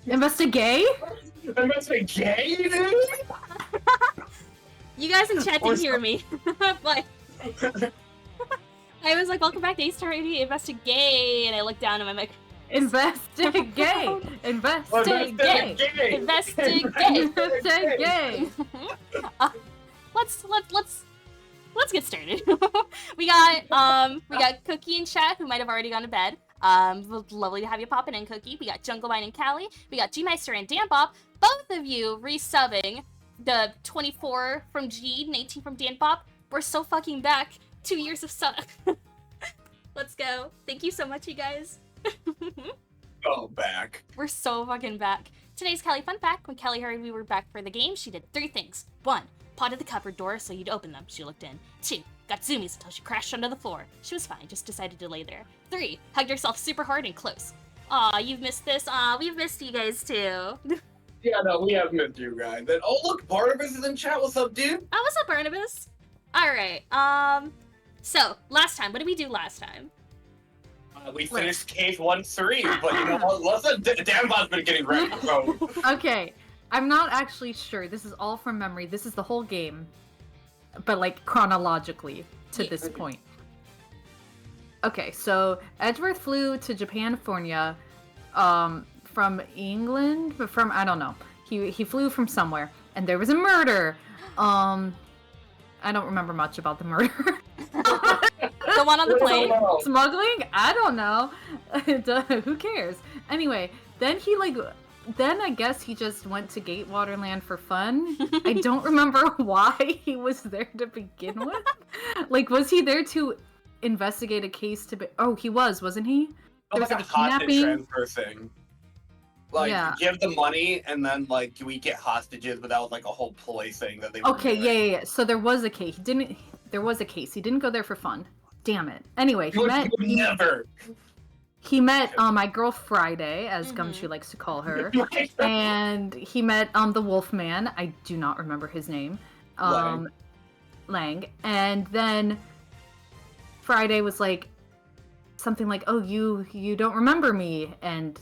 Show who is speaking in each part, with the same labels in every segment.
Speaker 1: Investigate?
Speaker 2: Investigate, dude?
Speaker 3: You guys in chat didn't hear me. But I was like, welcome back to A-Star Radio, investigate, and I looked down at my mic.
Speaker 1: Investigate! Investigate!
Speaker 3: Investigate!
Speaker 1: Investigate!
Speaker 3: Let's get started. we got Cookie in chat, who might have already gone to bed. Lovely to have you popping in, Cookie. We got Junglevine and Callie. We got G-Meister and Danbop. Both of you resubbing the 24 from G and 18 from Danbop. We're so fucking back. 2 years of sub. Let's go. Thank you so much, you guys.
Speaker 2: Go back.
Speaker 3: We're so fucking back. Today's Callie fun fact. When Callie heard we were back for the game, she did 3 things. 1. Potted the cupboard door so you'd open them. She looked in. 2. Got zoomies until she crashed onto the floor. She was fine, just decided to lay there. 3. Hugged herself super hard and close. Aw, you've missed this. Aw, we've missed you guys too.
Speaker 2: Yeah, no, we have missed you guys. And, oh, look, Barnabas is in chat. What's up, dude?
Speaker 3: Oh, what's up, Barnabas? Alright, so, last time, what did we do last time?
Speaker 2: We finished case 1-3, but you know what? Danbot's been getting ready, so.
Speaker 1: Okay, I'm not actually sure. This is all from memory. This is the whole game, but like chronologically to this point. Okay, so Edgeworth flew to Japanifornia, from England, but from, I don't know. He flew from somewhere, and there was a murder. I don't remember much about the murder.
Speaker 3: The one on the plane?
Speaker 1: Smuggling? I don't know. Who cares? Anyway, then I guess he just went to Gatewaterland for fun. I don't remember why he was there to begin with. Like, was he there to investigate a case to be... Oh, he wasn't he?
Speaker 2: There was like a hostage transfer thing. Like,
Speaker 1: yeah.
Speaker 2: Give the money, and then, like, we get hostages, but that was, like, a whole ploy thing that they were
Speaker 1: Okay,
Speaker 2: doing.
Speaker 1: yeah. So there was a case. There was a case. He didn't go there for fun. Damn it. Anyway, he met my girl Friday, as Gumshoe likes to call her, and he met the Wolfman. I do not remember his name. Lang. And then Friday was like something like, "Oh, you don't remember me," and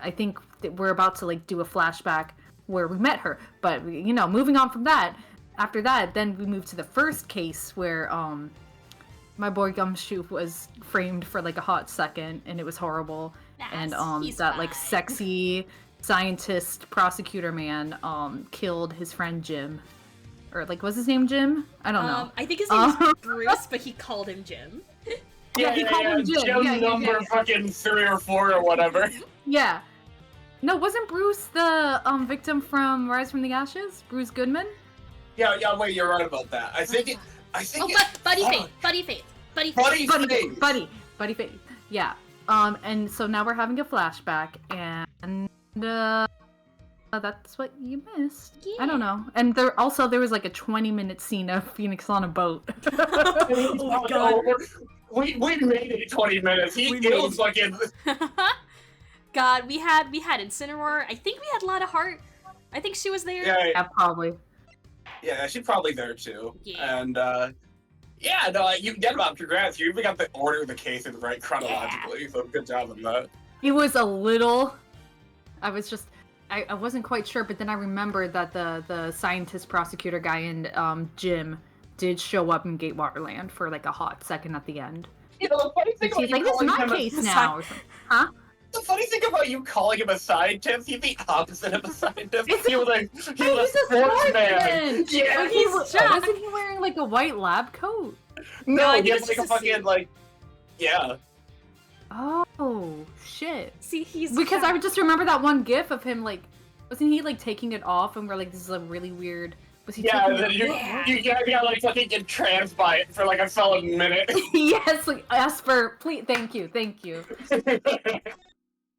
Speaker 1: I think that we're about to like do a flashback where we met her. But you know, moving on from that, after that, then we moved to the first case where my boy Gumshoe was framed for like a hot second, and it was horrible. And that like sexy scientist prosecutor man killed his friend Jim. Or like, was his name Jim? I don't know.
Speaker 3: I think his name is Bruce, but he called him Jim.
Speaker 1: Yeah, he called him Jim.
Speaker 2: Number fucking 3 or 4 or whatever.
Speaker 1: Yeah. No, wasn't Bruce the victim from Rise from the Ashes? Bruce Goodman?
Speaker 2: Yeah, wait, you're right about that. I think
Speaker 3: Buddy Faith.
Speaker 1: Buddy Faith. Yeah. And so now we're having a flashback, and that's what you missed. Yeah. I don't know. And there was like a 20-minute scene of Phoenix on a boat.
Speaker 3: Oh god.
Speaker 2: We made it 20 minutes. He was fucking.
Speaker 3: God, we had Incineroar. I think we had Lotta Heart. I think she was there.
Speaker 1: Yeah, probably.
Speaker 2: Yeah, she's probably there too.
Speaker 3: Yeah.
Speaker 2: And yeah, no, you get about congrats. You even got the order of the cases right chronologically, so good job on that.
Speaker 1: It was a little. I wasn't quite sure, but then I remembered that the scientist prosecutor guy in Jim did show up in Gatewaterland for like a hot second at the end.
Speaker 2: You know, the funny thing
Speaker 1: He's like, "This is my case now." Huh?
Speaker 2: The funny thing about you calling him a scientist, he's the opposite of a scientist. He was a sportsman.
Speaker 1: Yeah, wasn't he wearing like a white lab coat?
Speaker 2: No, he has like a fucking like, yeah.
Speaker 1: Oh shit!
Speaker 3: See,
Speaker 1: because I just remember that one GIF of him like, wasn't he like taking it off, and we're like, this is a really weird. Was he?
Speaker 2: Yeah, then you got like fucking get trans by it for like a solid minute.
Speaker 1: Yes, like Esper, please, thank you.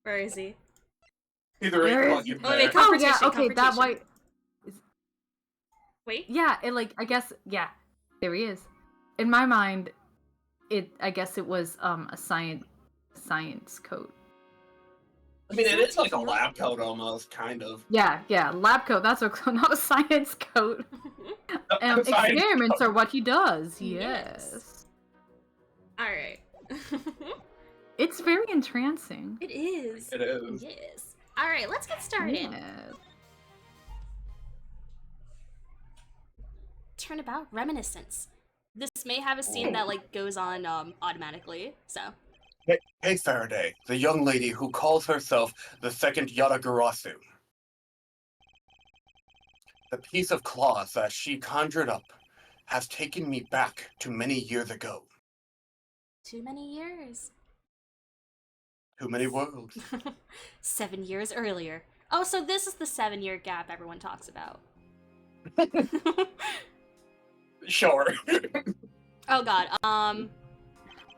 Speaker 3: Where is he?
Speaker 2: He's right fucking there.
Speaker 1: Oh yeah, okay, that white.
Speaker 3: Wait.
Speaker 1: Yeah, it like I guess there he is. In my mind, I guess it was a science coat.
Speaker 2: I mean, it is like a lab coat almost, kind of.
Speaker 1: Yeah, lab coat. That's not a science coat. Experiments are what he does. Yes.
Speaker 3: All right.
Speaker 1: It's very entrancing.
Speaker 3: It is.
Speaker 2: It is.
Speaker 3: Yes. Alright, let's get started.
Speaker 1: Yeah.
Speaker 3: Turnabout reminiscence. This may have a scene that like goes on automatically, so.
Speaker 2: Hey, Faraday, the young lady who calls herself the second Yatagarasu. The piece of cloth that she conjured up has taken me back to many years ago.
Speaker 3: Too many years.
Speaker 2: Too many worlds.
Speaker 3: 7 years earlier. Oh, so this is the 7-year gap everyone talks about.
Speaker 2: Sure.
Speaker 3: Oh god,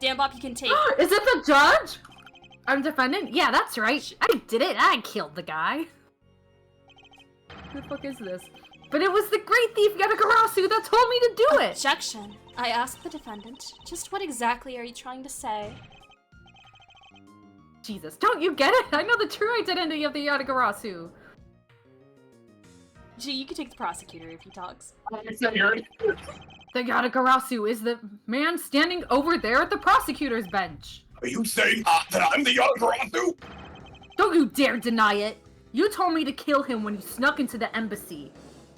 Speaker 3: Dan Bob, you can take...
Speaker 1: Is it the judge? I'm defendant? Yeah, that's right. I did it. I killed the guy. Who the fuck is this? But it was the great thief Yatagarasu that told me to do it!
Speaker 3: Objection. I asked the defendant, just what exactly are you trying to say?
Speaker 1: Jesus, don't you get it? I know the true identity of the Yatagarasu.
Speaker 3: Gee, you can take the prosecutor if he talks.
Speaker 1: The Yatagarasu is the man standing over there at the prosecutor's bench.
Speaker 2: Are you saying that I'm the Yatagarasu?
Speaker 1: Don't you dare deny it! You told me to kill him when you snuck into the embassy.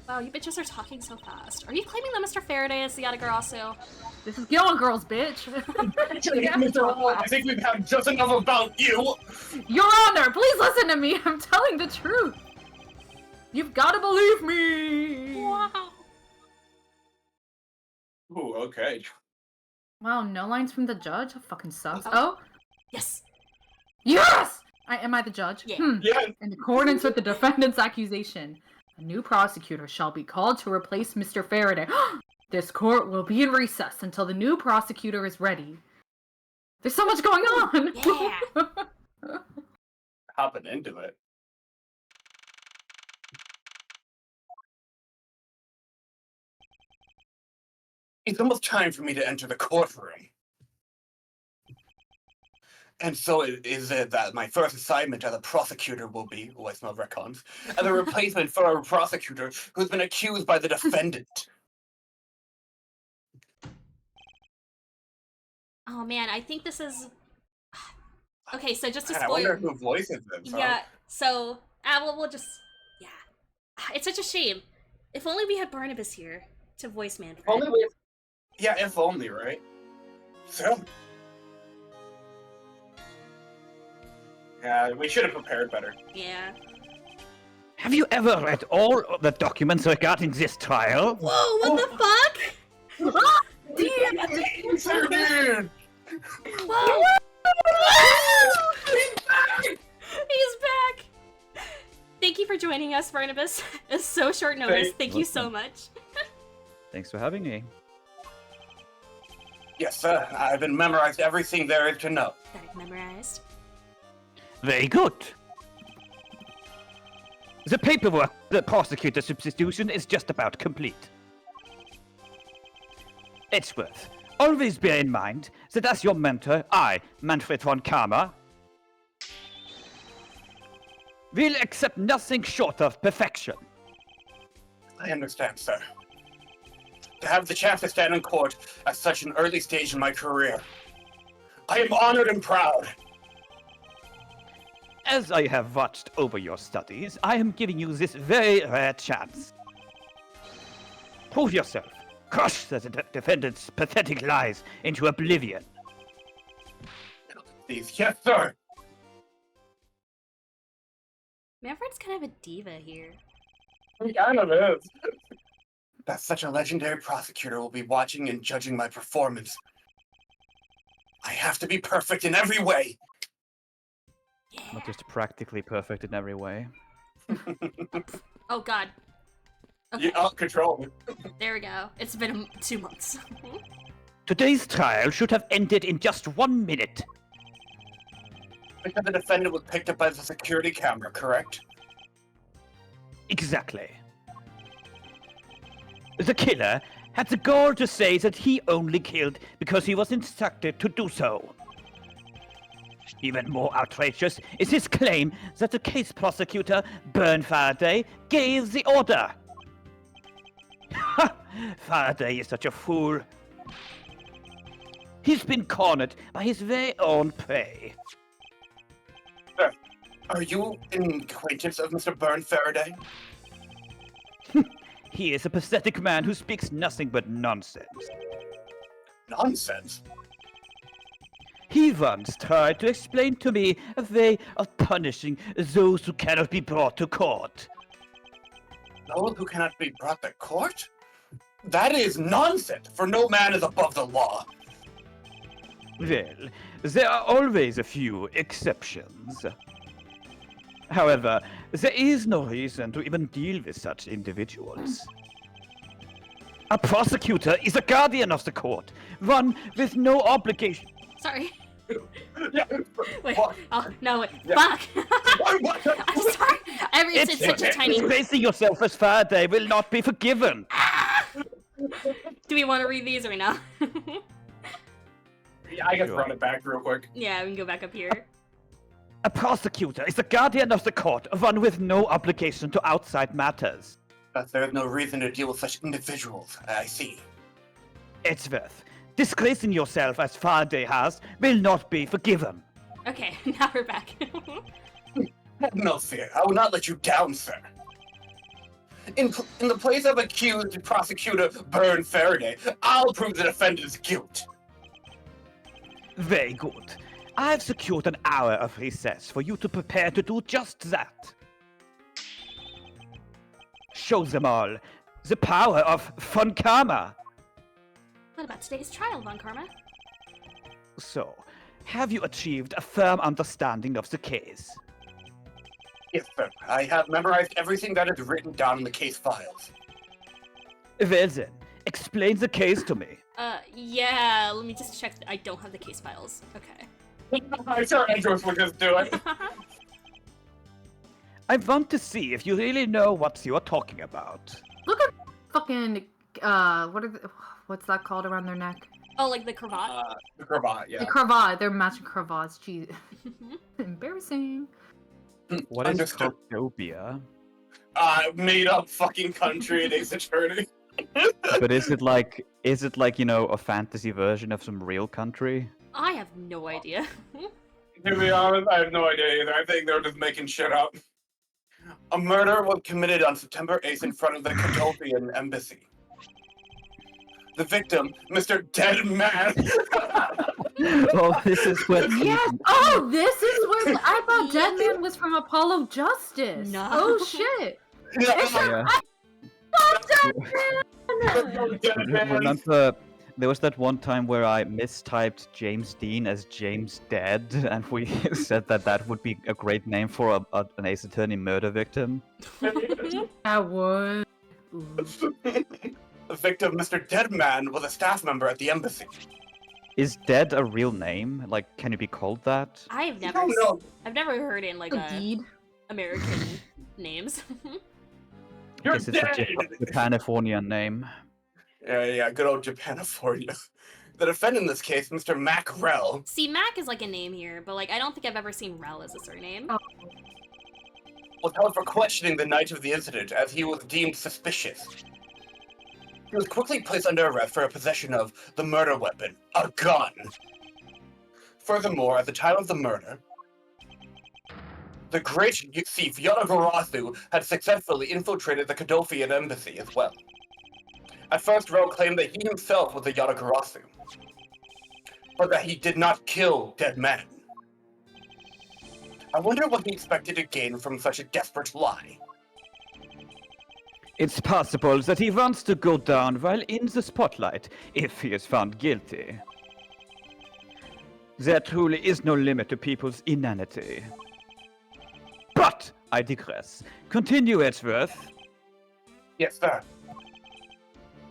Speaker 3: Wow, you bitches are talking so fast. Are you claiming that Mr. Faraday is the Yatagarasu?
Speaker 1: This is Gilmore Girls, bitch.
Speaker 2: Actually, Mr. Hall, I think we've had just enough about you.
Speaker 1: Your Honor, please listen to me. I'm telling the truth. You've got to believe me.
Speaker 3: Wow.
Speaker 2: Ooh, okay.
Speaker 1: Wow, no lines from the judge? That fucking sucks.
Speaker 3: Oh.
Speaker 1: Oh?
Speaker 3: Yes.
Speaker 1: Yes! Am I the judge?
Speaker 3: Yeah.
Speaker 2: Yeah.
Speaker 1: In accordance with the defendant's accusation, a new prosecutor shall be called to replace Mr. Faraday. This court will be in recess until the new prosecutor is ready. There's so much going on!
Speaker 3: Yeah.
Speaker 2: Hopping into it. It's almost time for me to enter the courtroom. And so is it that my first assignment as a prosecutor will be, oh, I smell retcons, as a replacement for a prosecutor who's been accused by the defendant.
Speaker 3: Oh man, I think this is... Okay, so just to
Speaker 2: Man, I
Speaker 3: spoil...
Speaker 2: wonder who voices this.
Speaker 3: Yeah, so... we'll just... Yeah. It's such a shame. If only we had Barnabas here to voice Manfred.
Speaker 2: Yeah, if only, right? So... Yeah, we should have prepared better.
Speaker 3: Yeah.
Speaker 4: Have you ever read all of the documents regarding this trial?
Speaker 3: Whoa, what the fuck?
Speaker 2: Sir, dude!
Speaker 3: Whoa! He's back! Thank you for joining us, Barnabas. It's so short notice. Thank you so much.
Speaker 4: Thanks for having me.
Speaker 2: Yes, sir. I've been memorized everything there is to know.
Speaker 3: Got it memorized.
Speaker 4: Very good. The paperwork, the prosecutor substitution is just about complete. Edgeworth, always bear in mind that as your mentor, I, Manfred von Karma, will accept nothing short of perfection.
Speaker 2: I understand, sir. To have the chance to stand in court at such an early stage in my career, I am honored and proud.
Speaker 4: As I have watched over your studies, I am giving you this very rare chance. Prove yourself. Crush the defendant's pathetic lies into oblivion.
Speaker 2: Please, yes, sir.
Speaker 3: Manfred's kind of a diva here.
Speaker 2: He kind of is. That such a legendary prosecutor will be watching and judging my performance. I have to be perfect in every way.
Speaker 3: Yeah.
Speaker 4: Not just practically perfect in every way.
Speaker 3: Oh god. Okay,
Speaker 2: You control.
Speaker 3: there we go. It's been 2 months.
Speaker 4: Today's trial should have ended in just 1 minute.
Speaker 2: Because the defendant was picked up by the security camera, correct?
Speaker 4: Exactly. The killer had the gall to say that he only killed because he was instructed to do so. Even more outrageous is his claim that the case prosecutor, Bern Faraday, gave the order. Ha! Faraday is such a fool. He's been cornered by his very own prey.
Speaker 2: Are you an acquaintance of Mr. Byrne Faraday?
Speaker 4: He is a pathetic man who speaks nothing but nonsense.
Speaker 2: Nonsense.
Speaker 4: He once tried to explain to me a way of punishing those who cannot be brought to court.
Speaker 2: Those who cannot be brought to court? That is nonsense, for no man is above the law.
Speaker 4: Well, there are always a few exceptions. However, there is no reason to even deal with such individuals. A prosecutor is a guardian of the court, one with no obligation.
Speaker 3: Sorry.
Speaker 2: Yeah.
Speaker 3: Wait.
Speaker 2: What?
Speaker 3: Oh, no, wait.
Speaker 2: Yeah.
Speaker 3: Fuck!
Speaker 2: What?
Speaker 3: I'm sorry. It's such a tiny...
Speaker 4: Disgracing yourself as Faraday will not be forgiven.
Speaker 3: Do we want to read these or no?
Speaker 2: Yeah, I can
Speaker 4: Sure.
Speaker 2: run it back real quick.
Speaker 3: Yeah, we can go back up here.
Speaker 4: A prosecutor is a guardian of the court, one with no obligation to outside matters.
Speaker 2: But there is no reason to deal with such individuals, I see.
Speaker 4: Edgeworth, disgracing yourself as Faraday has will not be forgiven.
Speaker 3: Okay, now we're back.
Speaker 2: No fear, I will not let you down, sir. In the place of accused prosecutor Byrne Faraday, I'll prove the defendant's guilt.
Speaker 4: Very good. I've secured an hour of recess for you to prepare to do just that. Show them all the power of Von Karma.
Speaker 3: What about today's trial, Von Karma?
Speaker 4: So, have you achieved a firm understanding of the case?
Speaker 2: Yes, sir. I have memorized everything that is written down in the case files.
Speaker 4: Well then, explain the case to me.
Speaker 3: Yeah, let me just check. I don't have the case files. Okay.
Speaker 2: I'm sure Andros would just do it.
Speaker 4: I want to see if you really know what you are talking about.
Speaker 1: Look at fucking what's that called around their neck?
Speaker 3: Oh, like the cravat?
Speaker 2: The cravat, yeah.
Speaker 1: The cravat. They're matching cravats. Jeez, embarrassing.
Speaker 4: What is
Speaker 2: Understood.
Speaker 4: Cordobia?
Speaker 2: Made up fucking country in Ace Attorney.
Speaker 5: But is it like, you know, a fantasy version of some real country?
Speaker 3: I have no idea.
Speaker 2: To be honest, I have no idea either. I think they're just making shit up. A murder was committed on September 8th in front of the Cadovian embassy. The victim, Mr. Dead Man.
Speaker 5: Oh, this is what.
Speaker 1: Yes. Oh, this is where I thought Dead Man was from Apollo Justice.
Speaker 3: No.
Speaker 1: Oh shit.
Speaker 5: Yeah. Remember, there was that one time where I mistyped James Dean as James Dead, and we said that that would be a great name for an Ace Attorney murder victim.
Speaker 1: I would.
Speaker 2: The victim, Mr. Deadman, was a staff member at the embassy.
Speaker 5: Is Dead a real name? Like, can it be called that?
Speaker 3: I've
Speaker 2: I
Speaker 3: never,
Speaker 2: don't know.
Speaker 3: I've never heard in like
Speaker 1: Indeed.
Speaker 3: American names.
Speaker 2: You're
Speaker 5: Guess it's a
Speaker 2: dead!
Speaker 5: Japanifornian name.
Speaker 2: Yeah, good old Japanifornia. The defendant in this case, Mr. Mac Rell,
Speaker 3: See, Mac is like a name here, but like I don't think I've ever seen Rel as a surname.
Speaker 1: Oh.
Speaker 2: was held for questioning the night of the incident as he was deemed suspicious. He was quickly placed under arrest for a possession of the murder weapon, a gun. Furthermore, at the time of the murder, the great thief Yonagarasu had successfully infiltrated the Cadovian embassy as well. At first, Rel claimed that he himself was the Yonagarasu, but that he did not kill Dead Man. I wonder what he expected to gain from such a desperate lie.
Speaker 4: It's possible that he wants to go down while in the spotlight, if he is found guilty. There truly is no limit to people's inanity. But I digress. Continue, Edgeworth.
Speaker 2: Yes, sir.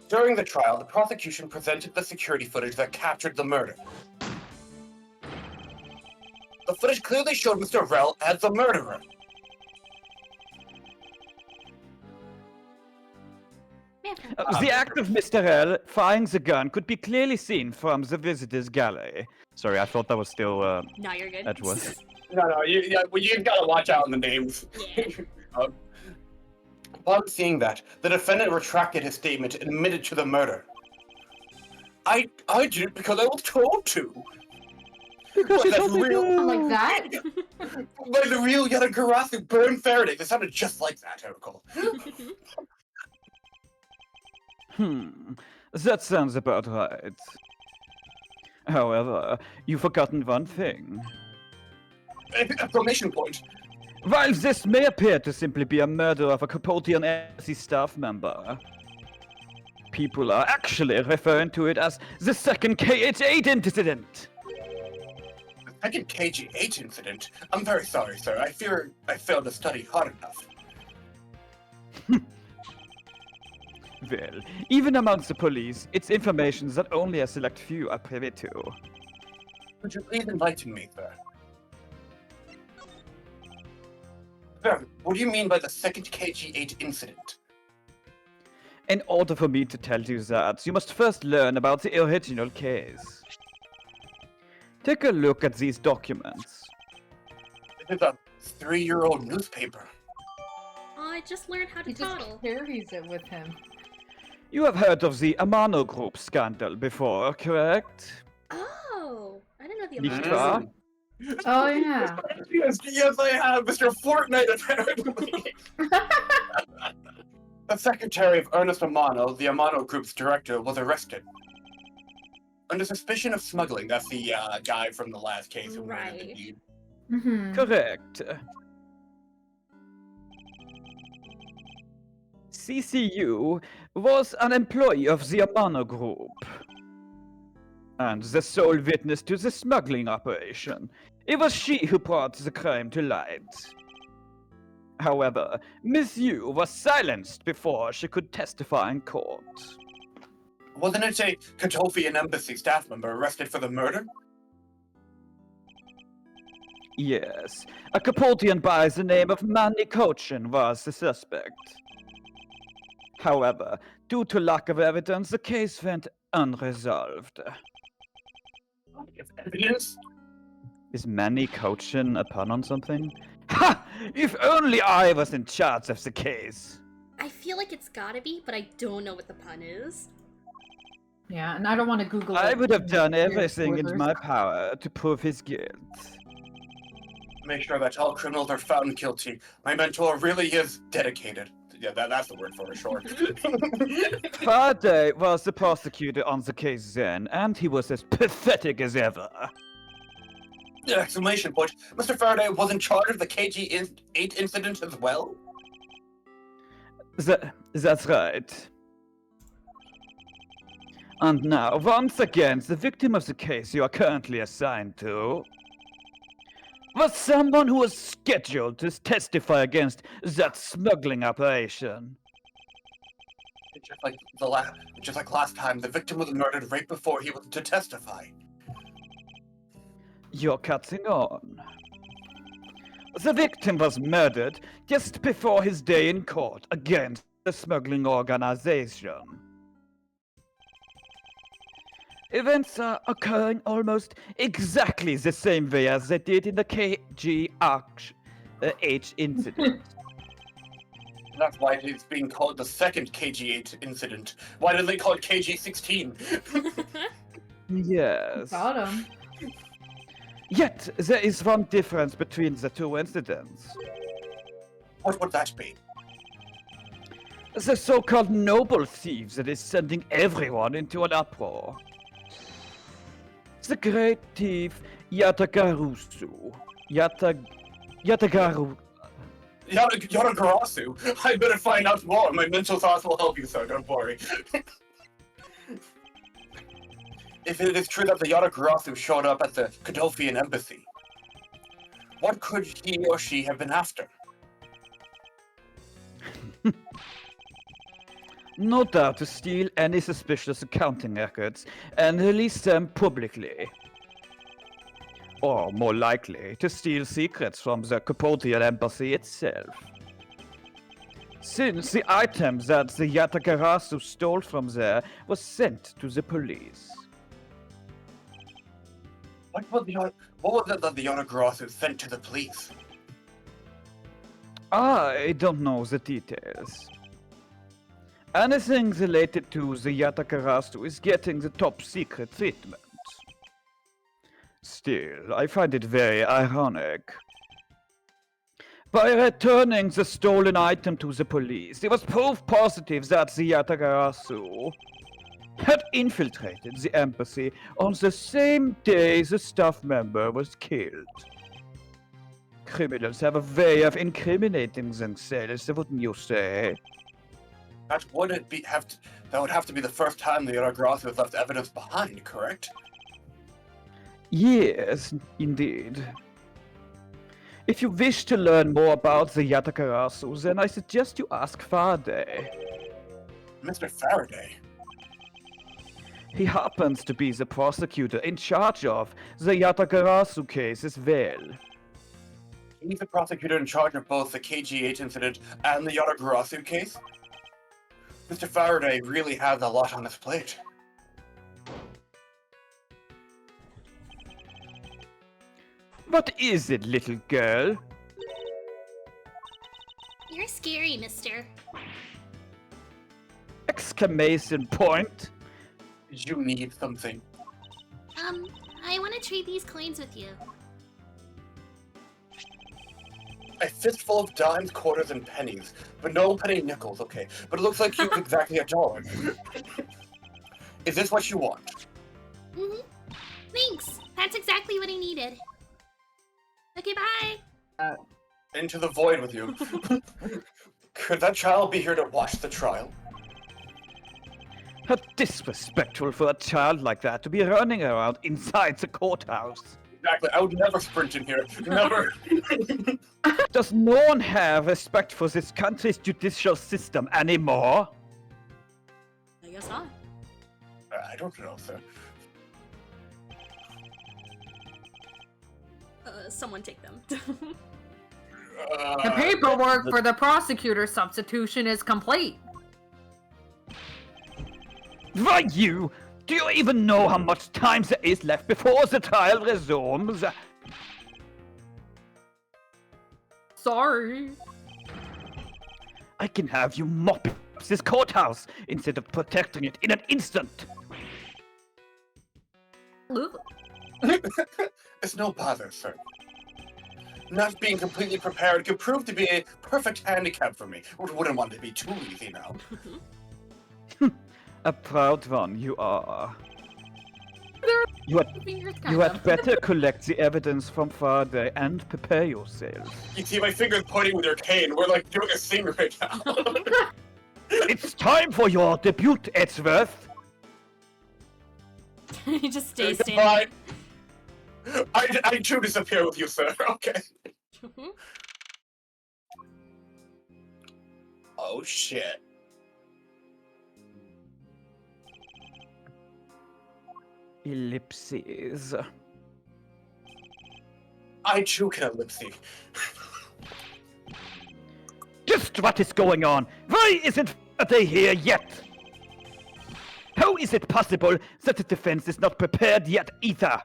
Speaker 2: During the trial, the prosecution presented the security footage that captured the murder. The footage clearly showed Mr. Rell as the murderer.
Speaker 4: The act of Mr. L firing the gun could be clearly seen from the visitors' gallery.
Speaker 5: Sorry, I thought that was still
Speaker 3: No, you're good.
Speaker 5: Edgeworth.
Speaker 2: No, you gotta watch out on the names.
Speaker 3: Yeah.
Speaker 2: Upon seeing that, the defendant retracted his statement and admitted to the murder. I did it because I was told to.
Speaker 4: Because she
Speaker 2: That's
Speaker 4: told me
Speaker 2: real.
Speaker 4: to.
Speaker 1: Like that?
Speaker 2: Like the real Yatagarasu burned Faraday. They sounded just like that, I recall.
Speaker 4: That sounds about right. However, you've forgotten one thing.
Speaker 2: Exclamation point.
Speaker 4: While this may appear to simply be a murder of a Capotean embassy staff member, people are actually referring to it as the second KH8 incident.
Speaker 2: The second KG8 incident? I'm very sorry, sir. I fear I failed to study hard enough.
Speaker 4: Well, even amongst the police, it's information that only a select few are privy to.
Speaker 2: Would you please enlighten me, sir? Sir, what do you mean by the second KG8 incident?
Speaker 4: In order for me to tell you that, you must first learn about the original case. Take a look at these documents.
Speaker 2: It is a 3-year-old newspaper.
Speaker 6: I just learned how to
Speaker 1: He just
Speaker 6: toddle.
Speaker 1: carries it with him.
Speaker 4: You have heard of the Amano Group scandal before, correct?
Speaker 6: Oh, I didn't know the
Speaker 4: Nicht
Speaker 6: amount.
Speaker 4: wahr?
Speaker 1: Oh yeah.
Speaker 2: Yes, I have, Mr. Fortnite, apparently. The secretary of Ernest Amano, the Amano Group's director, was arrested. Under suspicion of smuggling. That's the guy from the last case who murdered the
Speaker 6: Right.
Speaker 2: dude.
Speaker 1: Mm-hmm.
Speaker 4: Correct. CCU was an employee of the Amano Group and the sole witness to the smuggling operation. It was she who brought the crime to light. However, Miss Yu was silenced before she could testify in court.
Speaker 2: Wasn't it a Katofian embassy staff member arrested for the murder?
Speaker 4: Yes, a Capotean by the name of Manny Cochin was the suspect. However, due to lack of evidence, the case went unresolved.
Speaker 2: Evidence?
Speaker 4: Is Manny Cochin a pun on something? Ha! If only I was in charge of the case!
Speaker 6: I feel like it's gotta be, but I don't know what the pun is.
Speaker 1: Yeah, and I don't want to Google
Speaker 4: I
Speaker 1: it.
Speaker 4: would have done
Speaker 1: Weird
Speaker 4: everything in
Speaker 1: spoilers.
Speaker 4: my power to prove his guilt.
Speaker 2: Make sure that all criminals are found guilty. My mentor really is dedicated. Yeah, that's the word for it, sure.
Speaker 4: Faraday was the prosecutor on the case then, and he was as pathetic as ever.
Speaker 2: Exclamation point. Mr. Faraday was in charge of the KG8 incident as well?
Speaker 4: That's right. And now, once again, the victim of the case you are currently assigned to was someone who was scheduled to testify against that smuggling operation.
Speaker 2: Just like last time, the victim was murdered right before he was to testify.
Speaker 4: You're catching on. The victim was murdered just before his day in court against the smuggling organization. Events are occurring almost exactly the same way as they did in the KGH incident.
Speaker 2: That's why it's being called the second KG8 incident. Why did they call it KG16?
Speaker 4: Yes.
Speaker 1: Got him.
Speaker 4: Yet, there is one difference between the two incidents.
Speaker 2: What would that be?
Speaker 4: The so-called noble thieves that is sending everyone into an uproar. The great thief Yatagarasu. Yatagarasu.
Speaker 2: Yatagarasu? I better find out more. My mental thoughts will help you, sir. Don't worry. If it is true that the Yatagarasu showed up at the Kadofian embassy, what could he or she have been after?
Speaker 4: No doubt to steal any suspicious accounting records and release them publicly. Or more likely, to steal secrets from the Capotean embassy itself. Since the items that the Yatagarasu stole from there was sent to the police.
Speaker 2: What was it that the Yatagarasu sent to the police?
Speaker 4: I don't know the details. Anything related to the Yatagarasu is getting the top secret treatment.
Speaker 5: Still, I find it very ironic. By returning the stolen item to the police, it was proof positive that the Yatagarasu had infiltrated the embassy on the same day the staff member was killed. Criminals have a way of incriminating themselves, wouldn't you say?
Speaker 2: That would have to be the first time the Yatagarasu has left evidence behind, correct?
Speaker 5: Yes, indeed. If you wish to learn more about the Yatagarasu, then I suggest you ask Faraday.
Speaker 2: Mr. Faraday?
Speaker 5: He happens to be the prosecutor in charge of the Yatagarasu case as well.
Speaker 2: He's the prosecutor in charge of both the KG8 incident and the Yatagarasu case? Mr. Faraday really has a lot on his plate.
Speaker 5: What is it, little girl?
Speaker 6: You're scary, mister.
Speaker 5: Exclamation point!
Speaker 2: You need something.
Speaker 6: I want to trade these coins with you.
Speaker 2: A fistful of dimes, quarters, and pennies. But no penny nickels, okay. But it looks like you have exactly $1. Is this what you want?
Speaker 6: Mm-hmm. Thanks. That's exactly what I needed. Okay, bye.
Speaker 2: Into the void with you. Could that child be here to watch the trial?
Speaker 5: How disrespectful for a child like that to be running around inside the courthouse.
Speaker 2: Exactly, I would never sprint in here. Never.
Speaker 5: Does no one have respect for this country's judicial system anymore?
Speaker 3: I guess not.
Speaker 2: I don't know, sir.
Speaker 3: Someone take them.
Speaker 1: The paperwork for the prosecutor substitution is complete.
Speaker 5: Why you? Do you even know how much time there is left before the trial resumes?
Speaker 1: Sorry.
Speaker 5: I can have you mop this courthouse instead of protecting it in an instant.
Speaker 2: It's no bother, sir. Not being completely prepared could prove to be a perfect handicap for me. Wouldn't want it to be too easy now.
Speaker 5: A proud one you are. You
Speaker 1: Fingers
Speaker 5: had better collect the evidence from Faraday and prepare yourself.
Speaker 2: You see my fingers pointing with your cane. We're like doing a thing right now.
Speaker 5: It's time for your debut, Edgeworth.
Speaker 3: You just stay standing.
Speaker 2: Goodbye. I too disappear with you, sir. Okay. Oh shit.
Speaker 5: Ellipses.
Speaker 2: I too can ellipse.
Speaker 5: Just what is going on? Why isn't they here yet? How is it possible that the defense is not prepared yet either?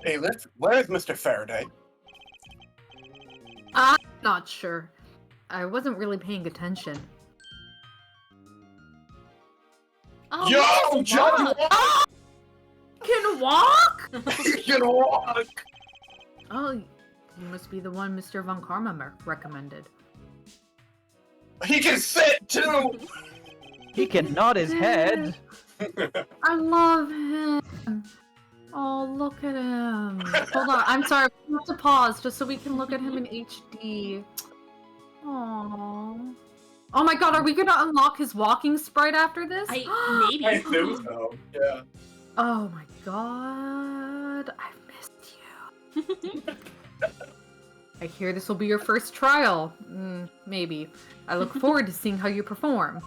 Speaker 2: Bailiff, where is Mr. Faraday?
Speaker 1: I'm not sure. I wasn't really paying attention.
Speaker 3: Oh,
Speaker 2: Yo,
Speaker 3: nice
Speaker 2: John!
Speaker 3: walk.
Speaker 1: Can walk?
Speaker 2: You can walk!
Speaker 1: Oh, you must be the one Mr. Von Karma recommended.
Speaker 2: He can sit too!
Speaker 5: He can nod his head.
Speaker 1: I love him. Oh, look at him. Hold on, I'm sorry. We have to pause just so we can look at him in HD. Aww. Oh my god, are we gonna unlock his walking sprite after this?
Speaker 3: Maybe.
Speaker 2: I think so, yeah.
Speaker 1: Oh my god, I missed you. I hear this will be your first trial. Maybe. I look forward to seeing how you perform.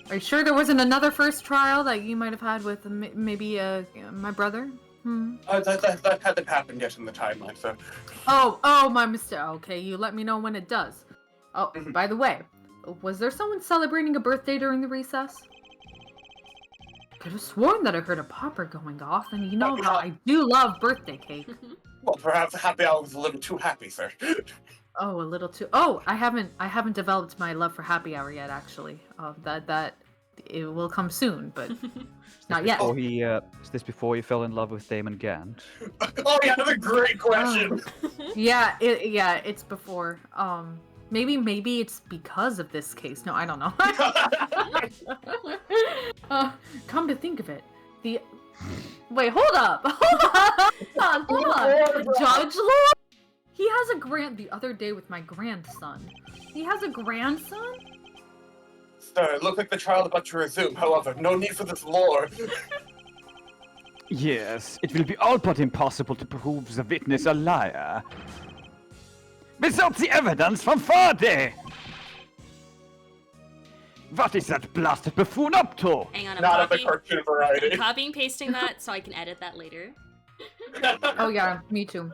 Speaker 1: Are you sure there wasn't another first trial that you might have had with maybe my brother?
Speaker 2: That hasn't happened yet in the timeline, so.
Speaker 1: Oh, my mistake. Okay, you let me know when it does. Oh, by the way, was there someone celebrating a birthday during the recess? Could have sworn that I heard a popper going off, and you know how I do love birthday cake.
Speaker 2: Well, perhaps happy hour was a little too happy, sir.
Speaker 1: Oh, a little too. Oh, I haven't developed my love for happy hour yet. Actually, it will come soon, but not yet.
Speaker 5: Is this before he fell in love with Damon Gant?
Speaker 2: Oh yeah, that's a great question.
Speaker 1: Yeah, it's before. Maybe it's because of this case. No, I don't know. Come to think of it, wait, hold up, hold on. Judge Lord, he has a the other day with my grandson. He has a grandson.
Speaker 2: Sir, it looks like the trial is about to resume. However, no need for this lore.
Speaker 5: Yes, it will be all but impossible to prove the witness a liar. Without the evidence from Friday! What is that blasted buffoon up to?
Speaker 6: Hang on,
Speaker 2: Not of the cartoon variety.
Speaker 6: I'm copying and pasting that so I can edit that later.
Speaker 1: Oh yeah, me too.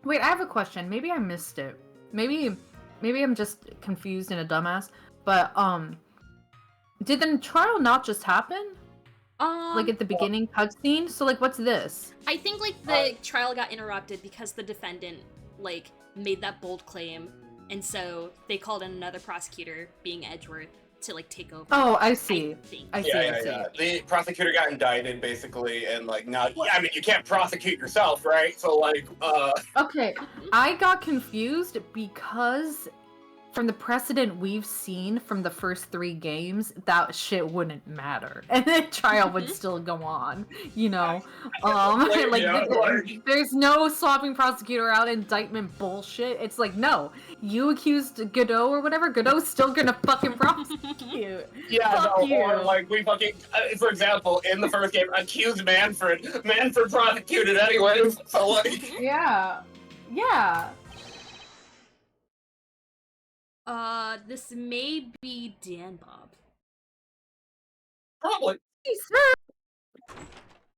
Speaker 1: Wait, I have a question. Maybe I missed it. Maybe I'm just confused and a dumbass. But did the trial not just happen? Like at the beginning cutscene? So like, what's this?
Speaker 6: I think like the trial got interrupted because the defendant like made that bold claim, and so they called in another prosecutor, being Edgeworth, to like take over.
Speaker 1: Oh, I see.
Speaker 6: I think.
Speaker 1: I see.
Speaker 2: The prosecutor got indicted basically, and like now, I mean, you can't prosecute yourself, right? So like,
Speaker 1: Okay, I got confused because from the precedent we've seen from the first 3 games, that shit wouldn't matter, and the trial would still go on. You know, there's no swapping prosecutor out indictment bullshit. It's like, no, you accused Godot or whatever. Godot's still gonna fucking prosecute.
Speaker 2: yeah,
Speaker 1: Fuck
Speaker 2: no,
Speaker 1: you.
Speaker 2: or like we fucking, for example, in the first game, accused Manfred prosecuted anyways. So like,
Speaker 1: Yeah.
Speaker 6: This may be Dan Bob.
Speaker 2: probably.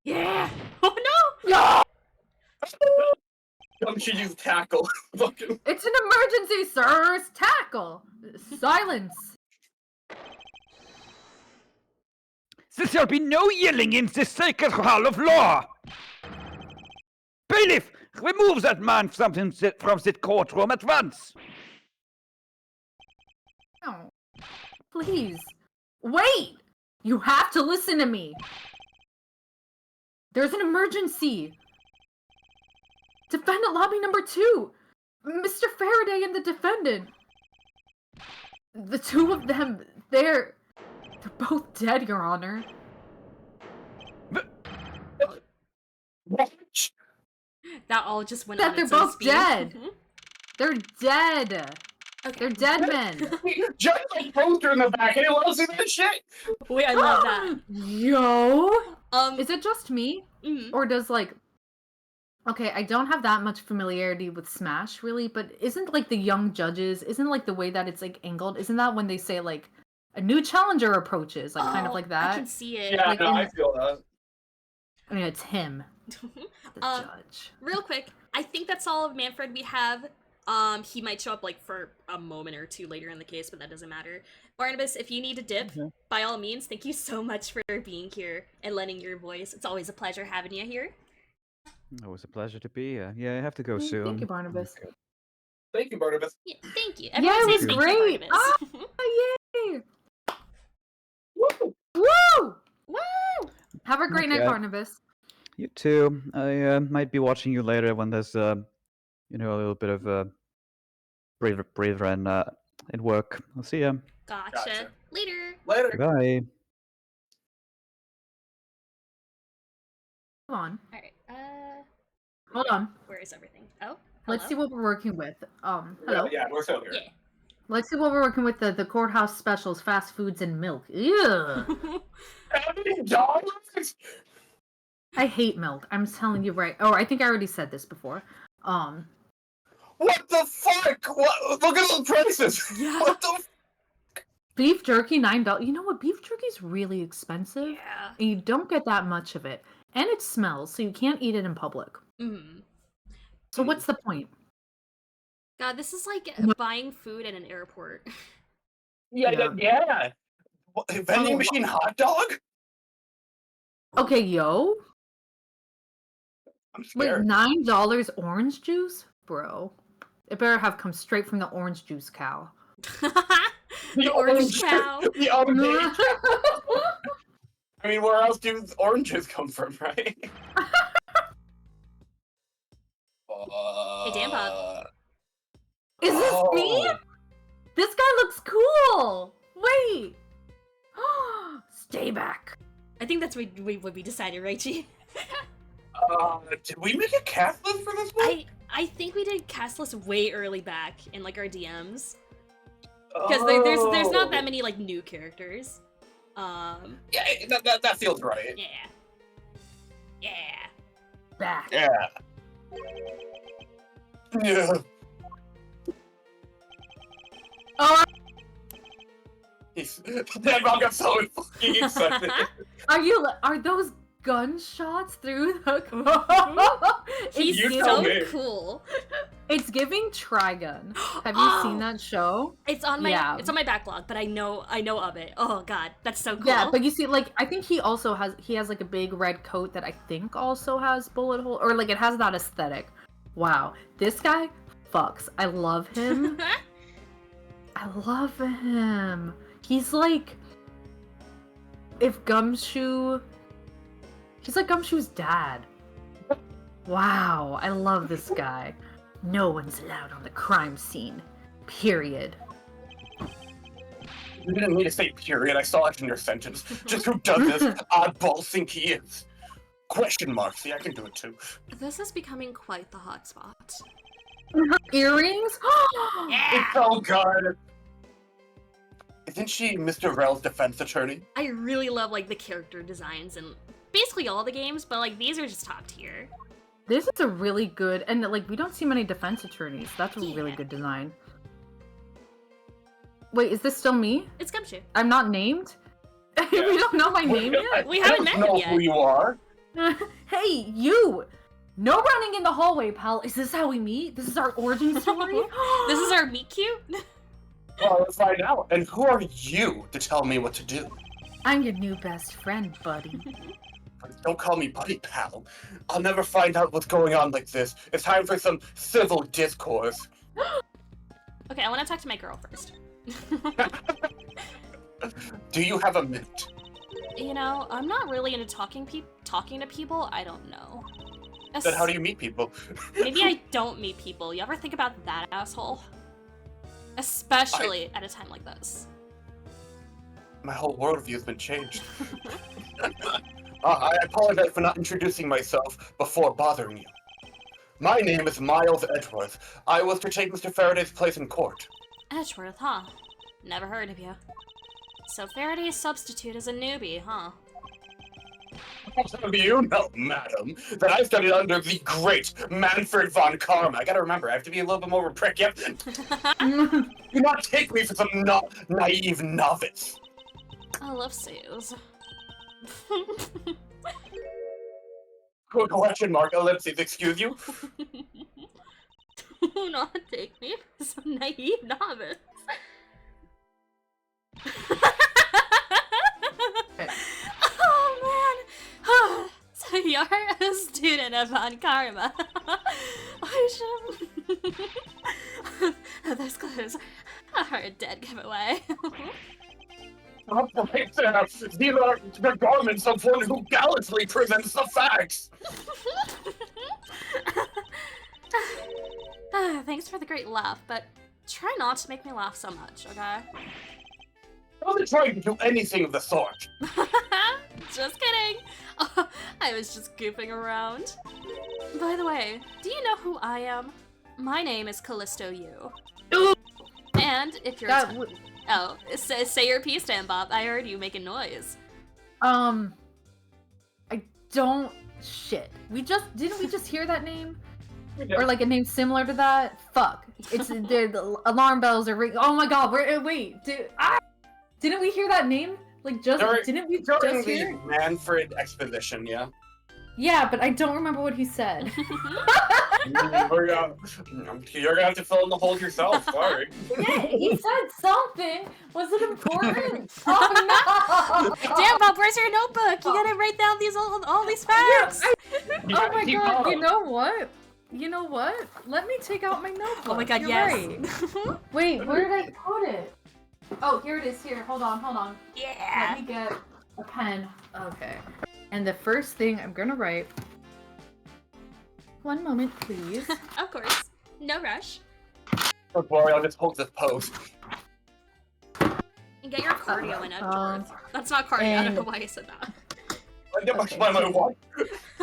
Speaker 6: Yeah! Oh no!
Speaker 1: No!
Speaker 2: Should use tackle. Fucking.
Speaker 1: It's an emergency, sirs! Tackle! Silence!
Speaker 5: There shall be no yelling in this sacred hall of law! Bailiff, remove that man from the courtroom at once!
Speaker 1: No. Please. Wait! You have to listen to me! There's an emergency! Defendant lobby number 2! Mr. Faraday and the defendant! The 2 of them, they're both dead, Your Honor.
Speaker 2: What?
Speaker 6: That all just went
Speaker 1: That
Speaker 6: on
Speaker 1: they're
Speaker 6: its own
Speaker 1: both
Speaker 6: speed.
Speaker 1: dead! They're dead!
Speaker 6: Okay.
Speaker 1: They're dead men!
Speaker 2: Just a poster in the back. Anyone else see that shit?
Speaker 6: Wait, I love that.
Speaker 1: Yo!
Speaker 6: Um,
Speaker 1: Is it just me?
Speaker 6: mhm.
Speaker 1: Or does like... Okay, I don't have that much familiarity with Smash, really, but isn't like the young judges, isn't like the way that it's like angled, isn't that when they say like a new challenger approaches, like kind of like
Speaker 6: I
Speaker 1: that?
Speaker 6: can see it.
Speaker 2: Yeah,
Speaker 1: Like
Speaker 2: no,
Speaker 1: in-
Speaker 2: I feel that.
Speaker 1: I mean, it's him, the judge.
Speaker 6: Real quick, I think that's all of Manfred we have. He might show up like for a moment or two later in the case, but that doesn't matter. Barnabas, if you need a dip, by all means, thank you so much for being here and lending your voice. It's always a pleasure having you here.
Speaker 5: Always a pleasure to be here. Yeah, I have to go soon.
Speaker 1: Thank you, Barnabas.
Speaker 2: Thank you, Barnabas.
Speaker 6: Yeah, thank you.
Speaker 1: Yeah,
Speaker 6: Everyone
Speaker 1: it
Speaker 6: say
Speaker 1: was
Speaker 6: thank
Speaker 1: great!
Speaker 6: you,
Speaker 1: Ah,
Speaker 6: Barnabas.
Speaker 1: yay!
Speaker 2: Woo!
Speaker 1: Woo!
Speaker 6: Woo!
Speaker 1: Have a great night,
Speaker 5: Okay.
Speaker 1: Barnabas.
Speaker 5: You too. I might be watching you later when there's, a little bit of breather in work. I'll see ya.
Speaker 6: Gotcha. Later.
Speaker 2: Later.
Speaker 5: Bye.
Speaker 1: Hold on.
Speaker 6: Alright,
Speaker 1: Hold on.
Speaker 6: where is everything? Oh,
Speaker 1: Let's see
Speaker 6: hello?
Speaker 1: what we're working with. Hello.
Speaker 2: Yeah, we're still here.
Speaker 6: Yeah.
Speaker 1: Let's see what we're working with. The courthouse specials, fast foods, and milk. Ew.
Speaker 2: $70?
Speaker 1: I hate milk. I'm telling you right. Oh, I think I already said this before.
Speaker 2: What the fuck? What? Look at those prices.
Speaker 6: Yeah.
Speaker 2: What the?
Speaker 1: Beef jerky, $9. You know what? Beef jerky is really expensive.
Speaker 6: Yeah.
Speaker 1: And you don't get that much of it. And it smells, so you can't eat it in public.
Speaker 6: Mm.
Speaker 1: So what's the point?
Speaker 6: God, this is like buying food at an airport.
Speaker 2: Yeah. What, vending machine hot dog?
Speaker 1: Okay, yo.
Speaker 2: I'm
Speaker 1: Wait,
Speaker 2: scared.
Speaker 1: $9 orange juice? Bro. It better have come straight from the orange juice cow.
Speaker 6: The orange cow.
Speaker 2: The orange cow. I mean, where else do oranges come from, right?
Speaker 6: Hey, Dampop.
Speaker 1: Is this me? This guy looks cool! Wait! Stay back.
Speaker 6: I think that's what we decided, right, G?
Speaker 2: Did we make a cast list for this one?
Speaker 6: I think we did cast list way early back in like our DMs. Because there's not that many like new characters.
Speaker 2: Yeah, that feels right.
Speaker 6: Yeah.
Speaker 1: Back.
Speaker 2: Yeah. Yeah.
Speaker 1: Oh,
Speaker 2: That Rob got so fucking excited.
Speaker 1: are those gunshots through the
Speaker 6: He's
Speaker 2: You
Speaker 6: so
Speaker 2: tell me.
Speaker 6: cool.
Speaker 1: It's giving Trigun. Have you seen that show?
Speaker 6: It's on my backlog, but I know of it. Oh god, that's so cool.
Speaker 1: Yeah, but you see, like, I think he has like a big red coat that I think also has bullet hole, or like it has that aesthetic. Wow, this guy fucks. I love him. I love him. He's like, if Gumshoe, he's like Gumshoe's dad. Wow, I love this guy. No one's allowed on the crime scene. Period.
Speaker 2: You didn't need to say period. I saw it in your sentence. Just who does this oddball think he is? Question mark. See, I can do it too.
Speaker 6: This is becoming quite the hotspot.
Speaker 1: Her earrings?
Speaker 6: Yeah!
Speaker 2: Oh god. Isn't she Mr. Rel's defense attorney?
Speaker 6: I really love like the character designs in basically all the games, but like these are just top tier.
Speaker 1: This is a really good, and like we don't see many defense attorneys. That's a really
Speaker 6: Yeah.
Speaker 1: good design. Wait, is this still me?
Speaker 6: It's Gumshoe.
Speaker 1: I'm not named? We don't know my name yet?
Speaker 6: We haven't
Speaker 2: I
Speaker 6: met
Speaker 2: don't
Speaker 6: him
Speaker 2: know
Speaker 6: yet.
Speaker 2: who you are.
Speaker 1: Hey, you! No running in the hallway, pal. Is this how we meet? This is our origin story?
Speaker 6: This is our meet cute.
Speaker 2: Well, let's find out. And who are you to tell me what to do?
Speaker 1: I'm your new best friend, buddy.
Speaker 2: Don't call me buddy, pal. I'll never find out what's going on like this. It's time for some civil discourse.
Speaker 6: Okay, I want to talk to my girl first.
Speaker 2: Do you have a minute?
Speaker 6: You know, I'm not really into talking to people. I don't know.
Speaker 2: Then how do you meet people?
Speaker 6: Maybe I don't meet people. You ever think about that, asshole? Especially at a time like this.
Speaker 2: My whole worldview's been changed. I apologize for not introducing myself before bothering you. My name is Miles Edgeworth. I was to take Mr. Faraday's place in court.
Speaker 6: Edgeworth, huh? Never heard of you. So Faraday's substitute is a newbie, huh?
Speaker 2: You know, madam, that I studied under the great Manfred von Karma. I gotta remember, I have to be a little bit more of a prick. Yep. Do not take me for some naive novice.
Speaker 6: I love sales.
Speaker 2: Question mark, ellipses, excuse you?
Speaker 6: Do not take me for some naive novice. Oh man! So you're a student of Von Karma. I should. Those clothes are a dead giveaway.
Speaker 2: Right there. These are the garments of one who gallantly presents the facts.
Speaker 6: Thanks for the great laugh, but try not to make me laugh so much, okay?
Speaker 2: I wasn't trying to do anything of the sort.
Speaker 6: Just kidding! I was just goofing around. By the way, do you know who I am? My name is Callisto Yu. And if you're oh, say your piece, Dan Bob. I heard you making noise.
Speaker 1: I don't didn't we just hear that name? Or like a name similar to that? Fuck. It's the alarm bells are ringing. Oh my god, didn't we hear that name? Like didn't we just
Speaker 2: During
Speaker 1: hear
Speaker 2: the
Speaker 1: it?
Speaker 2: Manfred exposition, yeah?
Speaker 1: Yeah, but I don't remember what he said.
Speaker 2: You're gonna have to fill in the holes yourself, sorry.
Speaker 1: Yeah, he said something. Was it important? Oh no!
Speaker 6: Dan Bob, where's your notebook? You gotta write down all these facts.
Speaker 1: Oh my god! You know what? You know what? Let me take out my notebook.
Speaker 6: Oh my god,
Speaker 1: You're
Speaker 6: yes.
Speaker 1: right. Wait, where did I put it? Oh, here it is. Here, hold on.
Speaker 3: Yeah.
Speaker 1: Let me get a pen. Okay. And the first thing I'm gonna write. One moment, please.
Speaker 6: Of course. No rush.
Speaker 2: Don't worry, I'll just hold this pose.
Speaker 6: And get your cardio in, Edgeworth. That's not cardio, I don't know why I said that.
Speaker 2: I get my one.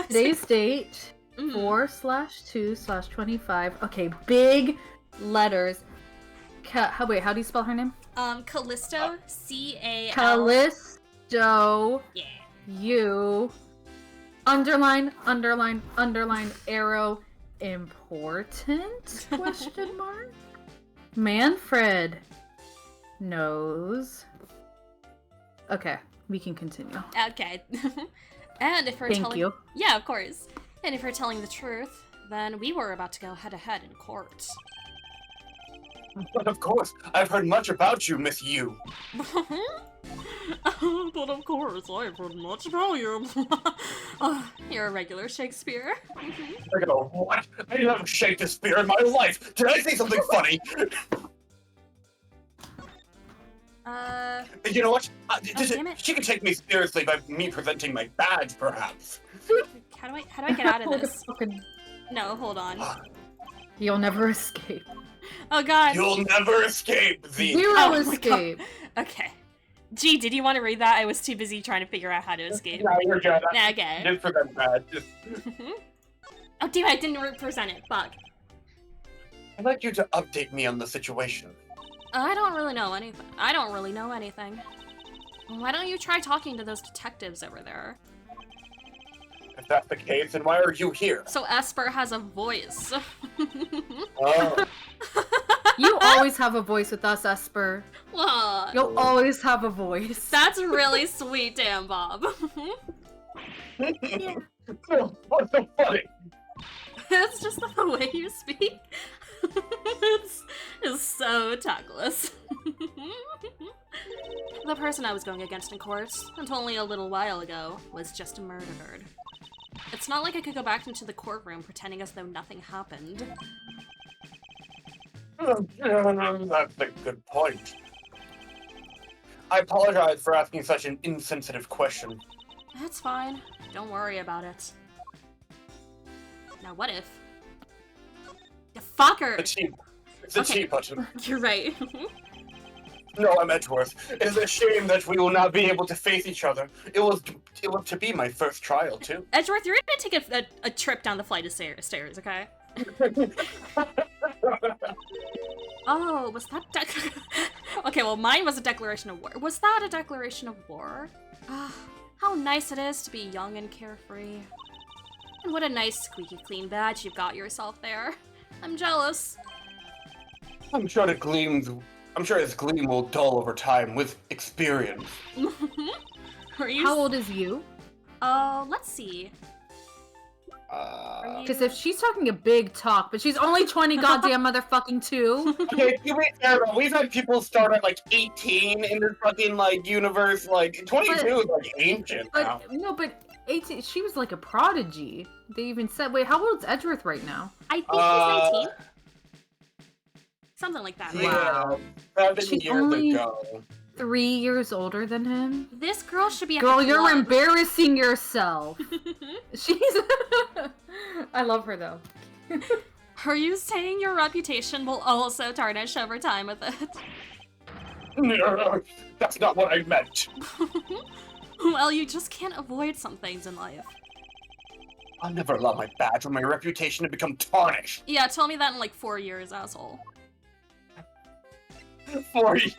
Speaker 1: Today's date.
Speaker 6: Mhm.
Speaker 1: 4/2/25. Okay, big letters. Wait, how do you spell her name?
Speaker 6: Callisto, C-A-L...
Speaker 1: Callisto.
Speaker 6: Yeah.
Speaker 1: You. Underline, arrow. Important? Question mark? Manfred knows. Okay, we can continue.
Speaker 6: Okay. And if we're
Speaker 1: Thank
Speaker 6: telling...
Speaker 1: you.
Speaker 6: Yeah, of course. And if we're telling the truth, then we were about to go head-to-head in court.
Speaker 2: But of course, I've heard much about you, Miss Yu.
Speaker 6: But of course, I've heard much about you. You're a regular Shakespeare.
Speaker 2: I go, what? I never Shakespeare in my life. Did I say something funny? You know what?
Speaker 6: damn it.
Speaker 2: She can take me seriously by me presenting my badge, perhaps.
Speaker 6: How do I get out of this?
Speaker 1: Fucking-
Speaker 6: No, hold on.
Speaker 1: You'll never escape.
Speaker 6: Oh god.
Speaker 2: You'll never escape the...
Speaker 1: Zero
Speaker 6: Oh my
Speaker 1: escape.
Speaker 6: Okay. Gee, did you want to read that? I was too busy trying to figure out how to escape.
Speaker 2: No, you're good.
Speaker 6: Okay.
Speaker 2: Just present badge.
Speaker 6: Oh damn, I didn't represent it. Fuck.
Speaker 2: I'd like you to update me on the situation.
Speaker 6: I don't really know anything. Why don't you try talking to those detectives over there?
Speaker 2: If that's the case, then why are you here?
Speaker 6: So Esper has a voice.
Speaker 2: Oh.
Speaker 1: You always have a voice with us, Esper.
Speaker 6: What?
Speaker 1: You'll always have a voice.
Speaker 6: That's really sweet, damn Bob.
Speaker 2: What's so funny?
Speaker 6: It's just the way you speak. it's so tactless. The person I was going against in court, until only a little while ago, was just murdered. It's not like I could go back into the courtroom pretending as though nothing happened.
Speaker 2: That's a good point. I apologize for asking such an insensitive question.
Speaker 6: That's fine. Don't worry about it. Now what if... You fucker!
Speaker 2: It's a cheat button.
Speaker 6: You're right.
Speaker 2: No, I'm Edgeworth. It is a shame that we will not be able to face each other. It was to be my first trial, too.
Speaker 6: Edgeworth, you're gonna take a trip down the flight of stairs, okay? Oh, was that Okay, well, mine was a declaration of war. Was that a declaration of war? Ah, how nice it is to be young and carefree. And what a nice squeaky clean badge you've got yourself there. I'm jealous.
Speaker 2: I'm sure its gleam will dull over time with experience.
Speaker 6: Are you?
Speaker 1: How old is you?
Speaker 6: Let's see.
Speaker 1: Because if she's talking a big talk, but she's only 20 goddamn motherfucking 2.
Speaker 2: Okay, we've had people start at like 18 in this fucking like universe. Like 22 is like ancient now.
Speaker 1: But no, but 18. She was like a prodigy. They even said, wait, how old's Edgeworth right now?
Speaker 6: I think he's 19. Something like that, right?
Speaker 2: Yeah, 7
Speaker 1: She's
Speaker 2: years
Speaker 1: only-
Speaker 2: ago.
Speaker 1: 3 years older than him.
Speaker 6: This girl should be at
Speaker 1: Girl,
Speaker 6: the
Speaker 1: you're
Speaker 6: club.
Speaker 1: embarrassing yourself. She's. I love her though.
Speaker 6: Are you saying your reputation will also tarnish over time with it?
Speaker 2: No, that's not what I meant.
Speaker 6: Well, you just can't avoid some things in life.
Speaker 2: I'll never allow my badge or my reputation to become tarnished.
Speaker 6: Yeah, tell me that in like 4 years, asshole.
Speaker 2: 4 years.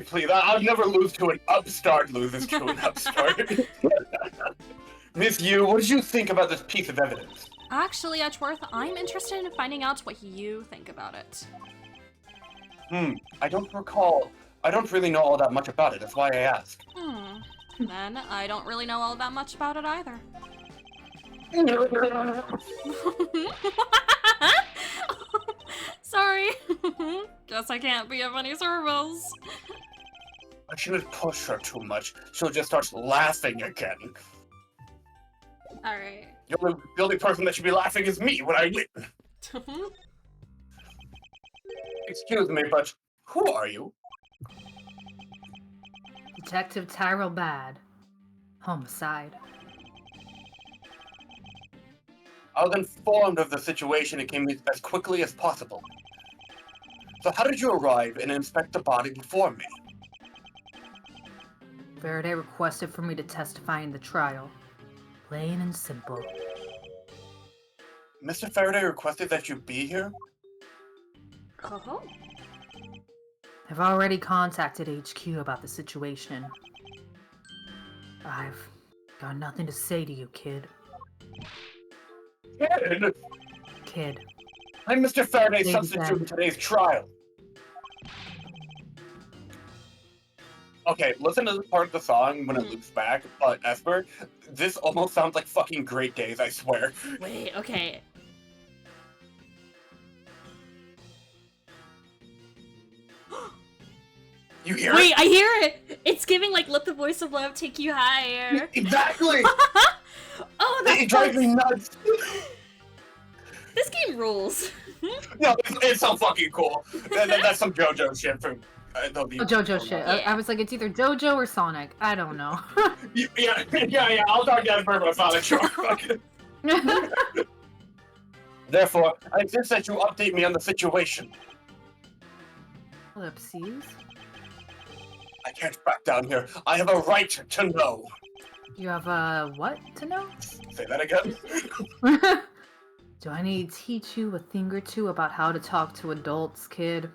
Speaker 2: Please, I'll never lose to an upstart loses to an upstart. Miss Yu, what did you think about this piece of evidence?
Speaker 6: Actually, Edgeworth, I'm interested in finding out what you think about it.
Speaker 2: I don't really know all that much about it, that's why I asked.
Speaker 6: Then I don't really know all that much about it either. Sorry. Guess I can't be of any service.
Speaker 2: I shouldn't push her too much. She'll just start laughing again.
Speaker 6: Alright.
Speaker 2: The only person that should be laughing is me when I win. Excuse me, but who are you?
Speaker 1: Detective Tyrell Bad. Homicide.
Speaker 2: I was informed of the situation and came as quickly as possible. So how did you arrive and inspect the body before me?
Speaker 1: Faraday requested for me to testify in the trial. Plain and simple.
Speaker 2: Mr. Faraday requested that you be here?
Speaker 6: Oh.
Speaker 1: I've already contacted HQ about the situation. I've got nothing to say to you, kid.
Speaker 2: Kid!
Speaker 1: Kid.
Speaker 2: I'm Mr. Faraday's
Speaker 1: Ladies
Speaker 2: substitute in
Speaker 1: and-
Speaker 2: today's trial. Okay, listen to this part of the song when it loops back, but Esper, this almost sounds like fucking Great Days, I swear.
Speaker 6: Wait, okay.
Speaker 2: You hear
Speaker 6: Wait,
Speaker 2: it?
Speaker 6: I hear it! It's giving like let the voice of love take you higher.
Speaker 2: Exactly!
Speaker 6: Oh, that's
Speaker 2: It drives me nuts!
Speaker 6: This game rules.
Speaker 2: No, it's so fucking cool. That's some JoJo shit from...
Speaker 1: JoJo shit. I was like, it's either JoJo or Sonic. I don't know.
Speaker 2: Yeah, I'll talk to Esper about Sonic, sure. Therefore, I insist that you update me on the situation.
Speaker 1: Ellipses.
Speaker 2: I can't back down here. I have a right to know.
Speaker 1: You have what to know?
Speaker 2: Say that again?
Speaker 1: Do I need to teach you a thing or two about how to talk to adults, kid?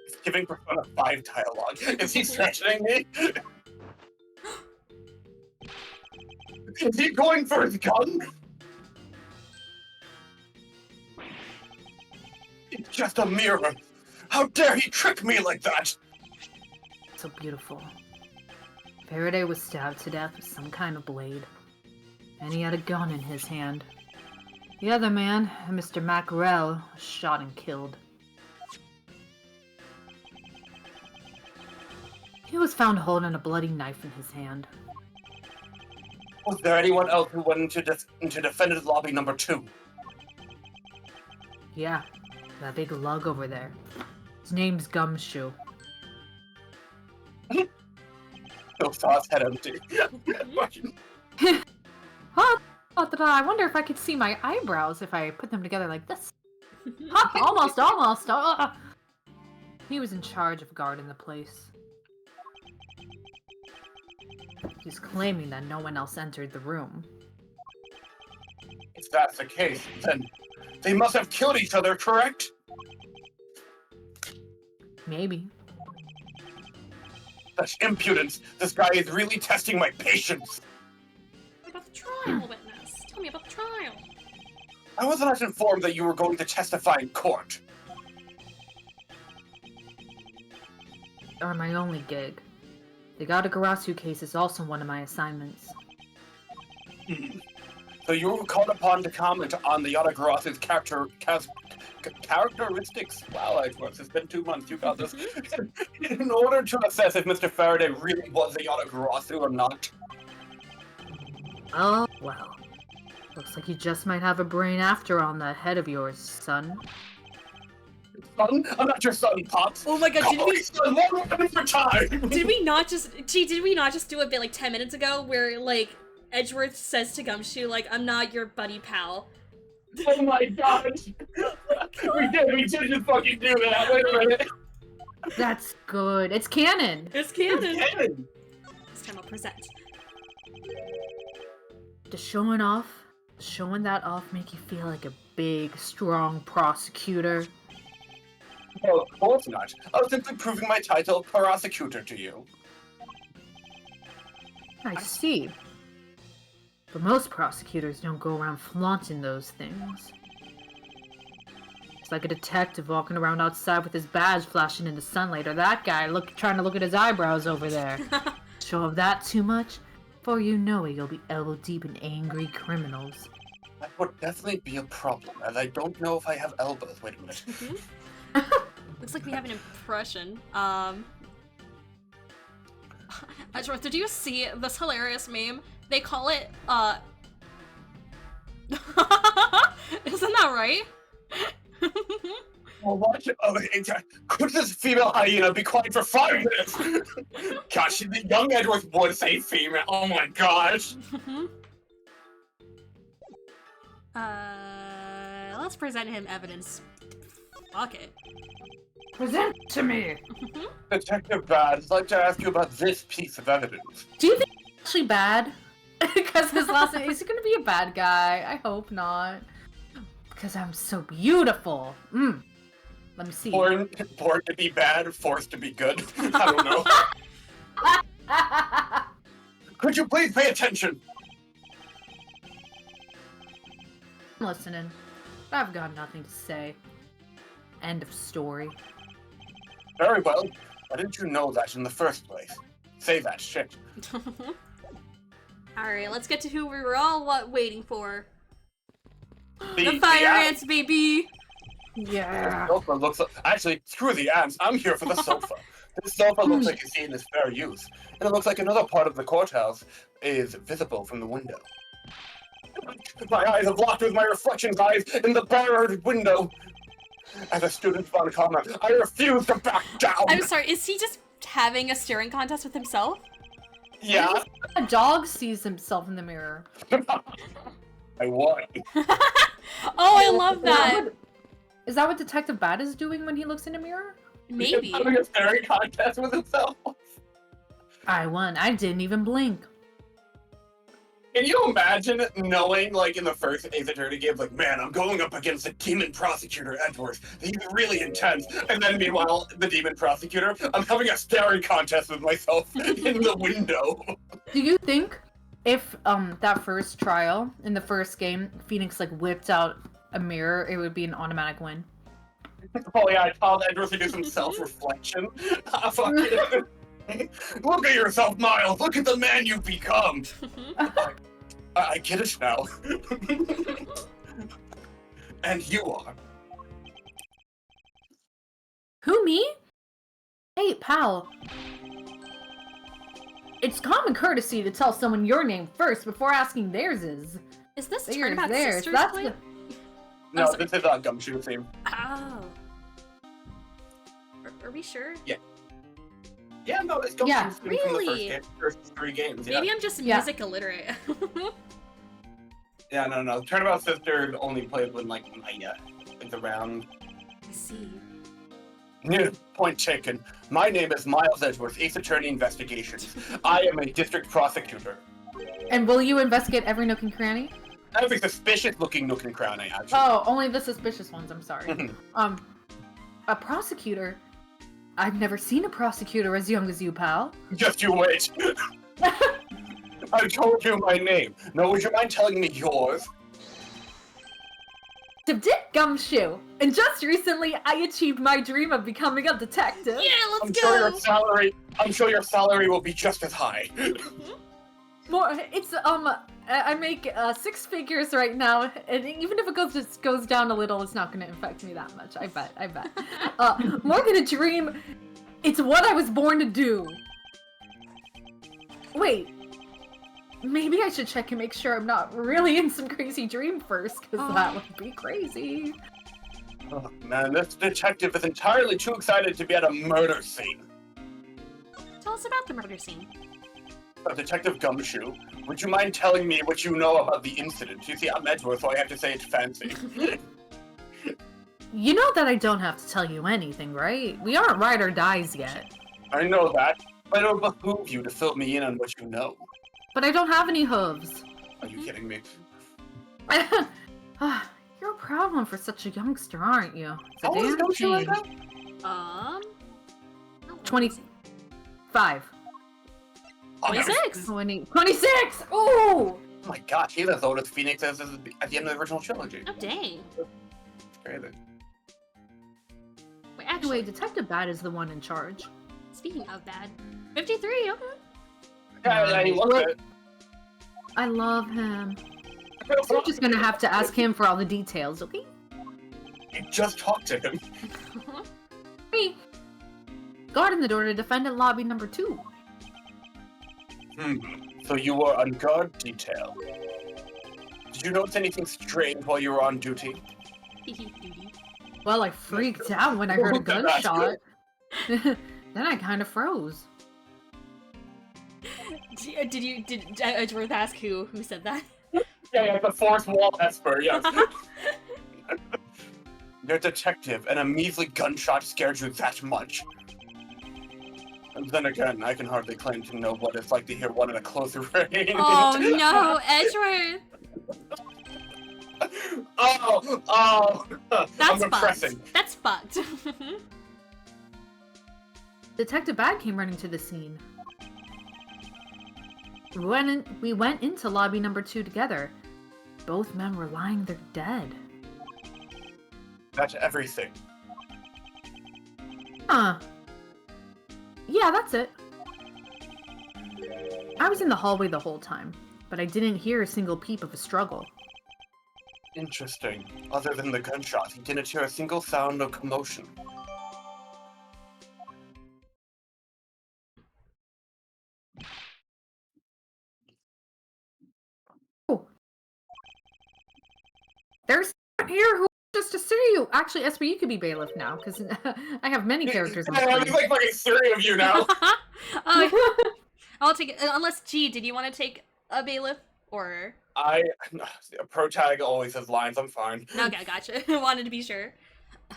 Speaker 2: He's giving Persona 5 dialogue. Is he threatening me? Is he going for his gun? It's just a mirror. How dare he trick me like that?
Speaker 1: So beautiful. Faraday was stabbed to death with some kind of blade, and he had a gun in his hand. The other man, Mr. Mackerel, was shot and killed. He was found holding a bloody knife in his hand.
Speaker 2: Was there anyone else who went into defendant lobby number 2?
Speaker 1: Yeah, that big lug over there. His name's Gumshoe.
Speaker 2: Bill saw his head empty.
Speaker 1: Huh? I wonder if I could see my eyebrows if I put them together like this. Almost. He was in charge of guarding the place. He's claiming that no one else entered the room.
Speaker 2: If that's the case, then they must have killed each other, correct?
Speaker 1: Maybe.
Speaker 2: Such impudence! This guy is really testing my patience!
Speaker 6: What about the trial, witness? Tell me about the trial.
Speaker 2: I was not informed that you were going to testify in court.
Speaker 1: Or my only gig. The Gatagarasu case is also one of my assignments.
Speaker 2: So you were called upon to comment on the Yatagarasu's characteristics? Wow, I suppose it's been 2 months, you got this. In order to assess if Mr. Faraday really was a Yatagarasu or not.
Speaker 1: Oh, well. Looks like you just might have a brain after on that head of yours, son.
Speaker 2: Son? I'm not your son, Pops!
Speaker 6: Oh my god,
Speaker 2: Call me son, one for time!
Speaker 6: did we not just do a bit like 10 minutes ago where like Edgeworth says to Gumshoe like, I'm not your buddy pal.
Speaker 2: Oh my god! We did just fucking do that, wait a minute!
Speaker 1: That's good. It's canon.
Speaker 6: It's canon.
Speaker 2: Canon.
Speaker 6: This time I'll present.
Speaker 1: Does showing that off make you feel like a big, strong prosecutor?
Speaker 2: No, of course not. I was simply proving my title of prosecutor to you.
Speaker 1: I see. But most prosecutors don't go around flaunting those things. It's like a detective walking around outside with his badge flashing in the sunlight, or that guy trying to look at his eyebrows over there. Show him that too much, before you know it, you'll be elbow deep in angry criminals.
Speaker 2: That would definitely be a problem, as I don't know if I have elbows. Wait a minute.
Speaker 6: Looks like we have an impression. Edgeworth, did you see this hilarious meme? They call it, isn't that right?
Speaker 2: Oh, what? Oh, could this female hyena be quiet for 5 minutes? Gosh, the young Edward would say female. Oh my gosh.
Speaker 6: Let's present him evidence. Fuck it.
Speaker 1: Present to me.
Speaker 2: Detective Bad, I'd like to ask you about this piece of evidence.
Speaker 1: Do you think he's actually bad? Because his last name, is he gonna be a bad guy? I hope not. Because I'm so beautiful. Let me see.
Speaker 2: Born to be bad, forced to be good. I don't know. Could you please pay attention?
Speaker 1: I'm listening. I've got nothing to say. End of story.
Speaker 2: Very well. Why didn't you know that in the first place? Say that shit.
Speaker 6: Alright, let's get to who we were all waiting for. The
Speaker 2: The
Speaker 6: fire
Speaker 2: ant-
Speaker 6: ants, baby!
Speaker 1: Yeah.
Speaker 2: The sofa looks like... Actually, screw the ants. I'm here for the sofa. This sofa looks like it's seen its fair use. And it looks like another part of the courthouse is visible from the window. My eyes have locked with my reflection's eyes in the barred window. As a student von Comma, I refuse to back down.
Speaker 6: I'm sorry, is he just having a staring contest with himself?
Speaker 2: Yeah,
Speaker 1: A dog sees himself in the mirror.
Speaker 2: I won.
Speaker 6: Oh, I love that!
Speaker 1: Is that what Detective Bad is doing when he looks in a mirror?
Speaker 6: Maybe.
Speaker 2: He's having a staring contest with himself.
Speaker 1: I won. I didn't even blink.
Speaker 2: Can you imagine knowing, like, in the first Ace Attorney game, like, man, I'm going up against the demon prosecutor, Edwards. He's really intense. And then, meanwhile, the demon prosecutor, I'm having a staring contest with myself in the window.
Speaker 1: Do you think if that first trial in the first game, Phoenix like whipped out a mirror, it would be an automatic win?
Speaker 2: Oh yeah, I told Edwards to do some self-reflection. Look at yourself, Miles. Look at the man you've become. I get it now. And you are.
Speaker 1: Who, me? Hey, pal. It's common courtesy to tell someone your name first before asking theirs is.
Speaker 6: Is this
Speaker 1: Theirs,
Speaker 6: Turnabout
Speaker 1: theirs.
Speaker 6: Sisters
Speaker 1: That's
Speaker 6: play?
Speaker 1: the...
Speaker 2: No,
Speaker 6: sorry.
Speaker 2: this is a Gumshoe theme.
Speaker 6: Oh. Are we sure?
Speaker 2: Yeah, no, it's Gumshoe
Speaker 1: Yeah,
Speaker 2: theme from the
Speaker 6: really?
Speaker 2: first 3 games. Yeah.
Speaker 6: Maybe I'm just
Speaker 1: Yeah.
Speaker 6: music illiterate.
Speaker 2: Yeah, no. Turnabout Sisters only played when, like, Maya is around.
Speaker 6: I see.
Speaker 2: Yeah, point taken. My name is Miles Edgeworth, Ace Attorney Investigations. I am a district prosecutor.
Speaker 1: And will you investigate every nook and cranny?
Speaker 2: Every suspicious-looking nook and cranny, actually.
Speaker 1: Oh, only the suspicious ones, I'm sorry. A prosecutor? I've never seen a prosecutor as young as you, pal.
Speaker 2: Just you wait. I told you my name. Now, would you mind telling me yours?
Speaker 1: Dick Gumshoe. And just recently, I achieved my dream of becoming a detective.
Speaker 6: Yeah, let's
Speaker 2: I'm
Speaker 6: go!
Speaker 2: sure your salary will be just as high.
Speaker 1: More, it's I make 6 figures right now, and even if it goes down a little, it's not going to affect me that much. I bet. More than a dream, it's what I was born to do. Wait, maybe I should check and make sure I'm not really in some crazy dream first, because that would be crazy.
Speaker 2: Oh, man, this detective is entirely too excited to be at a murder scene.
Speaker 6: Tell us about the murder scene.
Speaker 2: Detective Gumshoe, would you mind telling me what you know about the incident? You see, I'm Edgeworth, so I have to say it fancy.
Speaker 1: You know that I don't have to tell you anything, right? We aren't ride or dies yet.
Speaker 2: I know that, but it'll behoove you to fill me in on what you know.
Speaker 1: But I don't have any hooves.
Speaker 2: Are you kidding me?
Speaker 1: You're a proud one for such a youngster, aren't you? It's a
Speaker 2: How old is
Speaker 1: damn
Speaker 2: Gumshoe right
Speaker 1: shame.
Speaker 2: now?
Speaker 1: 25.
Speaker 6: 26?
Speaker 1: 26! Ooh!
Speaker 2: Oh my gosh, he's as old as Phoenix as at the end of the original trilogy.
Speaker 6: Oh, dang.
Speaker 2: It's crazy.
Speaker 6: Wait, actually,
Speaker 1: Anyway, Detective Bad is the one in charge.
Speaker 6: speaking of bad, 53, okay.
Speaker 2: Yeah, he loves it.
Speaker 1: I love him. So I'm just gonna have to ask him for all the details, okay?
Speaker 2: You just talked to him.
Speaker 1: Hey! Guard in the door to defendant lobby number 2.
Speaker 2: So you were on guard detail. Did you notice anything strange while you were on duty?
Speaker 1: Well, I freaked out when I heard a gunshot. Then I kind of froze.
Speaker 6: Did Edgeworth ask who said that?
Speaker 2: Yeah, the fourth wall Esper, yes. You're a detective, and a measly gunshot scared you that much. And then again, I can hardly claim to know what it's like to hear one at a closer range.
Speaker 6: Oh no, Edgeworth!
Speaker 2: Oh!
Speaker 6: That's
Speaker 2: I'm repressing.
Speaker 6: fucked. That's fucked.
Speaker 1: Detective Bad came running to the scene. We went into lobby number 2 together. Both men were lying there dead.
Speaker 2: That's everything.
Speaker 1: Huh. Yeah, that's it. I was in the hallway the whole time, but I didn't hear a single peep of a struggle.
Speaker 2: Interesting. Other than the gunshot, he didn't hear a single sound of commotion.
Speaker 1: Oh. There's someone here who just to see you. Actually, Esper, you could be bailiff now, because I have many characters on the
Speaker 2: There's
Speaker 1: screen.
Speaker 2: like fucking 3 of you now.
Speaker 6: I'll take it. Unless, G, did you want to take a bailiff? Or...
Speaker 2: A pro tag always has lines, I'm fine.
Speaker 6: Okay, gotcha. Wanted to be sure.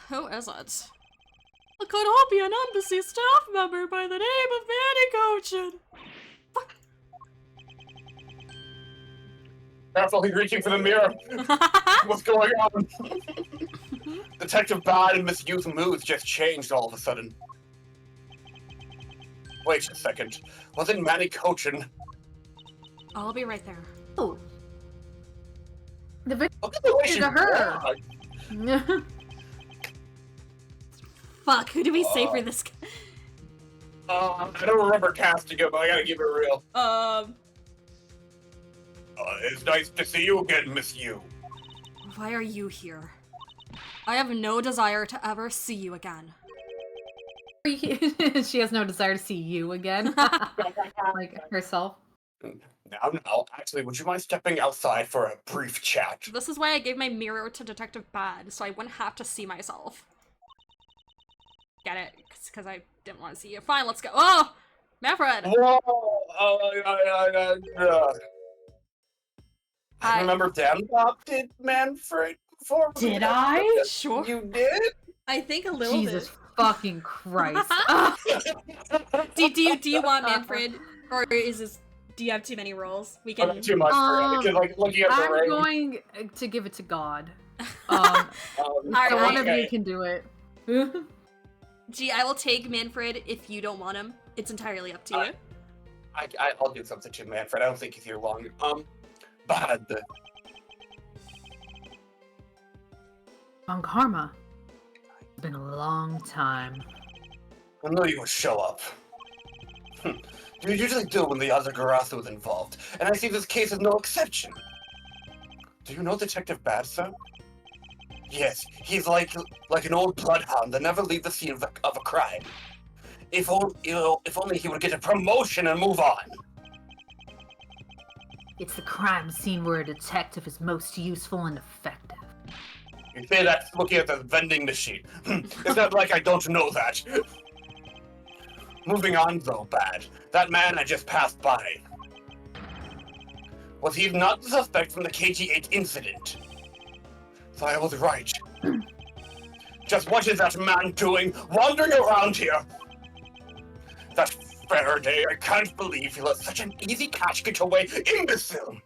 Speaker 6: Who is it? It could all be an embassy staff member by the name of Manny Gochin.
Speaker 2: Careful, he's reaching for the mirror. What's going on? Detective Bad and Miss Youth moods just changed all of a sudden. Wait a second. Wasn't Manny Cochin?
Speaker 6: I'll be right there.
Speaker 1: Oh. The victim
Speaker 2: Look at the way she
Speaker 1: to her.
Speaker 2: walked.
Speaker 6: Fuck, who do we say for this guy?
Speaker 2: I don't remember casting him, but I gotta keep it real. It's nice to see you again, Miss Yu.
Speaker 6: Why are you here? I have no desire to ever see you again.
Speaker 1: She has no desire to see you again. Like herself.
Speaker 2: Now, actually, would you mind stepping outside for a brief chat?
Speaker 6: This is why I gave my mirror to Detective Bad, so I wouldn't have to see myself. Get it? Because I didn't want to see you. Fine, let's go. Oh! Manfred!
Speaker 2: Whoa! I remember Dambop did Manfred before.
Speaker 1: Did I?
Speaker 6: Sure.
Speaker 2: You did?
Speaker 6: I think a little
Speaker 1: Jesus fucking Christ.
Speaker 6: bit. Do you want Manfred? Or is this... Do you have too many roles? We can...
Speaker 2: Too much for it. Because, like, looking at the
Speaker 1: I'm
Speaker 2: ring.
Speaker 1: going to give it to God.
Speaker 6: Alright.
Speaker 1: So one of you can do it.
Speaker 6: Gee, I will take Manfred if you don't want him. It's entirely up to you.
Speaker 2: I'll do something to Manfred. I don't think he's here long. Bad.
Speaker 1: On Karma. It's been a long time.
Speaker 2: I knew you would show up. You usually do when the other Garasu is involved, and I see this case is no exception. Do you know Detective Bad, sir? Yes, he's like an old bloodhound that never leaves the scene of a crime. If only he would get a promotion and move on.
Speaker 1: It's the crime scene where a detective is most useful and effective.
Speaker 2: You say that looking at the vending machine. It's not like I don't know that. Moving on, though, Bad. That man I just passed by. Was he not the suspect from the KG8 incident? So I was right. Just what is that man doing, wandering around here? That Faraday, I can't believe he let such an easy catch get away, imbecile!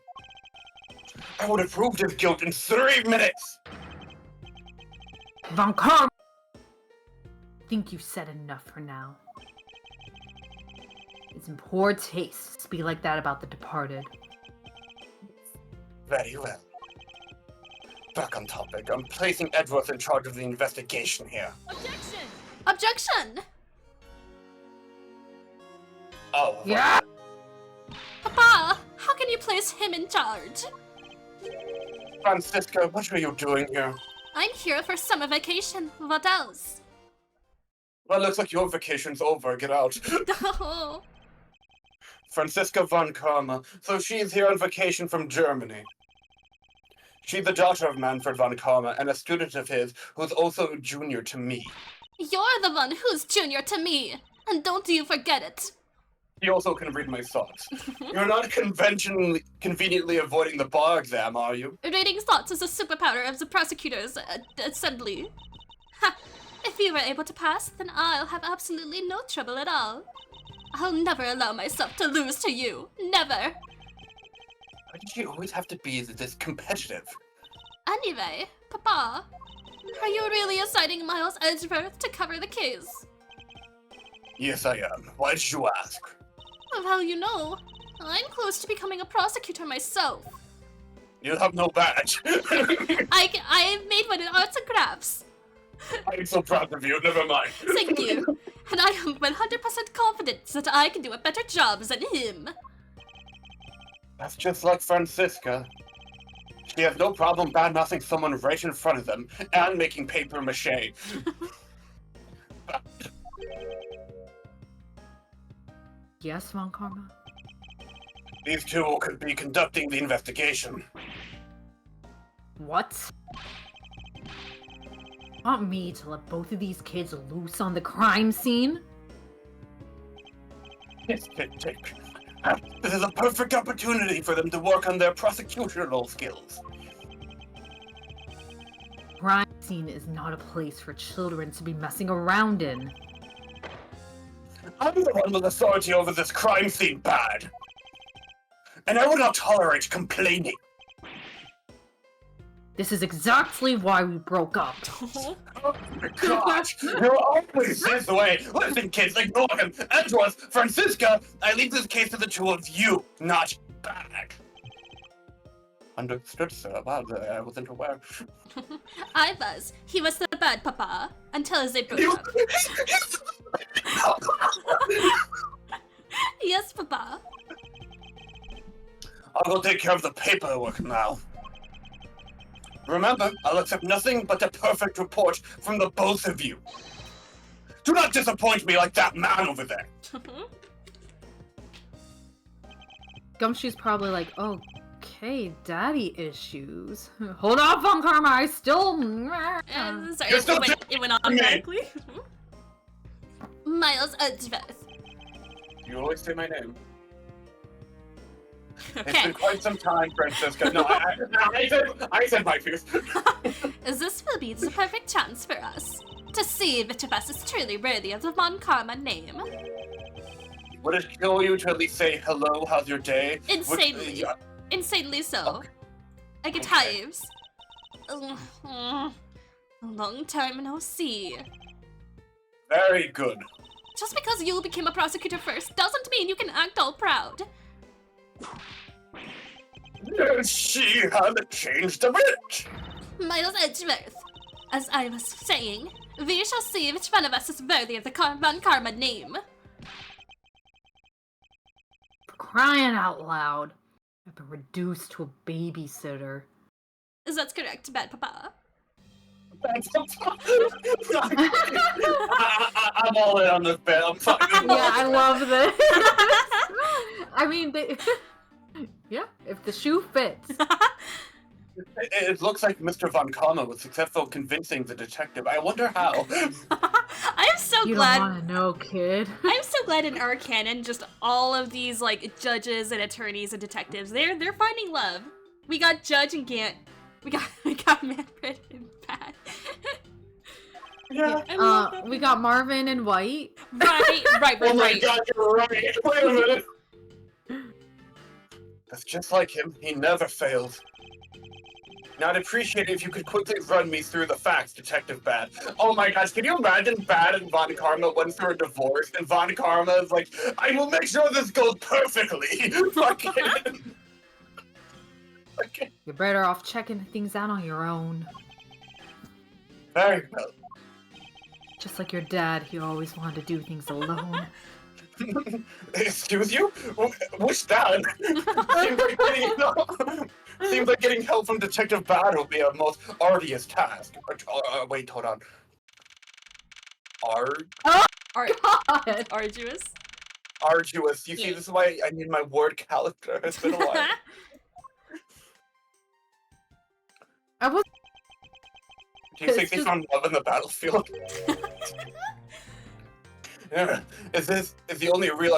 Speaker 2: I would have proved his guilt in 3 minutes!
Speaker 1: Von Karma! I think you've said enough for now. It's in poor taste to speak like that about the departed.
Speaker 2: Very well. Back on topic. I'm placing Edgeworth in charge of the investigation here.
Speaker 6: Objection! Objection!
Speaker 2: Oh,
Speaker 1: Yeah!
Speaker 6: Papa, how can you place him in charge?
Speaker 2: Francisca, what are you doing here?
Speaker 6: I'm here for summer vacation. What else?
Speaker 2: Well, looks like your vacation's over. Get out.
Speaker 6: Oh.
Speaker 2: Francisca von Karma. So she's here on vacation from Germany. She's the daughter of Manfred von Karma and a student of his who's also junior to me.
Speaker 3: You're the one who's junior to me, and don't you forget it.
Speaker 2: He also can read my thoughts. You're not conveniently avoiding the bar exam, are you?
Speaker 3: Reading thoughts is a superpower of the prosecutor's assembly. Ha! If you were able to pass, then I'll have absolutely no trouble at all. I'll never allow myself to lose to you. Never!
Speaker 2: Why did you always have to be this competitive?
Speaker 3: Anyway, Papa, are you really assigning Miles Edgeworth to cover the case?
Speaker 2: Yes, I am. Why did you ask?
Speaker 3: Well, you know, I'm close to becoming a prosecutor myself.
Speaker 2: You have no badge.
Speaker 3: I made one in arts and crafts.
Speaker 2: I'm so proud of you, never mind.
Speaker 3: Thank you. And I am 100% confident that I can do a better job than him.
Speaker 2: That's just like Francisca. She has no problem bad-mouthing someone right in front of them and making paper mache.
Speaker 1: Yes, Von Karma?
Speaker 2: These two could be conducting the investigation.
Speaker 1: What? Want me to let both of these kids loose on the crime scene?
Speaker 2: Yes, Tick. This is a perfect opportunity for them to work on their prosecutorial skills.
Speaker 1: Crime scene is not a place for children to be messing around in.
Speaker 2: I'm the one with authority over this crime scene, Bad. And I will not tolerate complaining.
Speaker 1: This is exactly why we broke up.
Speaker 2: Oh my gosh, you're always this way. Listen, kids, ignore him. And to us, Francisca, I leave this case to the two of you, not Bad. Understood, sir. Wow, I wasn't aware.
Speaker 3: I was. He was the bad Papa until they broke up. Yes, Papa.
Speaker 2: I'll go take care of the paperwork now. Remember, I'll accept nothing but a perfect report from the both of you. Do not disappoint me like that man over there.
Speaker 1: Gumshoe's probably like, okay, daddy issues. Hold on, Von Karma, I still...
Speaker 3: Sorry,
Speaker 2: You're still
Speaker 3: it went automatically. Miles Edgeworth.
Speaker 2: You always say my name. It's
Speaker 3: Okay.
Speaker 2: been quite some time, Francisca. No, I said my piece.
Speaker 3: This will be the perfect chance for us to see which of us is truly worthy of the Von Karma name.
Speaker 2: Would it kill you to at least say hello, how's your day?
Speaker 3: Insanely. Insanely so.
Speaker 2: Okay.
Speaker 3: I get
Speaker 2: Okay.
Speaker 3: hives. A long time no see.
Speaker 2: Very good.
Speaker 3: Just because you became a prosecutor first doesn't mean you can act all proud.
Speaker 2: She hasn't changed a bit.
Speaker 3: Miles Edgeworth. As I was saying, we shall see which one of us is worthy of the Von Karma name.
Speaker 1: For crying out loud. I've been reduced to a babysitter.
Speaker 3: Is that correct, Bad Papa?
Speaker 2: I'm all in on this bit. I'm sorry.
Speaker 1: Yeah, I love this. I mean, yeah, if the shoe fits.
Speaker 2: It looks like Mr. Von Karma was successful convincing the detective. I wonder how.
Speaker 3: I'm so
Speaker 1: You
Speaker 3: glad.
Speaker 1: don't want to know, kid.
Speaker 3: I'm so glad in our canon, just all of these like judges and attorneys and detectives, they're finding love. We got Judge and Gant. We got Manfred and Pat.
Speaker 2: Yeah.
Speaker 3: I love that.
Speaker 1: We got Marvin and White.
Speaker 3: Right.
Speaker 2: Oh my god, you're right. Wait a minute. That's just like him. He never fails. Now, I'd appreciate it if you could quickly run me through the facts, Detective Bad. Oh my gosh, can you imagine Bad and Von Karma went through a divorce, and Von Karma is like, I will make sure this goes perfectly. Fucking. Okay.
Speaker 1: You're better off checking things out on your own.
Speaker 2: Very well.
Speaker 1: Just like your dad, he always wanted to do things alone.
Speaker 2: Excuse you? Which dad? Seems like getting help from Detective Bad will be a most arduous task. Wait, hold on.
Speaker 1: God!
Speaker 3: Arduous.
Speaker 2: Arduous. You see,
Speaker 3: Yeah.
Speaker 2: this is why I need my word calendar. It's been a while.
Speaker 1: I was.
Speaker 2: Do you think
Speaker 1: It's
Speaker 2: they
Speaker 1: just-
Speaker 2: found love in the battlefield? Yeah. Is the only real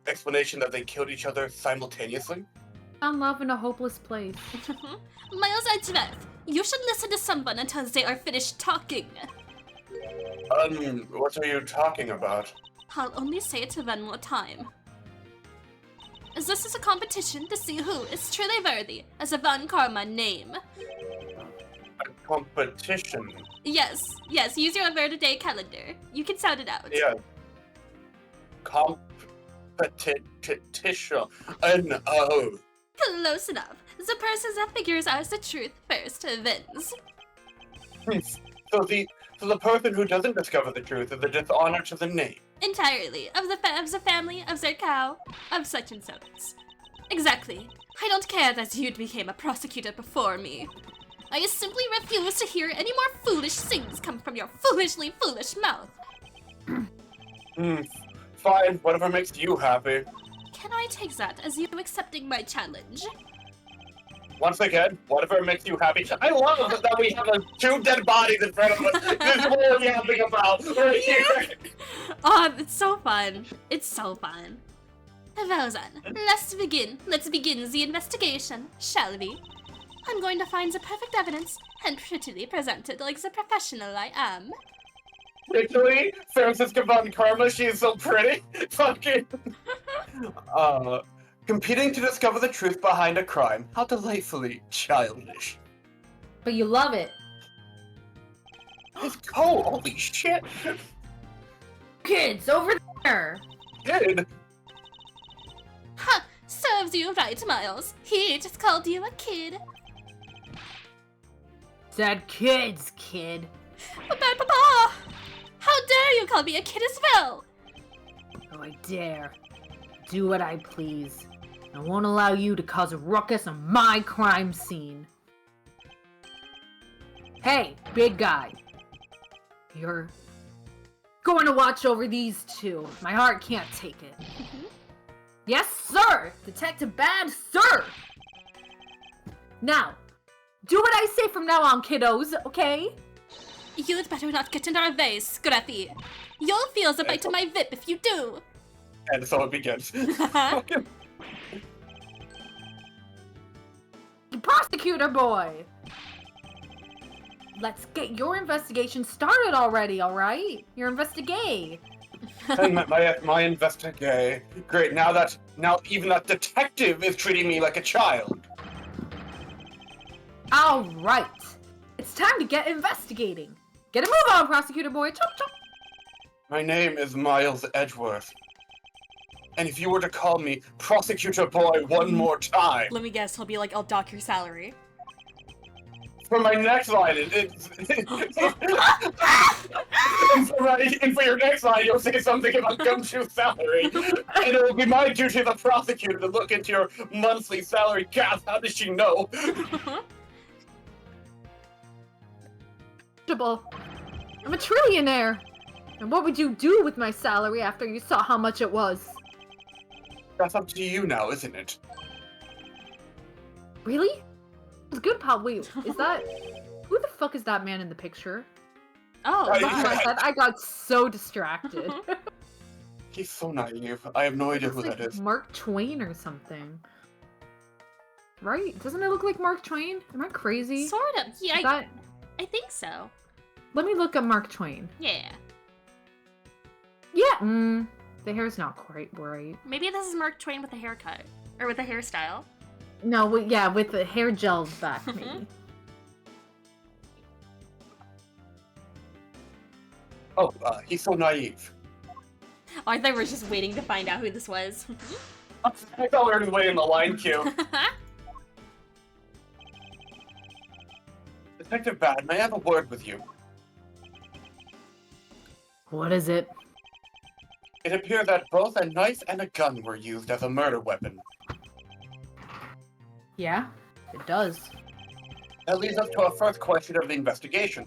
Speaker 2: explanation that they killed each other simultaneously?
Speaker 1: Found love in a hopeless place.
Speaker 6: Miles Edgeworth, you should listen to someone until they are finished talking.
Speaker 2: What are you talking about?
Speaker 6: I'll only say it one more time. As this is a competition to see who is truly worthy as a Von Karma name.
Speaker 2: A competition?
Speaker 6: Yes, use your word a day calendar. You can sound it out.
Speaker 2: Yeah. Competition. N-O.
Speaker 6: Close enough. The person that figures out the truth first wins.
Speaker 2: So the person who doesn't discover the truth is a dishonor to the name.
Speaker 6: Entirely. Of the family, of their cow, of such and such. Exactly. I don't care that you became a prosecutor before me. I simply refuse to hear any more foolish things come from your foolishly foolish mouth.
Speaker 2: Fine, whatever makes you happy.
Speaker 6: Can I take that as you accepting my challenge?
Speaker 2: Once again, whatever makes you happy. I love that we have two dead bodies in front of us. This is what we're yapping about right here.
Speaker 6: Oh, it's so fun. It's so fun. Well then, let's begin. Let's begin the investigation, shall we? I'm going to find the perfect evidence and prettily present it like the professional I am.
Speaker 2: Literally, Francisca Von Karma, she is so pretty. Fucking. Competing to discover the truth behind a crime. How delightfully childish.
Speaker 1: But you love it.
Speaker 2: Let's go, holy shit.
Speaker 1: Kids, over there!
Speaker 2: Kid?
Speaker 6: Ha! Serves you right, Miles. He just called you a kid.
Speaker 1: Said kids, kid.
Speaker 6: But bad papa! How dare you call me a kid as well?
Speaker 1: Oh, I dare. Do what I please. I won't allow you to cause a ruckus on my crime scene. Hey, big guy. You're going to watch over these two. My heart can't take it. Yes, sir! Detective Bad, sir! Now, do what I say from now on, kiddos, okay?
Speaker 6: You'd better not get in our way, Scrappy. You'll feel the bite of my whip if you do.
Speaker 2: And so it begins.
Speaker 1: Prosecutor boy! Let's get your investigation started already, alright? Your investigate.
Speaker 2: my investigate. Great, now even that detective is treating me like a child.
Speaker 1: Alright. It's time to get investigating. Get a move on, prosecutor boy. Chop chop.
Speaker 2: My name is Miles Edgeworth. And if you were to call me Prosecutor Boy one more time,
Speaker 6: Let me guess, he'll be like, I'll dock your salary.
Speaker 2: for my next line, and for your next line, you'll say something about gumshoe salary, and it will be my duty as a prosecutor to look into your monthly salary. God, how does she know?
Speaker 1: I'm a trillionaire. And what would you do with my salary after you saw how much it was?
Speaker 2: That's up to you now, isn't it?
Speaker 1: Really? It's good, pal. Wait, is that... Who the fuck is that man in the picture?
Speaker 6: Oh,
Speaker 2: Right.
Speaker 6: wow.
Speaker 1: I got so distracted.
Speaker 2: He's so naive. I have no idea who
Speaker 1: Looks
Speaker 2: that
Speaker 1: like
Speaker 2: is.
Speaker 1: Mark Twain or something. Right? Doesn't it look like Mark Twain? Am I crazy?
Speaker 6: Sort of. Yeah,
Speaker 1: Is that...
Speaker 6: I think so.
Speaker 1: Let me look up Mark Twain.
Speaker 6: Yeah.
Speaker 1: Yeah, the hair's not quite right.
Speaker 6: Maybe this is Mark Twain with a haircut. Or with a hairstyle.
Speaker 1: No, yeah, with the hair gelled back, maybe.
Speaker 2: Oh, he's so naive.
Speaker 6: Oh, I thought we were just waiting to find out who this was.
Speaker 2: I thought we were just waiting in the line queue. Detective Bad, may I have a word with you?
Speaker 1: What is it?
Speaker 2: It appears that both a knife and a gun were used as a murder weapon.
Speaker 1: Yeah, it does.
Speaker 2: That leads us to our first question of the investigation.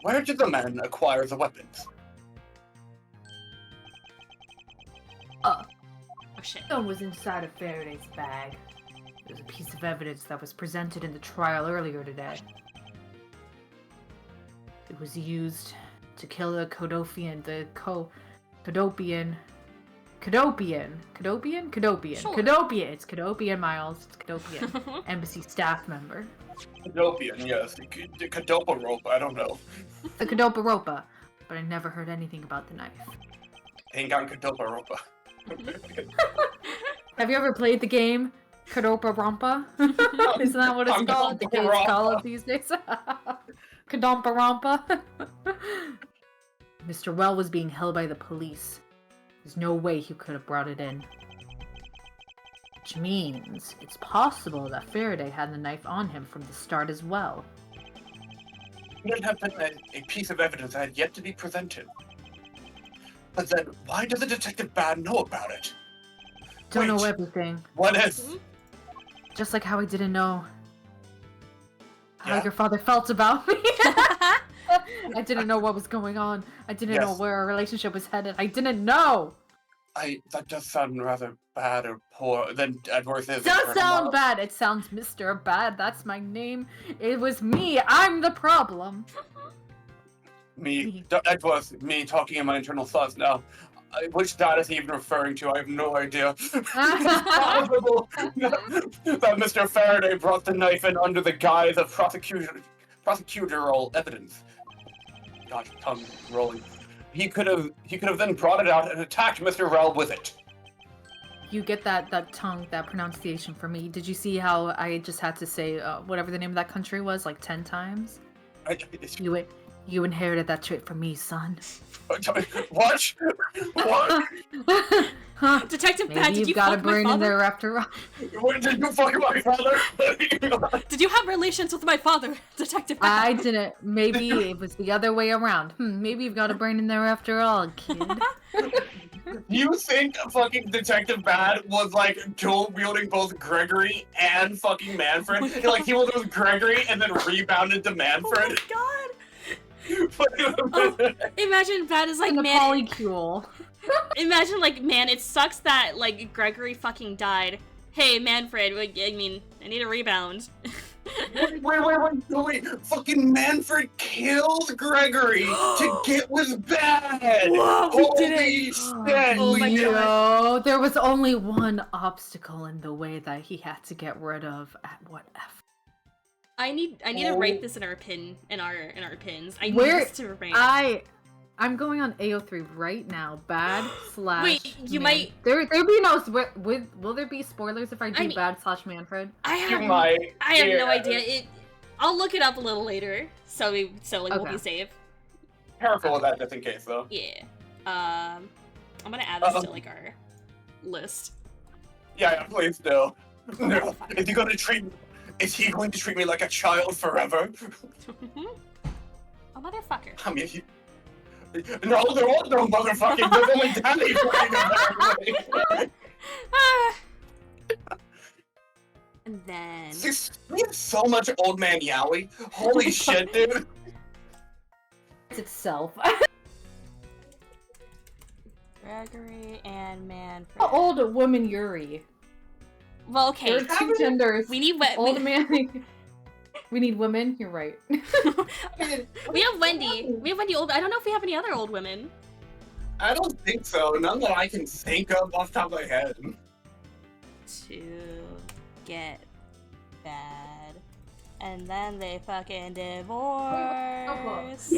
Speaker 2: Where did the men acquire the weapons?
Speaker 6: Oh shit.
Speaker 1: Gun was inside of Faraday's bag. There's a piece of evidence that was presented in the trial earlier today. It was used to kill the Kodofian, Kodopian.
Speaker 3: Sure.
Speaker 1: Kodopian. It's Kodopian, Miles. It's Kodopian. Embassy staff member.
Speaker 2: Kadopian, yes. The Kadopa rope, I don't know.
Speaker 1: The Kadopa Ropa. But I never heard anything about the knife.
Speaker 2: Hang on, Kadopa ropa.
Speaker 1: Have you ever played the game Kadopa Rompa? Isn't that what it's called? The game it's called these days? Kadompa Rompa. Mr. Well was being held by the police. There's no way he could have brought it in. Which means it's possible that Faraday had the knife on him from the start as well.
Speaker 2: It would have been a piece of evidence that had yet to be presented. But then, why does the Detective Bad know about it?
Speaker 1: Don't know
Speaker 2: Wait.
Speaker 1: everything.
Speaker 2: What if...
Speaker 1: Just like how I didn't know how
Speaker 2: Yeah?
Speaker 1: your father felt about me. I didn't know what was going on. I didn't know
Speaker 2: Yes.
Speaker 1: where our relationship was headed. I didn't know.
Speaker 2: That does sound rather bad or poor than Edward is.
Speaker 1: It does sound bad. It sounds Mr. Bad. That's my name. It was me. I'm the problem.
Speaker 2: Me, Edward, me talking in my internal thoughts now. Which dad is he even referring to? I have no idea. It's possible that Mr. Faraday brought the knife in under the guise of prosecutorial evidence. Gosh, tongue rolling. He could have then brought it out and attacked Mr. Rel with it.
Speaker 1: You get that tongue, that pronunciation for me. Did you see how I just had to say whatever the name of that country was like 10 times? You inherited that trait from me, son.
Speaker 2: What? What?
Speaker 1: Huh.
Speaker 6: Detective
Speaker 1: Maybe
Speaker 6: Bad, did
Speaker 1: you've
Speaker 6: you
Speaker 1: got a
Speaker 6: fuck my
Speaker 1: brain in
Speaker 6: father?
Speaker 1: there after all.
Speaker 2: What did you fuck my father?
Speaker 6: Did you have relations with my father, Detective Bad?
Speaker 1: I didn't. Maybe it was the other way around. Maybe you've got a brain in there after all, kid.
Speaker 2: You think fucking Detective Bad was like dual wielding both Gregory and fucking Manfred? Like he was with Gregory and then rebounded to Manfred?
Speaker 6: Oh my god! Oh, imagine Bad is like,
Speaker 1: In the
Speaker 6: man.
Speaker 1: polycule.
Speaker 6: Imagine like, man, it sucks that like Gregory fucking died. Hey, Manfred, I need a rebound.
Speaker 2: Wait. Fucking Manfred killed Gregory to get with Bad!
Speaker 6: Whoa, we did
Speaker 2: Holy
Speaker 6: it!
Speaker 2: shit!
Speaker 6: Oh my god.
Speaker 1: Yo, there was only one obstacle in the way that he had to get rid of at what F.
Speaker 6: I need to write this in our pins. I need
Speaker 1: Where
Speaker 6: this to remain.
Speaker 1: I'm going on AO3 right now. Bad /
Speaker 6: Wait, you
Speaker 1: Man.
Speaker 6: might-
Speaker 1: There'll be no will there be spoilers if I do
Speaker 6: mean-
Speaker 1: Bad / Manfred?
Speaker 6: I
Speaker 2: You
Speaker 6: have
Speaker 2: might.
Speaker 6: I have no
Speaker 2: Yeah.
Speaker 6: idea. I'll look it up a little later, so we'll
Speaker 1: Okay.
Speaker 6: be safe.
Speaker 2: Careful with that just in case though.
Speaker 6: Yeah. I'm gonna add this to like our list.
Speaker 2: Yeah, please do. No. Is he going to treat me like a child forever?
Speaker 6: Oh motherfucker.
Speaker 2: I mean, no, there was no motherfucking. There's only Daddy fucking.
Speaker 6: Ah. And then
Speaker 2: We have so much old man yaoi. Holy shit, dude.
Speaker 1: It's itself.
Speaker 6: Gregory and Manfred.
Speaker 1: Old woman Yuri.
Speaker 6: Well, okay.
Speaker 1: There are two genders.
Speaker 6: We need
Speaker 1: Old man. We need women. You're right.
Speaker 6: we have Wendy. We have Wendy old. I don't know if we have any other old women.
Speaker 2: I don't think so. None that I can think of off the top of my head.
Speaker 6: To get bad, and then they fucking divorce.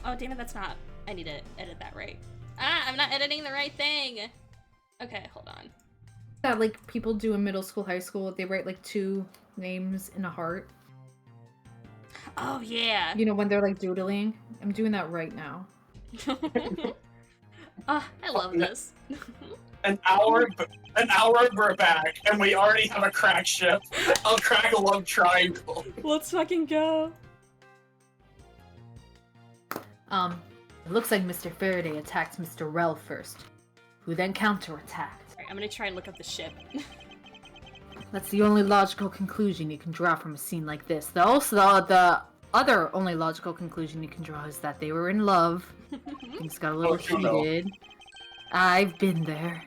Speaker 6: Oh damn it, that's not. I need to edit that right. I'm not editing the right thing. Okay, hold on.
Speaker 1: That like people do in middle school, high school. They write like 2 names in a heart.
Speaker 6: Oh yeah.
Speaker 1: You know when they're like doodling. I'm doing that right now.
Speaker 6: I love this.
Speaker 2: An hour we're back, and we already have a crack ship. A crack love triangle.
Speaker 6: Let's fucking go.
Speaker 1: It looks like Mr. Faraday attacked Mr. Rel first, who then counterattacked.
Speaker 6: Alright, I'm gonna try and look up the ship.
Speaker 1: That's the only logical conclusion you can draw from a scene like this. The other only logical conclusion you can draw is that they were in love. Things got a little
Speaker 2: Oh, you know.
Speaker 1: heated. I've been there.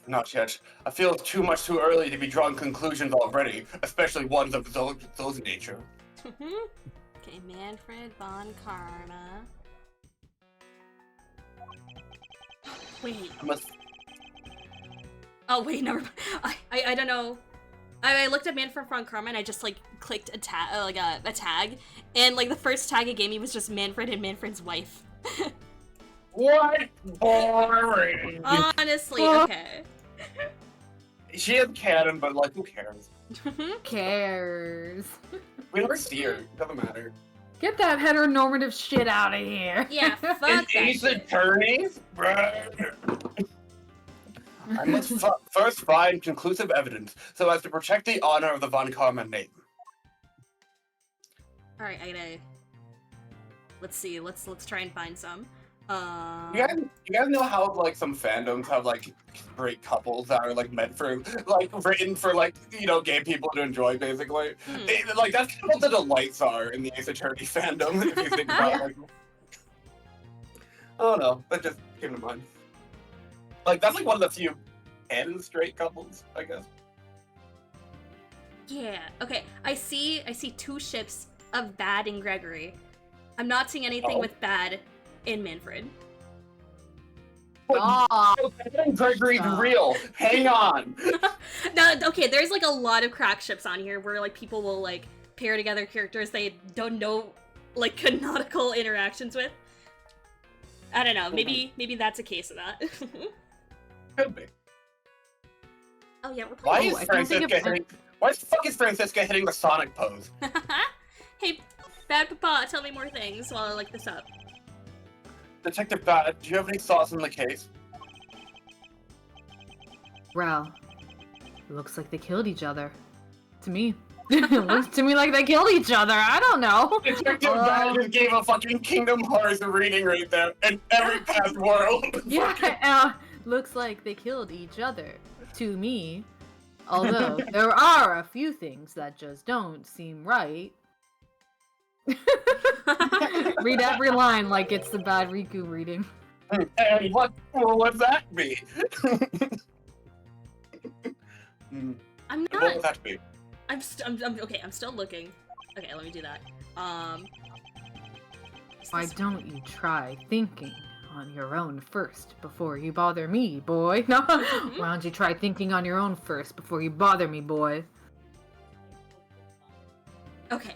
Speaker 2: Not yet. I feel it's too early to be drawing conclusions already, especially ones of those nature.
Speaker 3: Okay, Manfred von Karma. Wait. Oh wait, never mind. I don't know. I looked at Manfred von Karma and I just like clicked a tag, and like the first tag it gave me was just Manfred and Manfred's wife.
Speaker 2: What? Boring.
Speaker 3: Honestly, okay.
Speaker 2: She is canon, but like, who cares?
Speaker 1: Who cares?
Speaker 2: We never see her. It doesn't matter.
Speaker 1: Get that heteronormative shit out of here.
Speaker 3: Yeah, fuck
Speaker 2: And
Speaker 3: that
Speaker 2: Ace
Speaker 3: shit.
Speaker 2: Attorneys? Bruh. I must first find conclusive evidence so as to protect the honor of the Von Karma name.
Speaker 3: Alright, I gotta... Let's see, let's try and find some.
Speaker 2: You guys know how like some fandoms have like great couples that are like meant for like written for like, you know, gay people to enjoy basically. Like that's what the delights are in the Ace Attorney fandom if you think about like I don't know, that just came to mind. Like that's like one of the few canon straight couples, I guess.
Speaker 3: Yeah, okay. I see 2 ships of Bad and Gregory. I'm not seeing anything with Bad in Manfred.
Speaker 1: Oh,
Speaker 2: Gregory's real. Hang on.
Speaker 3: No, okay, there's like a lot of crack ships on here where like people will like pair together characters they don't know like canonical interactions with. I don't know, maybe that's a case of that.
Speaker 2: Could be.
Speaker 3: Oh yeah, we're
Speaker 2: Why
Speaker 3: playing.
Speaker 2: is Francisca hitting? Why the fuck is Francisca hitting the Sonic pose?
Speaker 3: Hey, Bad Papa, tell me more things while I look this up.
Speaker 2: Detective Bad, do you have any thoughts on the case?
Speaker 1: well, it looks like they killed each other. To me. It looks to me like they killed each other. I don't know.
Speaker 2: Detective Bad just gave a fucking Kingdom Hearts reading right there in every past world.
Speaker 1: Yeah, looks like they killed each other. To me. Although, there are a few things that just don't seem right. Read every line like it's the Bad Riku reading.
Speaker 2: And what would that be?
Speaker 3: I'm
Speaker 2: What
Speaker 3: not.
Speaker 2: would that be?
Speaker 3: I'm okay. I'm still looking. Okay, let me do that.
Speaker 1: Why don't you try thinking on your own first before you bother me, boy? No. Why don't you try thinking on your own first before you bother me, boy?
Speaker 3: Okay,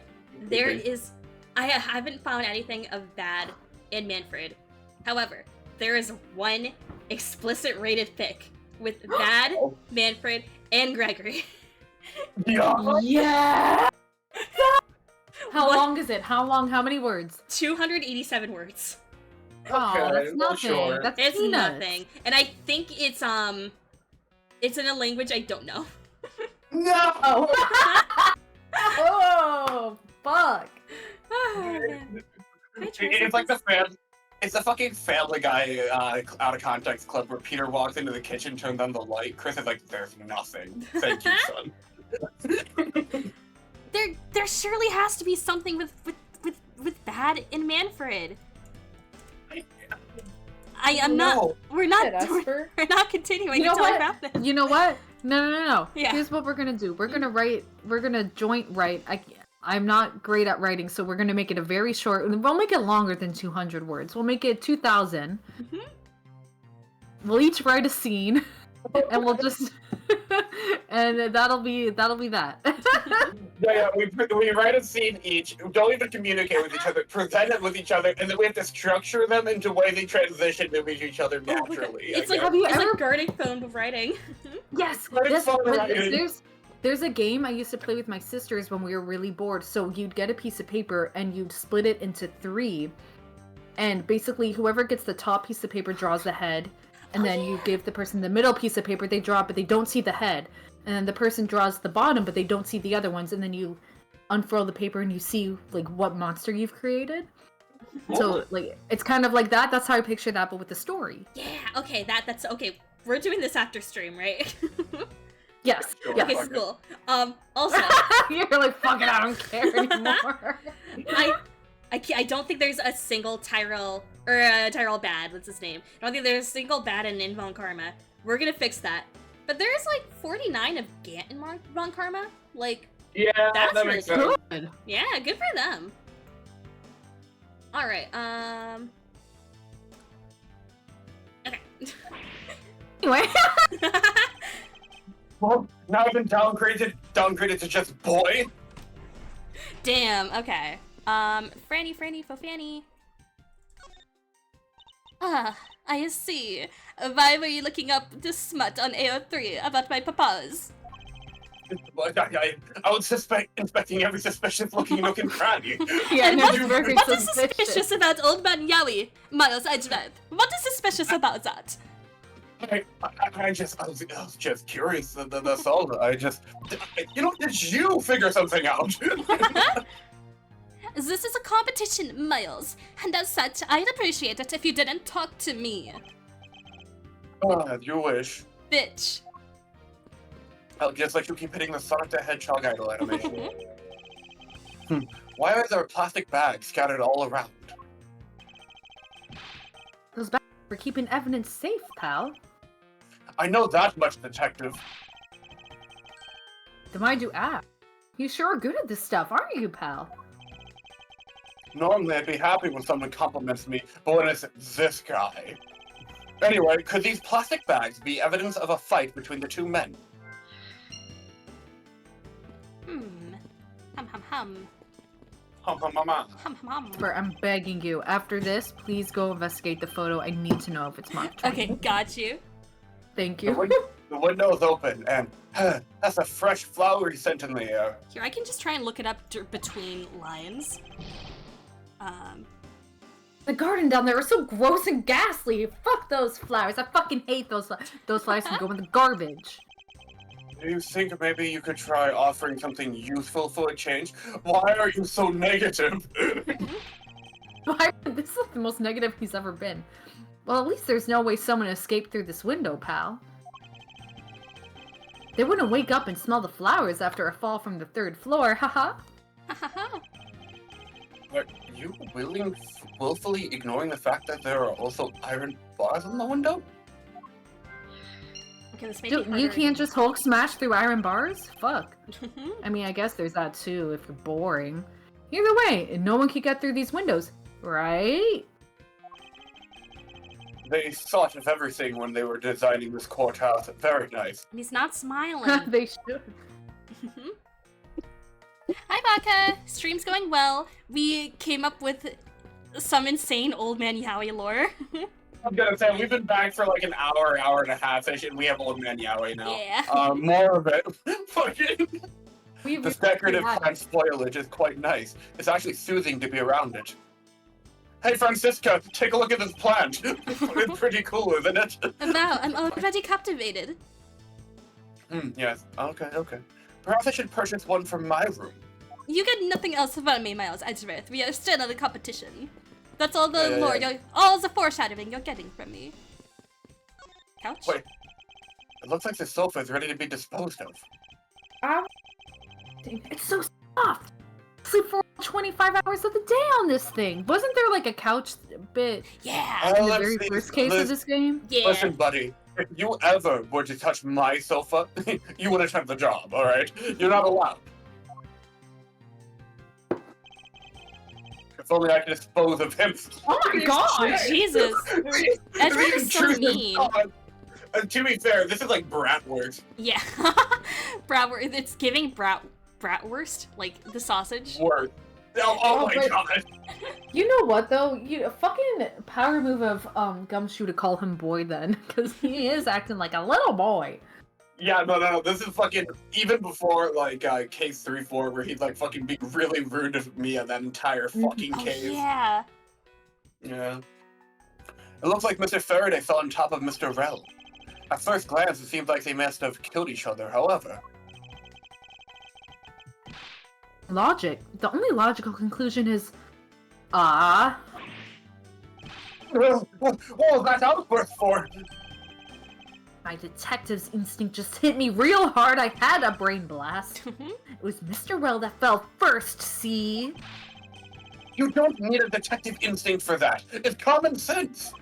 Speaker 3: there is. I haven't found anything of Bad in Manfred. However, there is one explicit rated fic with Bad, Manfred, and Gregory.
Speaker 2: Yeah.
Speaker 1: Yeah. How
Speaker 3: What?
Speaker 1: long is it? How long? How many words?
Speaker 3: 287 words.
Speaker 1: Oh, that's
Speaker 2: well,
Speaker 1: nothing.
Speaker 2: sure.
Speaker 1: That's
Speaker 3: It's
Speaker 1: peanuts.
Speaker 3: nothing, and I think it's in a language I don't know.
Speaker 2: No.
Speaker 1: Oh, fuck.
Speaker 3: Oh, man.
Speaker 2: It's like it's a fucking Family Guy out of context clip where Peter walks into the kitchen, turns on the light. Chris is like, "There's nothing. Thank you, son."
Speaker 3: There surely has to be something with Bad in Manfred. I am not. We're not. We're not continuing
Speaker 1: You know
Speaker 3: to talk
Speaker 1: what?
Speaker 3: about this.
Speaker 1: You know what? No.
Speaker 3: Yeah.
Speaker 1: Here's what we're gonna do. We're gonna joint write. I'm not great at writing, so we're gonna make it a very short. We'll make it longer than 200 words. We'll make it 2,000.
Speaker 3: Mhm.
Speaker 1: We'll each write a scene, and we'll just, and that'll be that.
Speaker 2: Yeah, we write a scene each. Don't even communicate with each other. Present it with each other, and then we have to structure them into way they transition to each other naturally.
Speaker 3: It's
Speaker 2: I
Speaker 3: like
Speaker 2: guess.
Speaker 1: you
Speaker 3: it's
Speaker 1: ever-
Speaker 3: like garden phone of writing.
Speaker 1: Yes,
Speaker 2: But it's fun, right?
Speaker 1: there's a game I used to play with my sisters when we were really bored. So you'd get a piece of paper and you'd split it into 3, and basically whoever gets the top piece of paper draws the head, and then you give the person the middle piece of paper, they draw, but they don't see the head, and then the person draws the bottom, but they don't see the other ones, and then you unfurl the paper and you see like what monster you've created. So like it's kind of like that. That's how I picture that, but with the story.
Speaker 3: Yeah. Okay. That's okay. We're doing this after stream, right?
Speaker 1: Yes.
Speaker 2: Sure.
Speaker 1: Yes.
Speaker 3: Okay.
Speaker 2: fuck it.
Speaker 3: Cool. Also,
Speaker 1: You're like, fuck it, I don't care anymore.
Speaker 6: I don't think there's a single Tyrell Tyrell bad. What's his name? I don't think there's a single bad in Von Karma. We're gonna fix that. But there's like 49 of Gant in Von Karma. Like,
Speaker 2: Yeah,
Speaker 6: that's
Speaker 2: that
Speaker 6: really
Speaker 2: makes sense.
Speaker 1: Good.
Speaker 6: yeah, good for them. All right. Okay.
Speaker 1: Anyway,
Speaker 2: Well, now I've been downgraded to just boy.
Speaker 6: Damn. Okay. Franny, Fanny. Ah, I see. Why were you looking up this smut on AO3 about my papas?
Speaker 2: I was inspecting every suspicious-looking nook and cranny.
Speaker 1: yeah,
Speaker 6: And
Speaker 1: no,
Speaker 6: what,
Speaker 1: you're very
Speaker 6: what is suspicious about old man Yowie? Miles, I dread. What is suspicious about that?
Speaker 2: I was just curious. That's all. Did you figure something out?
Speaker 6: This is a competition, Miles, and as such, I'd appreciate it if you didn't talk to me.
Speaker 2: You wish.
Speaker 6: Bitch.
Speaker 2: Oh, just like you keep hitting the Sonic the Hedgehog idol animation. Why are there plastic bags scattered all around?
Speaker 1: Those bags for keeping evidence safe, pal.
Speaker 2: I know that much, detective.
Speaker 1: Then why'd you ask? You sure are good at this stuff, aren't you, pal?
Speaker 2: Normally, I'd be happy when someone compliments me, but when it's this guy. Anyway, could these plastic bags be evidence of a fight between the two men?
Speaker 6: Hum.
Speaker 1: But I'm begging you, after this, please go investigate the photo. I need to know if it's marked.
Speaker 6: Okay, got you.
Speaker 1: Thank
Speaker 2: The,
Speaker 1: you.
Speaker 2: the window's open, and that's a fresh flowery scent in the air.
Speaker 6: Here, I can just try and look it up between lines.
Speaker 1: The garden down there is so gross and ghastly. Fuck those flowers. I fucking hate those flowers. Those flowers can go in the garbage.
Speaker 2: Do you think maybe you could try offering something useful for a change? Why are you so negative?
Speaker 1: Why? This is like the most negative he's ever been. Well, at least there's no way someone escaped through this window, pal. They wouldn't wake up and smell the flowers after a fall from the 3rd floor, haha.
Speaker 2: Are you willfully ignoring the fact that there are also iron bars on the window?
Speaker 6: Okay, this may
Speaker 1: Dude,
Speaker 6: be harder.
Speaker 1: you can't just Hulk smash through iron bars? Fuck. I mean, I guess there's that too, if you're boring. Either way, no one can get through these windows, right?
Speaker 2: They thought of everything when they were designing this courthouse. Very nice.
Speaker 6: And he's not smiling.
Speaker 1: They should.
Speaker 6: Hi, Baka! Stream's going well. We came up with some insane old man Yowie lore.
Speaker 2: I'm gonna say, we've been back for like an hour and a half session. We have Old Man Yowie now.
Speaker 6: Yeah.
Speaker 2: More of it. Fucking.
Speaker 1: We've
Speaker 2: This decorative
Speaker 1: had-
Speaker 2: plant foliage is quite nice. It's actually soothing to be around it. Hey, Francisca, take a look at this plant. It's pretty cool, isn't it?
Speaker 6: Wow, I'm already captivated.
Speaker 2: Yes. Okay. Perhaps I should purchase one for my room.
Speaker 6: You get nothing else from me, Miles Edgeworth. We are still in a competition. That's all the
Speaker 2: Yeah.
Speaker 6: lore, all the foreshadowing you're getting from me. Couch?
Speaker 2: Wait. It looks like the sofa is ready to be disposed of.
Speaker 1: It's so soft. Sleep for 25 hours of the day on this thing. Wasn't there like a couch bit
Speaker 6: Yeah!
Speaker 1: in the
Speaker 2: let's
Speaker 1: very
Speaker 2: see.
Speaker 1: first case of this game?
Speaker 6: Yeah.
Speaker 2: Listen, buddy. If you ever were to touch my sofa, you wouldn't have the job, alright? You're not allowed. If only I could dispose of him.
Speaker 1: Oh my god!
Speaker 6: Jesus! Edgeworth is so mean.
Speaker 2: To be fair, this is like bratwurst.
Speaker 6: Yeah. Bratwurst. It's giving bratwurst, like the sausage.
Speaker 2: Word. Oh my
Speaker 1: but-
Speaker 2: god.
Speaker 1: You know what though? You fucking power move of Gumshoe to call him boy then, because he is acting like a little boy.
Speaker 2: Yeah, no. This is fucking even before like case 3-4 where he's like fucking being really rude to me on that entire fucking
Speaker 6: Oh,
Speaker 2: case.
Speaker 6: yeah.
Speaker 2: Yeah. It looks like Mr. Faraday fell on top of Mr. Rell. At first glance, it seems like they must have killed each other, however.
Speaker 1: Logic. The only logical conclusion is,
Speaker 2: What was that outburst for?
Speaker 1: my detective's instinct just hit me real hard. I had a brain blast. It was Mr. Well that fell first, see?
Speaker 2: You don't need a detective instinct for that. It's common sense.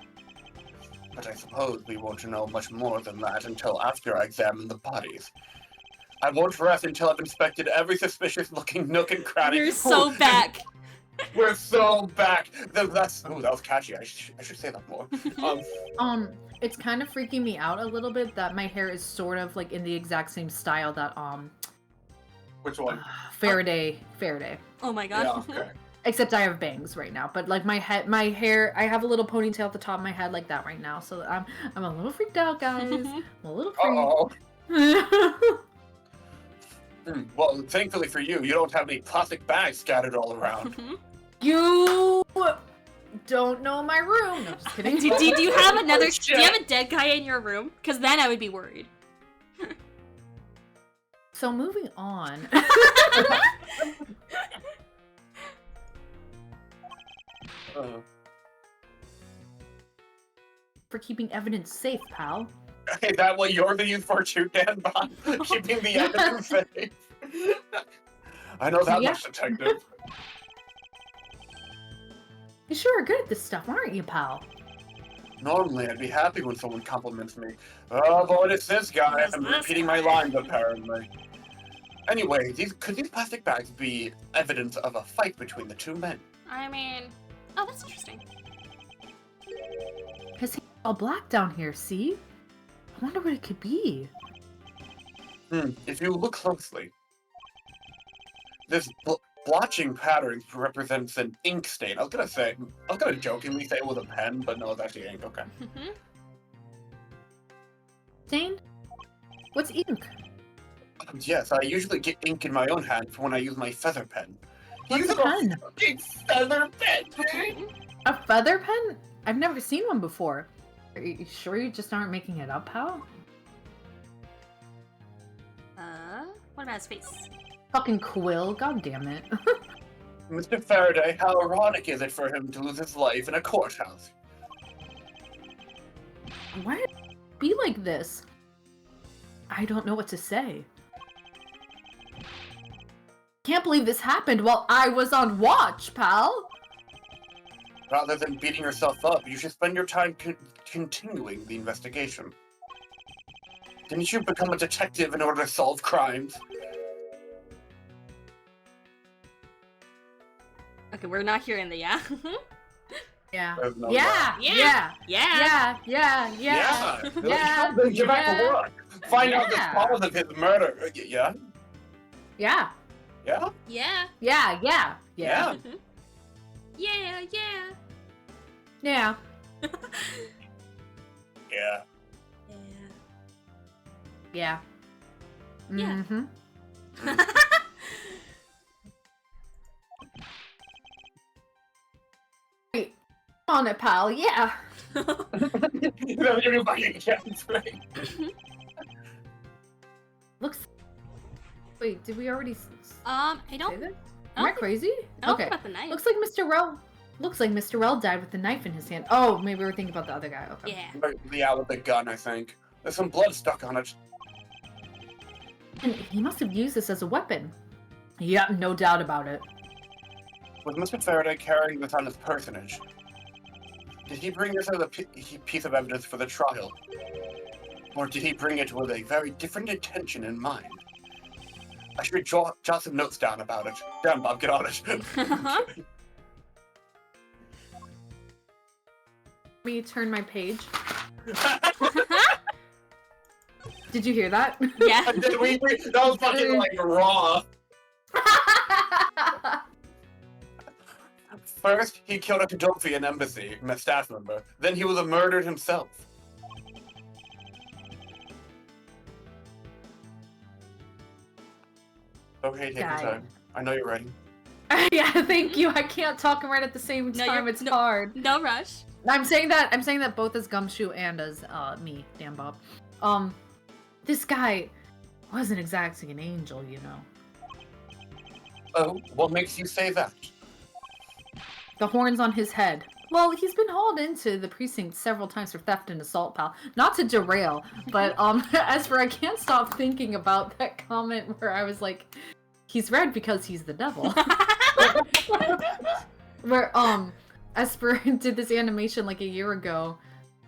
Speaker 2: But I suppose we won't know much more than that until after I examine the bodies. I won't rest until I've inspected every suspicious-looking nook and cranny.
Speaker 6: You're so back.
Speaker 2: We're so back. That was catchy. I should say that more.
Speaker 1: It's kind of freaking me out a little bit that my hair is sort of like in the exact same style that
Speaker 2: Which one?
Speaker 1: Faraday.
Speaker 6: Oh my god.
Speaker 2: Yeah, okay.
Speaker 1: Except I have bangs right now, but like my hair, I have a little ponytail at the top of my head like that right now. So I'm a little freaked out, guys. I'm a little freaked.
Speaker 2: Uh-oh. Well, thankfully for you, you don't have any plastic bags scattered all around.
Speaker 1: You don't know my room. No, just kidding.
Speaker 6: Do you have another? Do you have a dead guy in your room? Because then I would be worried.
Speaker 1: So moving on. For keeping evidence safe, pal.
Speaker 2: Is that what you're the youth for too, Dan Bond? Keeping the evidence safe. I know that much, detective.
Speaker 1: You sure are good at this stuff, aren't you, pal?
Speaker 2: Normally, I'd be happy when someone compliments me. Oh, but it's this guy. I'm repeating my lines, apparently. Anyway, could these plastic bags be evidence of a fight between the two men?
Speaker 6: I mean, oh, that's interesting.
Speaker 1: His hair's all black down here, see? I wonder what it could be.
Speaker 2: If you look closely, this blotching pattern represents an ink stain. I was gonna jokingly say it was a pen, but no, it's actually ink. Okay.
Speaker 1: Stain? What's ink?
Speaker 2: Yes, I usually get ink in my own hand for when I use my feather pen.
Speaker 1: What's a pen?
Speaker 2: Fucking feather pen!
Speaker 1: A feather pen? I've never seen one before. Are you sure you just aren't making it up, pal?
Speaker 6: What about his face?
Speaker 1: Fucking quill, god damn it.
Speaker 2: Mr. Faraday, how ironic is it for him to lose his life in a courthouse?
Speaker 1: Why did it be like this? I don't know what to say. Can't believe this happened while I was on watch, pal!
Speaker 2: Rather than beating yourself up, you should spend your time continuing the investigation. Didn't you become a detective in order to solve crimes?
Speaker 6: Okay, we're not hearing the yeah.
Speaker 1: Yeah.
Speaker 2: No
Speaker 1: Yeah.
Speaker 6: Yeah.
Speaker 1: Yeah.
Speaker 6: Yeah.
Speaker 1: Yeah. Yeah. Yeah.
Speaker 2: Then get back to work. Find out the
Speaker 1: Yeah.
Speaker 2: cause of his murder. Yeah?
Speaker 1: Yeah.
Speaker 2: Yeah?
Speaker 6: Yeah.
Speaker 1: Yeah. Yeah.
Speaker 2: Yeah.
Speaker 6: Yeah. Yeah.
Speaker 1: Yeah.
Speaker 2: Yeah.
Speaker 1: Yeah.
Speaker 6: Yeah.
Speaker 1: Mm-hmm. Wait, on it, pal. Yeah. Looks. Wait, did we already
Speaker 6: I
Speaker 1: say
Speaker 6: don't.
Speaker 1: this?
Speaker 6: I
Speaker 1: Am I
Speaker 6: don't
Speaker 1: crazy?
Speaker 6: I don't
Speaker 1: Okay.
Speaker 6: think about the knife.
Speaker 1: Looks like Mr. Rell. Looks like Mr. Rell died with the knife in his hand. Oh, maybe we were thinking about the other guy. Okay.
Speaker 6: Yeah.
Speaker 2: Yeah, with the gun, I think. There's some blood stuck on it.
Speaker 1: And he must have used this as a weapon. Yep, no doubt about it.
Speaker 2: Was Mr. Faraday carrying this on his personage? Did he bring this as a piece of evidence for the trial? Or did he bring it with a very different intention in mind? I should jot some notes down about it. Damn, Bob, get on it.
Speaker 1: Let me turn my page. Did you hear that?
Speaker 6: Yeah.
Speaker 2: That was fucking like raw. First, he killed a Kadofian embassy staff member. Then he was murdered himself. Okay, take your time. I know you're ready.
Speaker 1: Yeah, thank you. I can't talk right at the same time. It's hard.
Speaker 6: No rush.
Speaker 1: I'm saying that both as Gumshoe and as me, Dan Bob. This guy wasn't exactly an angel, you know.
Speaker 2: Oh, what makes you say that?
Speaker 1: The horns on his head. Well, he's been hauled into the precinct several times for theft and assault, pal. Not to derail, but as for I can't stop thinking about that comment where I was like, he's red because he's the devil. Where Esper did this animation like a year ago,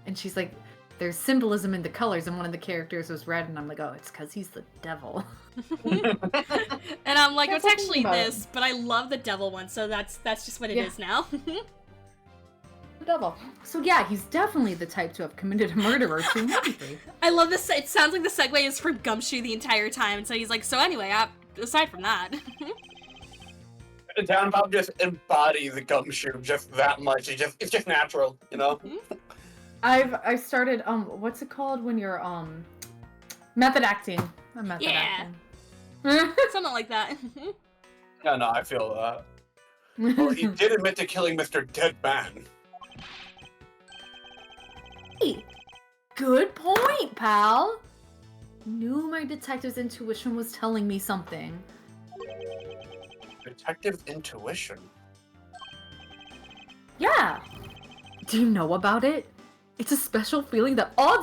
Speaker 1: and she's like, "There's symbolism in the colors," and one of the characters was red, and I'm like, "Oh, it's because he's the devil."
Speaker 6: And I'm like,
Speaker 1: Yeah,
Speaker 6: it's actually
Speaker 1: about
Speaker 6: this, but I love the devil one, so that's just what it is now.
Speaker 1: The devil. So yeah, he's definitely the type to have committed a murder or two, maybe.
Speaker 6: I love this. It sounds like the segue is from Gumshoe the entire time. So he's like, so anyway, aside from that.
Speaker 2: Downbob just embodies the Gumshoe just that much. It's just natural, you know?
Speaker 1: I started what's it called when you're method acting. Method acting.
Speaker 6: Something like that.
Speaker 2: Yeah, no, I feel that. Well, he did admit to killing Mr. Deadman.
Speaker 1: Hey, good point, pal. Knew my detective's intuition was telling me something.
Speaker 2: Detective's intuition?
Speaker 1: Yeah. Do you know about it? It's a special feeling that all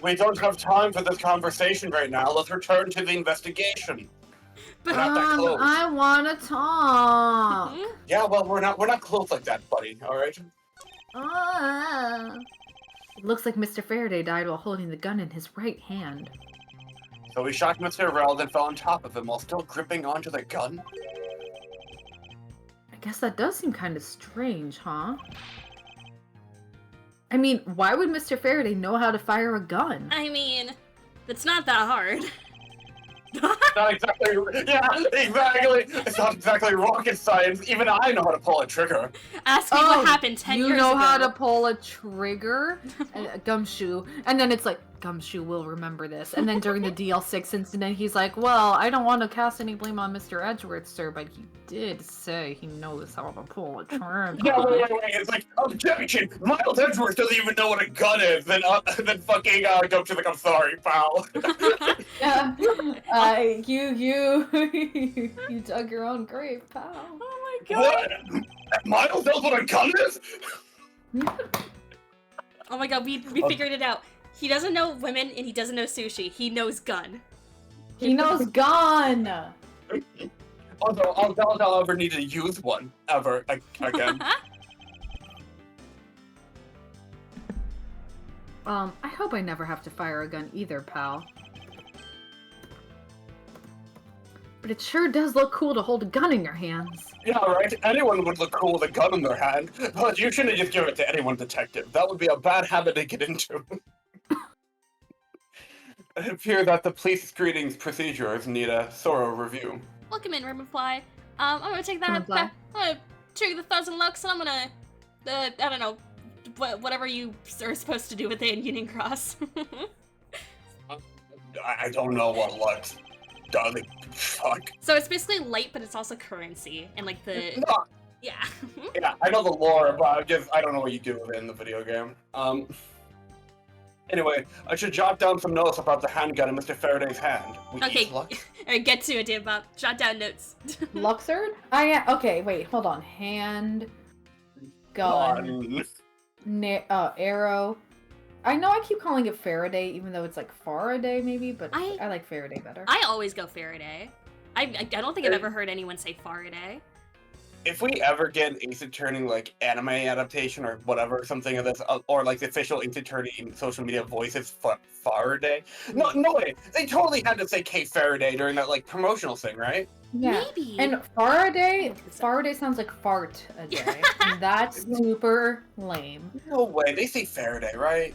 Speaker 2: We don't have time for this conversation right now. Let's return to the investigation.
Speaker 6: But
Speaker 2: We're not that close.
Speaker 1: I wanna talk.
Speaker 2: Yeah, well, we're not close like that, buddy. All right.
Speaker 1: It looks like Mr. Faraday died while holding the gun in his right hand.
Speaker 2: So he shot Mr. Rel, then fell on top of him while still gripping onto the gun?
Speaker 1: I guess that does seem kind of strange, huh? I mean, why would Mr. Faraday know how to fire a gun?
Speaker 6: I mean, it's not that hard.
Speaker 2: Not exactly. Yeah, exactly. It's not exactly rocket science. Even I know how to pull a trigger.
Speaker 6: Ask me what happened 10 years ago.
Speaker 1: You know how to pull a trigger? Gumshoe. And then it's like, Gumshoe will remember this. And then during the DL6 incident, he's like, well, I don't want to cast any blame on Mr. Edgeworth, sir, but he did say he knows how to pull a trigger.
Speaker 2: Yeah, wait. It's like, objection! Miles Edgeworth doesn't even know what a gun is. Then fucking go to the. I'm sorry, pal.
Speaker 1: Yeah. You dug your own grave, pal.
Speaker 6: Oh my god.
Speaker 2: What? Miles knows what a gun is?
Speaker 6: Oh my god, we figured it out. He doesn't know women and he doesn't know sushi. He knows gun.
Speaker 1: He knows gun!
Speaker 2: Also, I'll ever need to use one ever again.
Speaker 1: I hope I never have to fire a gun either, pal. But it sure does look cool to hold a gun in your hands.
Speaker 2: Yeah, right? Anyone would look cool with a gun in their hand. But you shouldn't just give it to anyone, detective. That would be a bad habit to get into. It appears that the police screenings procedures need a thorough review.
Speaker 6: Welcome in, Ribbonfly. I'm gonna take that. I'm gonna trigger the 1,000 lux, and I'm gonna, I don't know, whatever you are supposed to do with the Union Cross.
Speaker 2: I don't know what lux does. Fuck.
Speaker 6: So it's basically light, but it's also currency, and like the
Speaker 2: No.
Speaker 6: yeah.
Speaker 2: Yeah, I know the lore, but I don't know what you do with it in the video game. Anyway, I should jot down some notes about the handgun in Mr. Faraday's hand.
Speaker 6: Okay, alright, get to it, Dan Bob. Jot down notes.
Speaker 1: Luxord? Okay, wait, hold on. Hand, gun, arrow. I know I keep calling it Faraday, even though it's like Faraday maybe, but I like Faraday better.
Speaker 6: I always go Faraday. I don't think I've ever heard anyone say Faraday.
Speaker 2: If we ever get an Ace Attorney like anime adaptation or whatever, something of this, or like the official Ace Attorney social media voice is Faraday. No way. They totally had to say K Faraday during that like promotional thing, right?
Speaker 1: Yeah.
Speaker 6: Maybe.
Speaker 1: And Faraday sounds like fart a day. And that's super lame.
Speaker 2: No way. They say Faraday, right?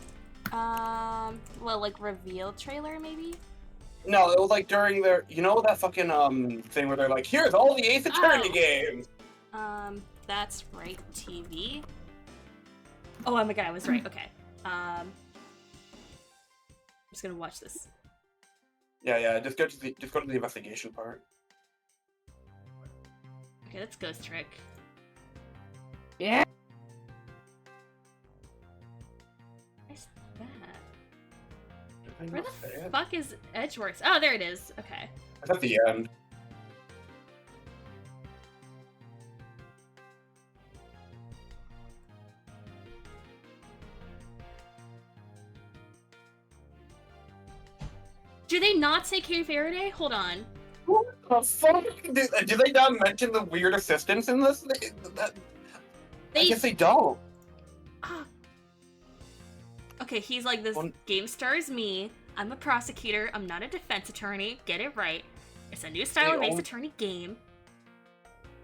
Speaker 6: Well, like reveal trailer maybe?
Speaker 2: No, it was like during their, you know that fucking thing where they're like, here's all the Ace Attorney games.
Speaker 6: That's right, TV. Oh my god, I was right. Okay. I'm just gonna watch this.
Speaker 2: Yeah. Just go to the investigation part.
Speaker 6: Okay, that's Ghost Trick.
Speaker 1: Yeah.
Speaker 6: Where's that? Where the fuck is Edgeworks? Oh, there it is. Okay.
Speaker 2: It's at the end.
Speaker 6: Do they not say K Faraday? Hold on.
Speaker 2: What the fuck? Do they not mention the weird assistants in this? I guess they don't.
Speaker 6: Okay, he's like, this game stars me. I'm a prosecutor. I'm not a defense attorney. Get it right. It's a new style of Ace Attorney game.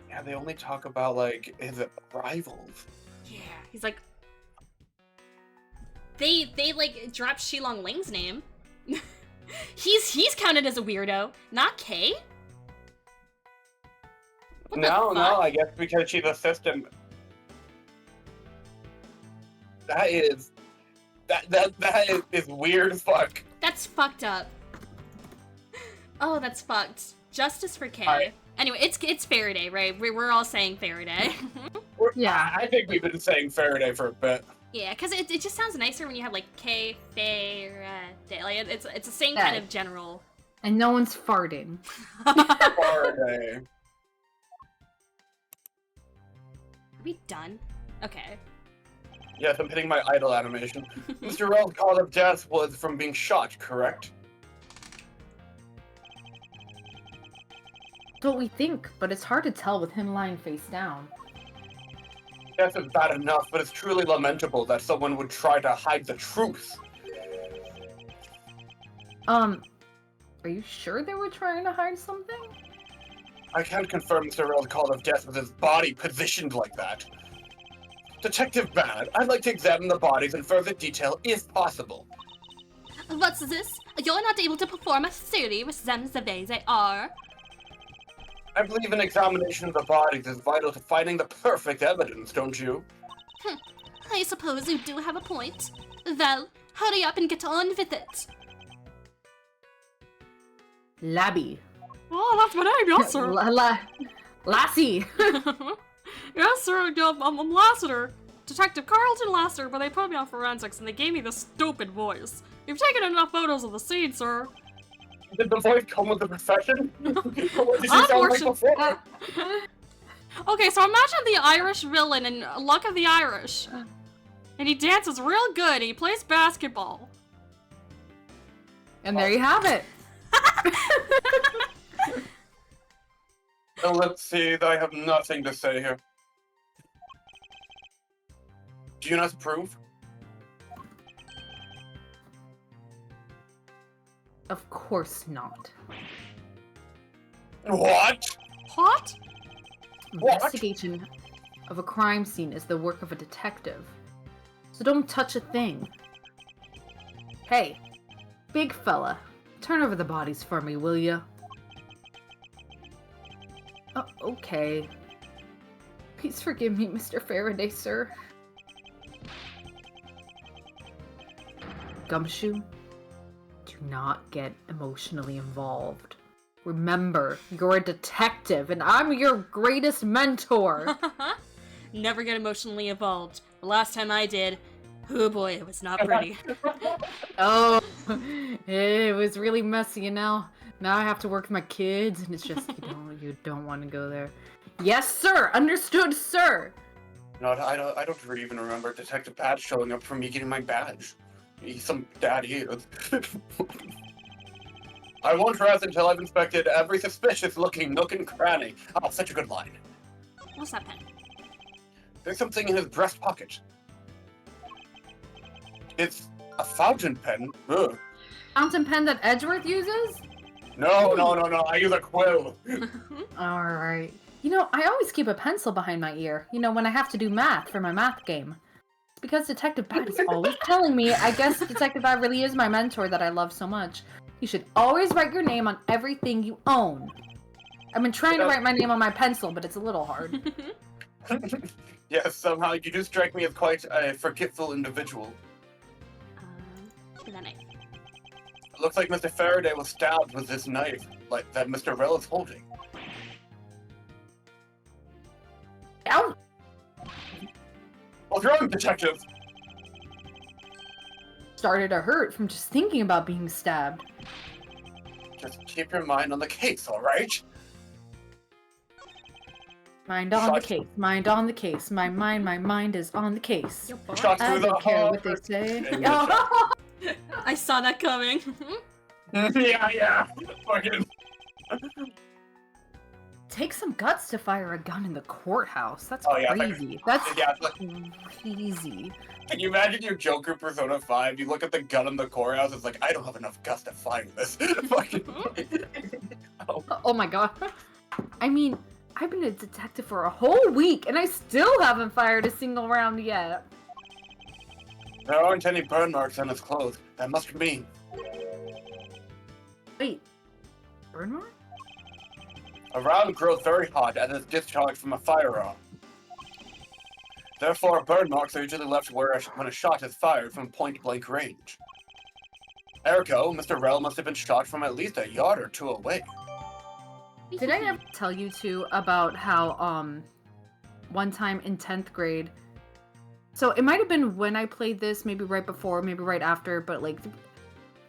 Speaker 2: Yeah, they only talk about, like, his rivals.
Speaker 6: Yeah, he's like... They like, dropped Shilong Ling's name. He's counted as a weirdo, not Kay?
Speaker 2: No, I guess because she's a system. That is weird as fuck.
Speaker 6: That's fucked up. Oh, that's fucked. Justice for Kay. Anyway, it's Faraday, right? We're all saying Faraday.
Speaker 1: Yeah.
Speaker 2: I think we've been saying Faraday for a bit.
Speaker 6: Yeah, because it just sounds nicer when you have like K, Faraday. Like it's the same kind of general.
Speaker 1: And no one's farting.
Speaker 2: Faraday.
Speaker 6: Are we done? Okay.
Speaker 2: Yes, I'm hitting my idle animation. Mr. Rell's cause of death was from being shot, correct?
Speaker 1: That's what we think, but it's hard to tell with him lying face down.
Speaker 2: Death is bad enough, but it's truly lamentable that someone would try to hide the truth.
Speaker 1: Are you sure they were trying to hide something?
Speaker 2: I can't confirm Mr. Rell's cause of death with his body positioned like that. Detective Bad, I'd like to examine the bodies in further detail if possible.
Speaker 6: What's this? You're not able to perform a theory with them the way they are.
Speaker 2: I believe an examination of the bodies is vital to finding the perfect evidence, don't you?
Speaker 6: I suppose you do have a point. Well, hurry up and get on with it.
Speaker 1: Labby.
Speaker 6: Oh, that's my name, yes, sir.
Speaker 1: Lassie.
Speaker 6: Yes, sir. I'm Lassiter. Detective Carlton Lassiter, but they put me on forensics and they gave me this stupid voice. You've taken enough photos of the scene, sir.
Speaker 2: Did the voice come with the profession? What did she sound like before?
Speaker 6: Okay, so imagine the Irish villain in Luck of the Irish. And he dances real good, and he plays basketball.
Speaker 1: And there you have it.
Speaker 2: Let's see, I have nothing to say here. Do you not approve?
Speaker 1: Of course not.
Speaker 2: What?
Speaker 6: What?
Speaker 1: Investigation of a crime scene is the work of a detective. So don't touch a thing. Hey, big fella, turn over the bodies for me, will ya? Oh, okay. Please forgive me, Mr. Faraday, sir. Gumshoe, do not get emotionally involved. Remember, you're a detective, and I'm your greatest mentor.
Speaker 6: Never get emotionally involved. The last time I did, oh boy, it was not pretty.
Speaker 1: Oh, it was really messy, you know? Now I have to work with my kids, and it's just, you don't want to go there. Yes, sir! Understood, sir!
Speaker 2: No, I don't really even remember Detective Bad showing up for me getting my badge. He's some dad he is. I won't rest until I've inspected every suspicious-looking nook and cranny. Oh, such a good line.
Speaker 6: What's that pen?
Speaker 2: There's something in his breast pocket. It's a fountain pen. Ugh.
Speaker 1: Fountain pen that Edgeworth uses?
Speaker 2: No, I use a quill.
Speaker 1: Alright. You know, I always keep a pencil behind my ear, when I have to do math for my math game. It's because Detective Bad is always telling me, I guess Detective Bad really is my mentor that I love so much. You should always write your name on everything you own. I've been trying to write my name on my pencil, but it's a little hard.
Speaker 2: Yes, somehow you do strike me as quite a forgetful individual.
Speaker 6: Good night.
Speaker 2: It looks like Mr. Faraday was stabbed with this knife, like that Mr. Rell is holding.
Speaker 1: Ow!
Speaker 2: What's wrong, detective?
Speaker 1: Started to hurt from just thinking about being stabbed.
Speaker 2: Just keep your mind on the case, alright?
Speaker 1: Mind on the case, mind on the case. My mind is on the case.
Speaker 2: Shot
Speaker 1: I
Speaker 2: through the
Speaker 1: don't care
Speaker 2: heart.
Speaker 1: what they say.
Speaker 6: I saw that coming.
Speaker 2: Yeah. Fucking.
Speaker 1: Takes some guts to fire a gun in the courthouse. That's
Speaker 2: Oh, yeah,
Speaker 1: crazy. That's
Speaker 2: Yeah, it's like,
Speaker 1: crazy.
Speaker 2: can you imagine your Joker Persona 5? You look at the gun in the courthouse, it's like, I don't have enough guts to fire this. Fucking.
Speaker 1: Oh my god. I mean, I've been a detective for a whole week, and I still haven't fired a single round yet.
Speaker 2: There aren't any burn marks on his clothes. That must mean.
Speaker 1: Wait. Burn mark?
Speaker 2: A round grows very hot and is discharged from a firearm. Therefore, burn marks are usually left when a shot is fired from point-blank range. Ergo, Mr. Rel must have been shot from at least a yard or two away.
Speaker 1: Did I ever tell you two about how one time in 10th grade, so it might have been when I played this, maybe right before, maybe right after, but like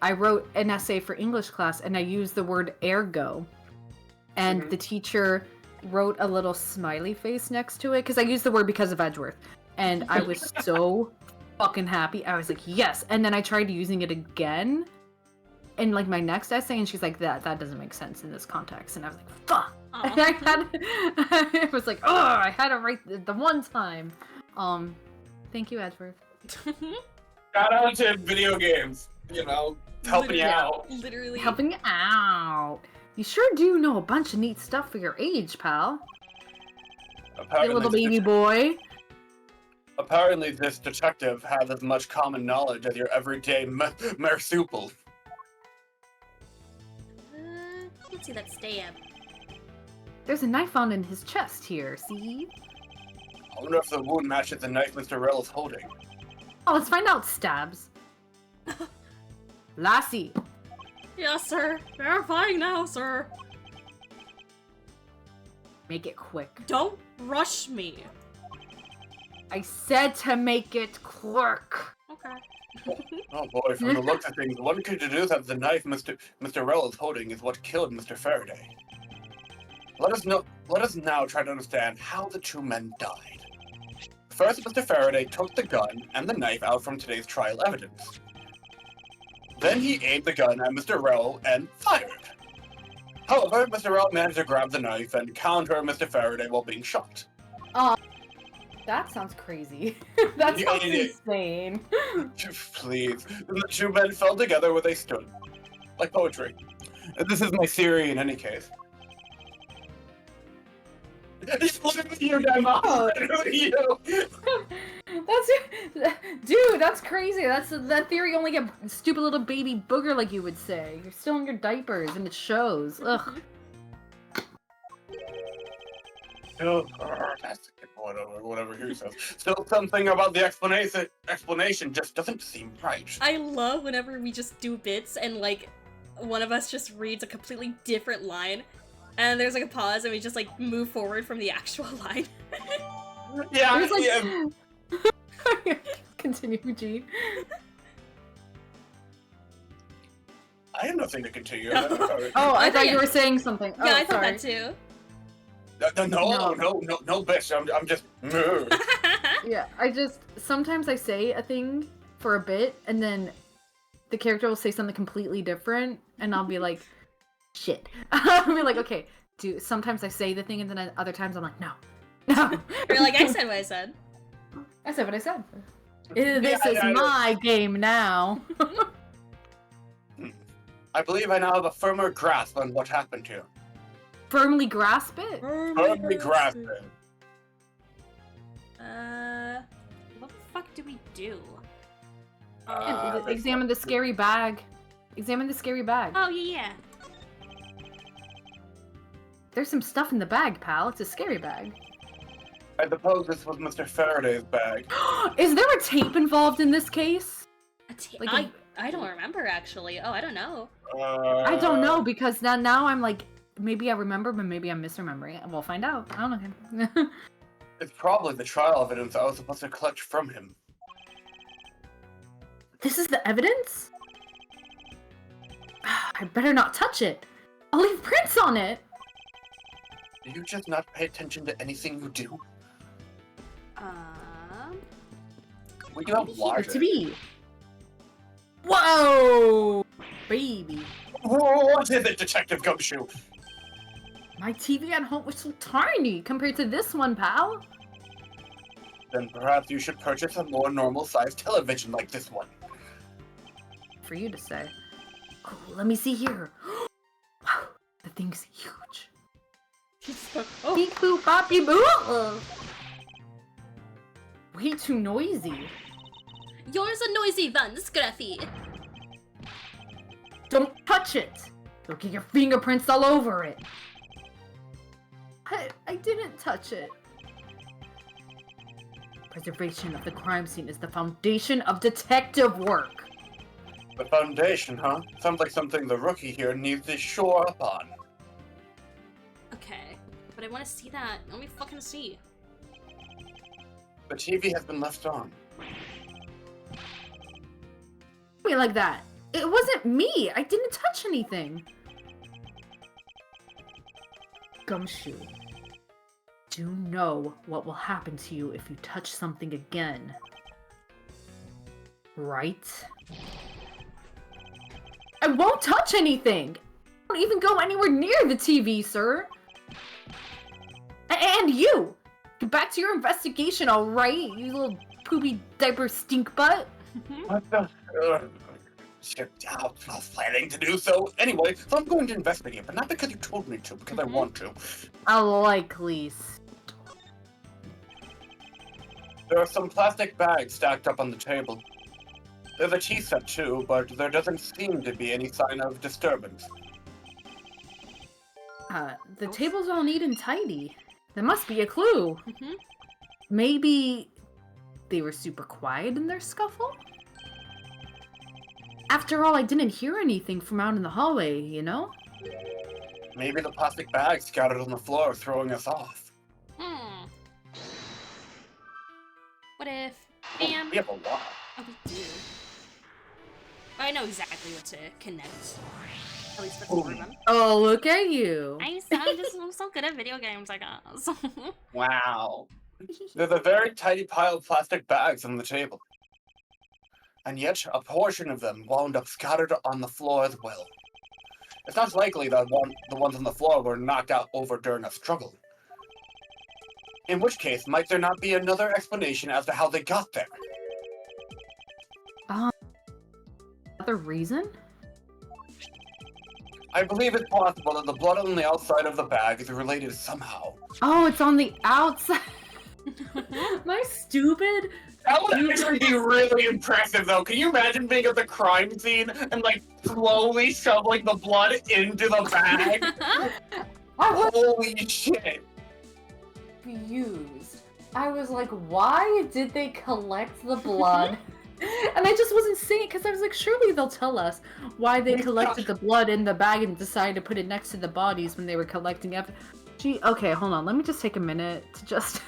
Speaker 1: I wrote an essay for English class and I used the word ergo, and the teacher wrote a little smiley face next to it because I used the word because of Edgeworth, and I was so fucking happy. I was like, yes. And then I tried using it again in like my next essay, and she's like, that doesn't make sense in this context. And I was like, fuck. And I was like, oh, I had it right the one time. Thank you, Edgeworth.
Speaker 2: Shout out to video games, you know, helping you out.
Speaker 6: Literally.
Speaker 1: Helping you out. You sure do know a bunch of neat stuff for your age, pal. Hey, little baby boy.
Speaker 2: Apparently, this detective has as much common knowledge as your everyday marsupial.
Speaker 6: Let's see that stab.
Speaker 1: There's a knife found in his chest here, see?
Speaker 2: I wonder if the wound matches the knife Mr. Rel is holding.
Speaker 1: Oh, let's find out, Stabs. Lassie.
Speaker 6: Yes, sir. Verifying now, sir.
Speaker 1: Make it quick.
Speaker 6: Don't rush me.
Speaker 1: I said to make it quick.
Speaker 6: Okay.
Speaker 2: Oh boy, from the looks of things, one could deduce that the knife Mr. Rel is holding is what killed Mr. Faraday. Let us now try to understand how the two men died. First, Mr. Faraday took the gun and the knife out from today's trial evidence. Then he aimed the gun at Mr. Rel and fired. However, Mr. Rel managed to grab the knife and counter Mr. Faraday while being shot.
Speaker 1: That sounds crazy. That sounds insane.
Speaker 2: Please. The two men fell together where they stood. Like poetry. This is my theory in any case. Look at you, Demo!
Speaker 1: Dude, that's crazy. That theory only a stupid little baby booger, like you would say. You're still in your diapers, and it shows. Ugh.
Speaker 2: Whatever he says. Still, something about the explanation just doesn't seem right.
Speaker 6: I love whenever we just do bits and like one of us just reads a completely different line, and there's like a pause, and we just like move forward from the actual line.
Speaker 2: Yeah,
Speaker 1: There's, like,
Speaker 2: yeah.
Speaker 1: Continue, G.
Speaker 2: I have nothing to continue.
Speaker 1: Oh, I thought you were saying something.
Speaker 6: Yeah,
Speaker 1: Oh,
Speaker 6: I thought
Speaker 1: sorry.
Speaker 6: that too.
Speaker 2: No, bitch. I'm just.
Speaker 1: Yeah, sometimes I say a thing for a bit, and then the character will say something completely different, and I'll be like, shit. I'll be like, okay, sometimes I say the thing, and then other times I'm like, no.
Speaker 6: You're like, I said what I said.
Speaker 1: I said what I said. This is my game now.
Speaker 2: I believe I now have a firmer grasp on what happened here.
Speaker 1: Firmly grasp it?
Speaker 2: Firmly grasp it.
Speaker 6: What the fuck do we do?
Speaker 1: Examine the scary bag. Examine the scary bag.
Speaker 6: Oh, yeah.
Speaker 1: There's some stuff in the bag, pal. It's a scary bag.
Speaker 2: I suppose this was Mr. Faraday's bag.
Speaker 1: Is there a tape involved in this case?
Speaker 6: I don't remember, actually. Oh, I don't know.
Speaker 1: I don't know, because now I'm like, maybe I remember, but maybe I'm misremembering it. We'll find out. I don't know.
Speaker 2: It's probably the trial evidence I was supposed to collect from him.
Speaker 1: This is the evidence? I better not touch it. I'll leave prints on it.
Speaker 2: Do you just not pay attention to anything you do? We do have larger.
Speaker 1: To be. Whoa, baby.
Speaker 2: What is it, Detective Gumshoe?
Speaker 1: My TV at home was so tiny compared to this one, pal.
Speaker 2: Then perhaps you should purchase a more normal-sized television like this one.
Speaker 1: For you to say. Oh, let me see here. Wow, the thing's huge. Beep boop boppy boo. Way too noisy.
Speaker 6: Yours a noisy one, Scruffy.
Speaker 1: Don't touch it. You'll get your fingerprints all over it. I didn't touch it. Preservation of the crime scene is the foundation of detective work.
Speaker 2: The foundation, huh? Sounds like something the rookie here needs to shore up on.
Speaker 6: Okay, but I want to see that. Let me fucking see.
Speaker 2: The TV has been left on.
Speaker 1: Me like that. It wasn't me. I didn't touch anything. Gumshoe. Do know what will happen to you if you touch something again. Right? I won't touch anything! I don't even go anywhere near the TV, sir! And you! Get back to your investigation, alright? You little poopy diaper stink butt!
Speaker 2: What the? I was planning to do so anyway, so I'm going to investigate, but not because you told me to, because I want to.
Speaker 1: A likely
Speaker 2: There are some plastic bags stacked up on the table. There's a tea set too, but there doesn't seem to be any sign of disturbance.
Speaker 1: The table's all neat and tidy. There must be a clue. Maybe they were super quiet in their scuffle? After all, I didn't hear anything from out in the hallway, you know?
Speaker 2: Maybe the plastic bags scattered on the floor are throwing us off.
Speaker 6: What if...
Speaker 2: Oh,
Speaker 6: Bam!
Speaker 2: we have a lot.
Speaker 6: Oh, we do. I know exactly what to connect. At least for four of them.
Speaker 1: Oh, look at you.
Speaker 6: I'm so good at video games, I guess.
Speaker 2: Wow. There's a very tidy pile of plastic bags on the table. And yet, a portion of them wound up scattered on the floor as well. It's not likely that the ones on the floor were knocked out over during a struggle. In which case, might there not be another explanation as to how they got there?
Speaker 1: Another reason?
Speaker 2: I believe it's possible that the blood on the outside of the bag is related somehow.
Speaker 1: Oh, it's on the outside. My stupid.
Speaker 2: That would actually be really impressive, though. Can you imagine being at the crime scene and, like, slowly shoveling the blood into the bag? Holy shit!
Speaker 1: Confused. I was like, why did they collect the blood? And I just wasn't seeing it because I was like, surely they'll tell us why they collected the blood in the bag and decided to put it next to the bodies when they were collecting it. Gee, okay, hold on. Let me just take a minute to just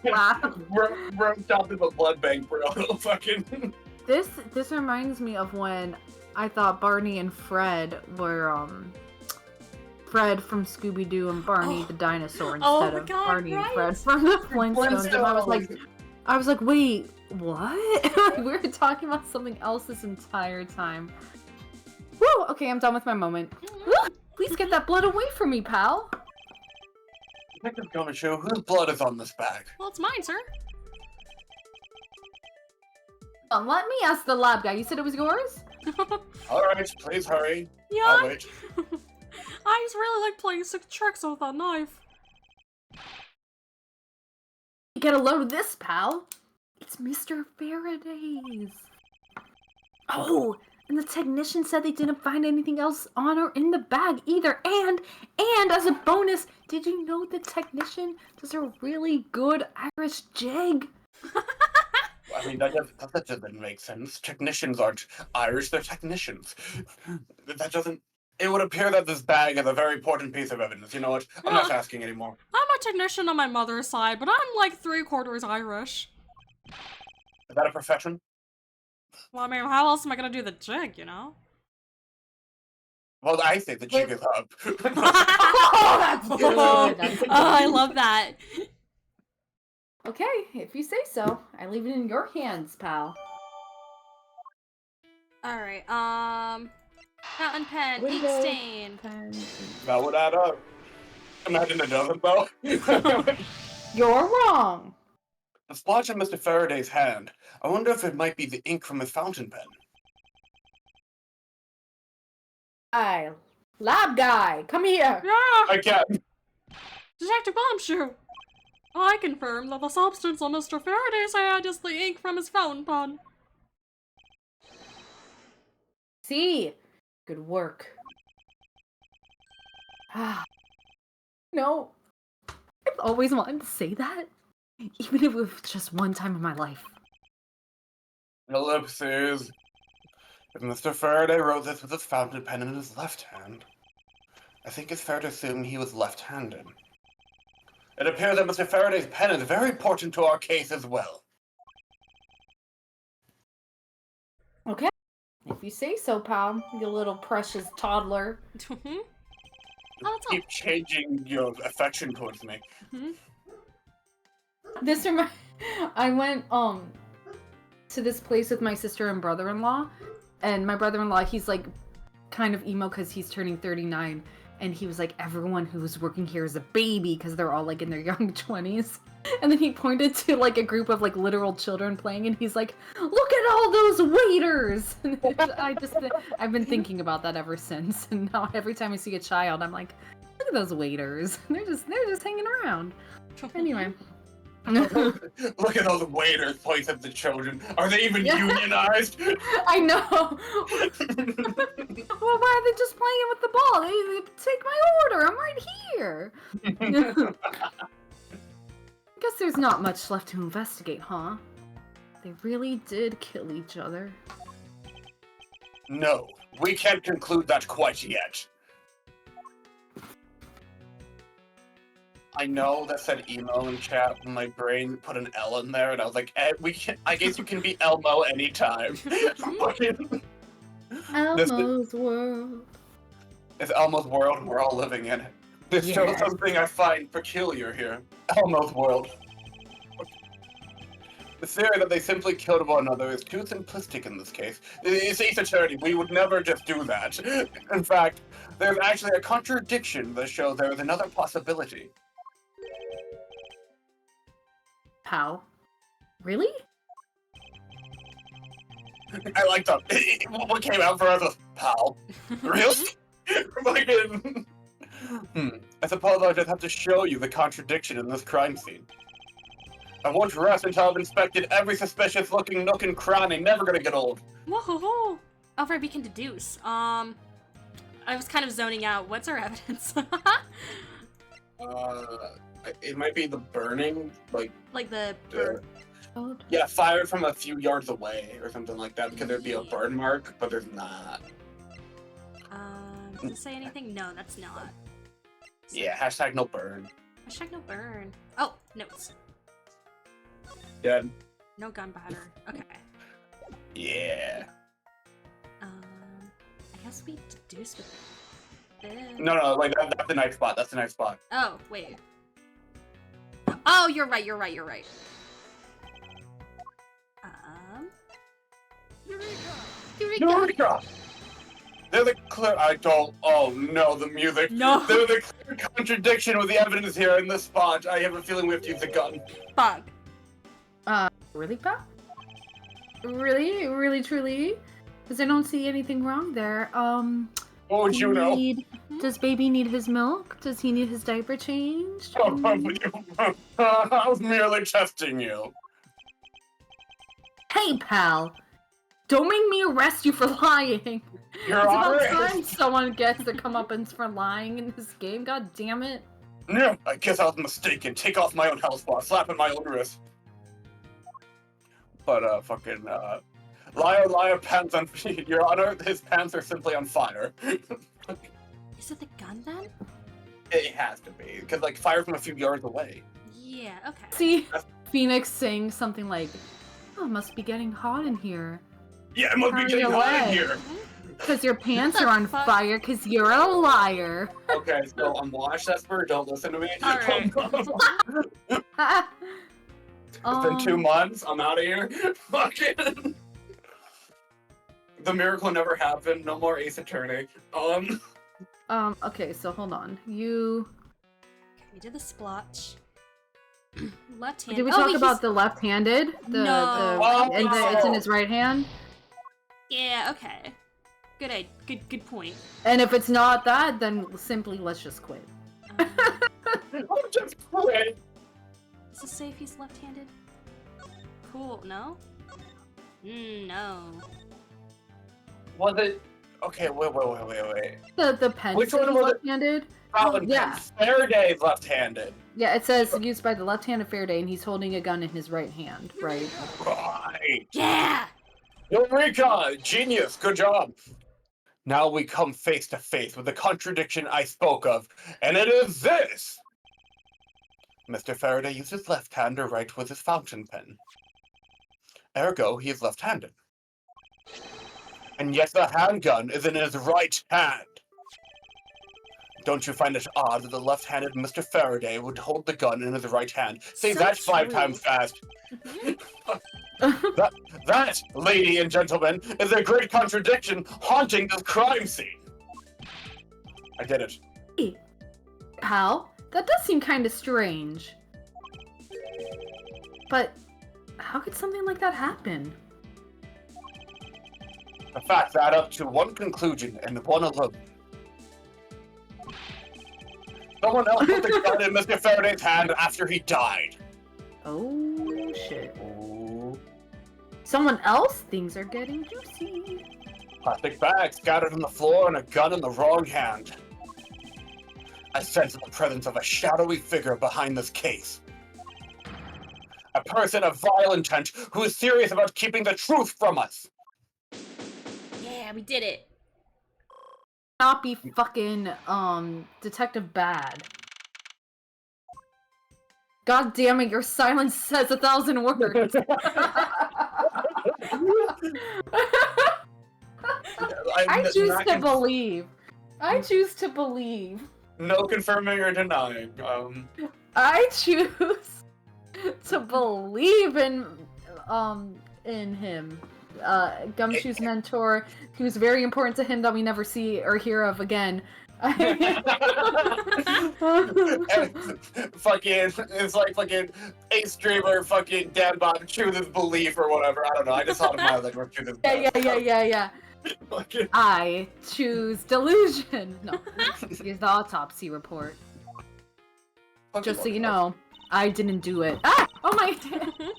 Speaker 1: laugh.
Speaker 2: We're stopping the blood bank, bro. Fucking.
Speaker 1: This reminds me of when I thought Barney and Fred were Fred from Scooby-Doo and Barney the dinosaur instead of Barney and Fred from the Flintstones. And I was like, wait, what? We were talking about something else this entire time. Woo! Okay, I'm done with my moment. Woo! Please get that blood away from me, pal.
Speaker 2: Detective Gomeshu, whose blood is on this bag?
Speaker 6: Well, it's mine, sir.
Speaker 1: Let me ask the lab guy. You said it was yours?
Speaker 2: Alright, please hurry.
Speaker 6: Yeah.
Speaker 2: I'll wait.
Speaker 6: I just really like playing sick tricks with that knife.
Speaker 1: Get a load of this, pal. It's Mr. Faraday's. Oh, and the technician said they didn't find anything else on or in the bag either. And as a bonus, did you know the technician does a really good Irish jig?
Speaker 2: I mean, that doesn't make sense. Technicians aren't Irish, they're technicians. That doesn't... It would appear that this bag is a very important piece of evidence. You know what? I'm not asking anymore.
Speaker 6: I'm a technician on my mother's side, but I'm like 3/4 Irish.
Speaker 2: Is that a profession?
Speaker 6: Well, I mean, how else am I gonna do the jig, you know?
Speaker 2: Well, I say the jig is up.
Speaker 1: Oh, that's good. That's good.
Speaker 6: I love that.
Speaker 1: Okay, if you say so. I leave it in your hands, pal.
Speaker 6: Alright, fountain pen, ink
Speaker 1: Window
Speaker 6: stain.
Speaker 1: pen.
Speaker 2: That would add up. Imagine it doesn't, though.
Speaker 1: You're wrong.
Speaker 2: The splotch in Mr. Faraday's hand. I wonder if it might be the ink from his fountain pen.
Speaker 1: Lab guy, come here.
Speaker 6: Yeah!
Speaker 2: Again.
Speaker 6: Detective Bombshoe! I confirm that the substance on Mr. Faraday's hand is the ink from his fountain pen.
Speaker 1: See, good work. No, I've always wanted to say that, even if it was just one time in my life.
Speaker 2: Ellipses. If Mr. Faraday wrote this with his fountain pen in his left hand, I think it's fair to assume he was left-handed. It appears that Mr. Faraday's pen is very important to our case as well.
Speaker 1: Okay, if you say so, pal, you little precious toddler.
Speaker 6: Oh, that's all.
Speaker 2: Keep changing your affection towards me.
Speaker 1: This I went to this place with my sister and brother-in-law, and my brother-in-law, he's like kind of emo because he's turning 39, and he was like, everyone who's working here is a baby because they're all like in their young 20s. And then he pointed to like a group of like literal children playing, and he's like, look at all those waiters. I've been thinking about that ever since, and now every time I see a child, I'm like, look at those waiters. They're just hanging around. Anyway.
Speaker 2: Look at those waiters points at the children. Are they even unionized?
Speaker 1: I know. Well, why are they just playing with the ball? They take my order. I'm right here. Guess there's not much left to investigate, huh? They really did kill each other.
Speaker 2: No, we can't conclude that quite yet. I know that said emo in chat, but my brain put an L in there, and I was like, I guess you can be Elmo anytime.
Speaker 1: Elmo's world.
Speaker 2: It's Elmo's world, and we're all living in it. This shows something I find peculiar here. Elmo's world. The theory that they simply killed one another is too simplistic in this case. It's Ace Attorney, we would never just do that. In fact, there's actually a contradiction that shows there is another possibility.
Speaker 1: How? Really?
Speaker 2: I like that. What came out for us was pal. Really? Fucking. I suppose I'll just have to show you the contradiction in this crime scene. I won't rest until I've inspected every suspicious-looking nook and cranny. Never gonna get old.
Speaker 6: Whoa! Alfred, we can deduce. I was kind of zoning out. What's our evidence?
Speaker 2: It might be the burning, like
Speaker 6: the
Speaker 2: yeah, fired from a few yards away or something like that, because there'd be a burn mark, but there's not.
Speaker 6: Does it say anything? No, that's not.
Speaker 2: Yeah, hashtag no burn.
Speaker 6: Hashtag no burn. Oh, notes.
Speaker 2: Dead.
Speaker 6: No gunpowder. Okay.
Speaker 2: Yeah.
Speaker 6: I guess we deduce with this.
Speaker 2: No, wait, that's the nice spot. That's the nice spot.
Speaker 6: Oh, wait. Oh, you're right.
Speaker 2: Eureka! There's a clear. Oh no, the music.
Speaker 6: No.
Speaker 2: There's a clear contradiction with the evidence here in this spot. I have a feeling we have to use a gun.
Speaker 6: Fuck.
Speaker 1: Really, pal? Really? Really, truly? Because I don't see anything wrong there.
Speaker 2: What would you know?
Speaker 1: Does baby need his milk? Does he need his diaper changed?
Speaker 2: I was merely testing you.
Speaker 1: Hey, pal! Don't make me arrest you for lying!
Speaker 2: Your
Speaker 1: It's about
Speaker 2: Honor.
Speaker 1: time someone gets their comeuppance for lying in this game, god damn it.
Speaker 2: No, I guess I was mistaken. Take off my own health bar, slap in my own wrist. But, liar, pants on feet. Your Honor, his pants are simply on fire.
Speaker 6: Is it the gun then?
Speaker 2: It has to be, because, like, fire from a few yards away.
Speaker 6: Yeah, okay.
Speaker 1: See Phoenix saying something like, oh, must be getting hot in here.
Speaker 2: Yeah, it must be
Speaker 1: Hurry
Speaker 2: getting hot in
Speaker 1: away.
Speaker 2: here.
Speaker 1: Because your pants are on fire because you're a liar.
Speaker 2: Okay, so I'm Wash Esper, don't listen to me.
Speaker 6: Alright.
Speaker 2: It's been 2 months, I'm out of here. Fucking. The miracle never happened, no more Ace Attorney.
Speaker 1: Okay, so hold on. You
Speaker 6: We did the splotch. Left-handed.
Speaker 1: Did we talk about the left-handed?
Speaker 6: No.
Speaker 1: It's in his right hand.
Speaker 6: Yeah. Okay. Good point.
Speaker 1: And if it's not that, then simply let's just quit.
Speaker 2: Just quit.
Speaker 6: Does it say if he's left-handed? Cool. No. No.
Speaker 2: Was it? Okay, wait.
Speaker 1: The pen.
Speaker 2: Which one was it?
Speaker 1: left-handed?
Speaker 2: Yeah. Faraday's left-handed.
Speaker 1: Yeah, it says used by the left-handed Faraday, and he's holding a gun in his right hand, right?
Speaker 2: Right.
Speaker 6: Yeah.
Speaker 2: Eureka! Genius! Good job! Now we come face to face with the contradiction I spoke of, and it is this! Mr. Faraday used his left hand to write with his fountain pen. Ergo, he is left-handed. And yet the handgun is in his right hand. Don't you find it odd that the left-handed Mr. Faraday would hold the gun in his right hand? Say
Speaker 6: So
Speaker 2: that 5
Speaker 6: true.
Speaker 2: times fast. That, lady and gentlemen, is a great contradiction haunting this crime scene. I did it.
Speaker 1: Hey, Hal, that does seem kind of strange. But how could something like that happen?
Speaker 2: The facts add up to one conclusion and one alone. Someone else put the gun in Mr. Faraday's hand after he died.
Speaker 1: Oh, shit.
Speaker 2: Ooh.
Speaker 1: Someone else? Things are getting juicy.
Speaker 2: Plastic bag scattered on the floor and a gun in the wrong hand. I sense the presence of a shadowy figure behind this case. A person of vile intent who is serious about keeping the truth from us.
Speaker 6: Yeah, we did it.
Speaker 1: Not be fucking, Detective Bad. God damn it, your silence says 1,000 words. I choose to believe. I choose to believe.
Speaker 2: No confirming or denying.
Speaker 1: I choose to believe in him. Gumshoe's mentor, he was very important to him that we never see or hear of again.
Speaker 2: Fucking, it's like fucking Ace Dreamer, fucking Dan Bob chooses belief or whatever. I don't know. I just thought of my language chooses.
Speaker 1: Yeah.
Speaker 2: Fucking-
Speaker 1: I choose delusion. No, here's the autopsy report. Just so you know, I didn't do it. Ah! Oh my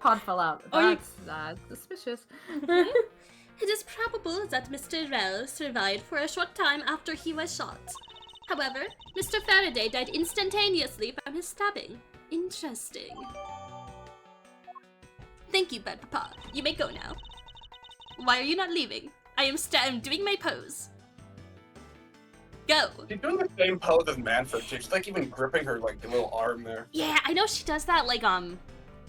Speaker 1: pod fell out. That's suspicious.
Speaker 6: It is probable that Mr. Rell survived for a short time after he was shot. However, Mr. Faraday died instantaneously from his stabbing. Interesting. Thank you, Bad Papa. You may go now. Why are you not leaving? I am doing my pose. Go.
Speaker 2: She's doing the same pose as Manfred. She's like even gripping her like little arm there.
Speaker 6: Yeah, I know she does that like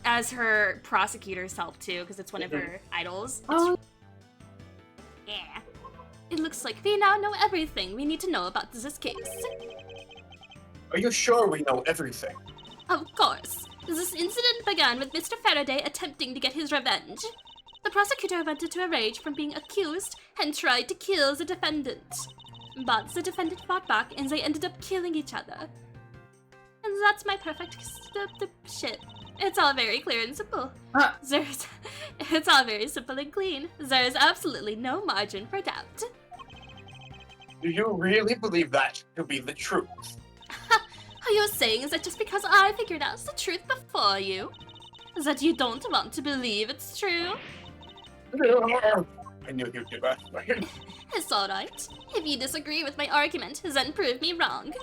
Speaker 6: as her prosecutor self too, because it's one of her idols.
Speaker 1: Oh.
Speaker 6: Yeah. It looks like we now know everything we need to know about this case.
Speaker 2: Are you sure we know everything?
Speaker 6: Of course. This incident began with Mr. Faraday attempting to get his revenge. The prosecutor wanted to rage from being accused and tried to kill the defendant. But the defendant fought back and they ended up killing each other. And that's my perfect shit. It's all very clear and simple. It's all very simple and clean. There is absolutely no margin for doubt.
Speaker 2: Do you really believe that to be the truth?
Speaker 6: Are you saying that just because I figured out the truth before you, that you don't want to believe it's true?
Speaker 2: I knew you'd do that.
Speaker 6: It's alright. If you disagree with my argument, then prove me wrong.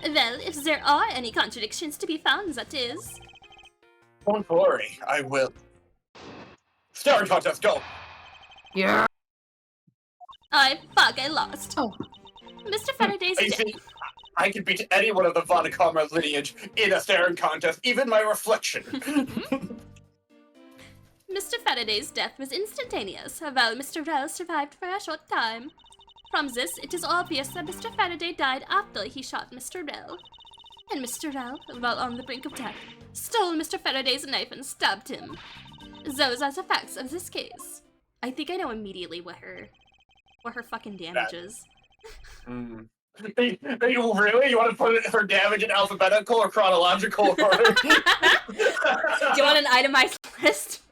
Speaker 6: Well, if there are any contradictions to be found, that is.
Speaker 2: Don't worry, I will. Staring contest, go!
Speaker 1: Yeah.
Speaker 6: I lost.
Speaker 1: Oh.
Speaker 6: Mr. Faraday's
Speaker 2: You see, I could beat anyone of the Von Karma lineage in a staring contest, even my reflection.
Speaker 6: Mr. Faraday's death was instantaneous, while Mr. Rell survived for a short time. From this, it is obvious that Mr. Faraday died after he shot Mr. Rell. And Mr. Rell, while on the brink of death, stole Mr. Faraday's knife and stabbed him. Those are the facts of this case. I think I know immediately what her fucking damage is.
Speaker 2: Are you really? You want to put her damage in alphabetical or chronological order?
Speaker 6: Do you want an itemized list?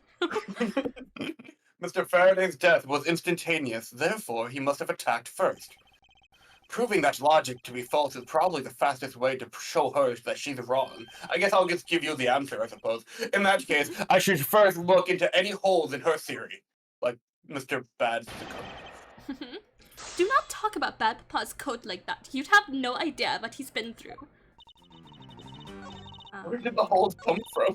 Speaker 2: Mr. Faraday's death was instantaneous, therefore he must have attacked first. Proving that logic to be false is probably the fastest way to show her that she's wrong. I guess I'll just give you the answer, I suppose. In that case, I should first look into any holes in her theory. Like Mr. Bad's code.
Speaker 6: Do not talk about Bad Papa's code like that. You'd have no idea what he's been through.
Speaker 2: Where did the holes come from?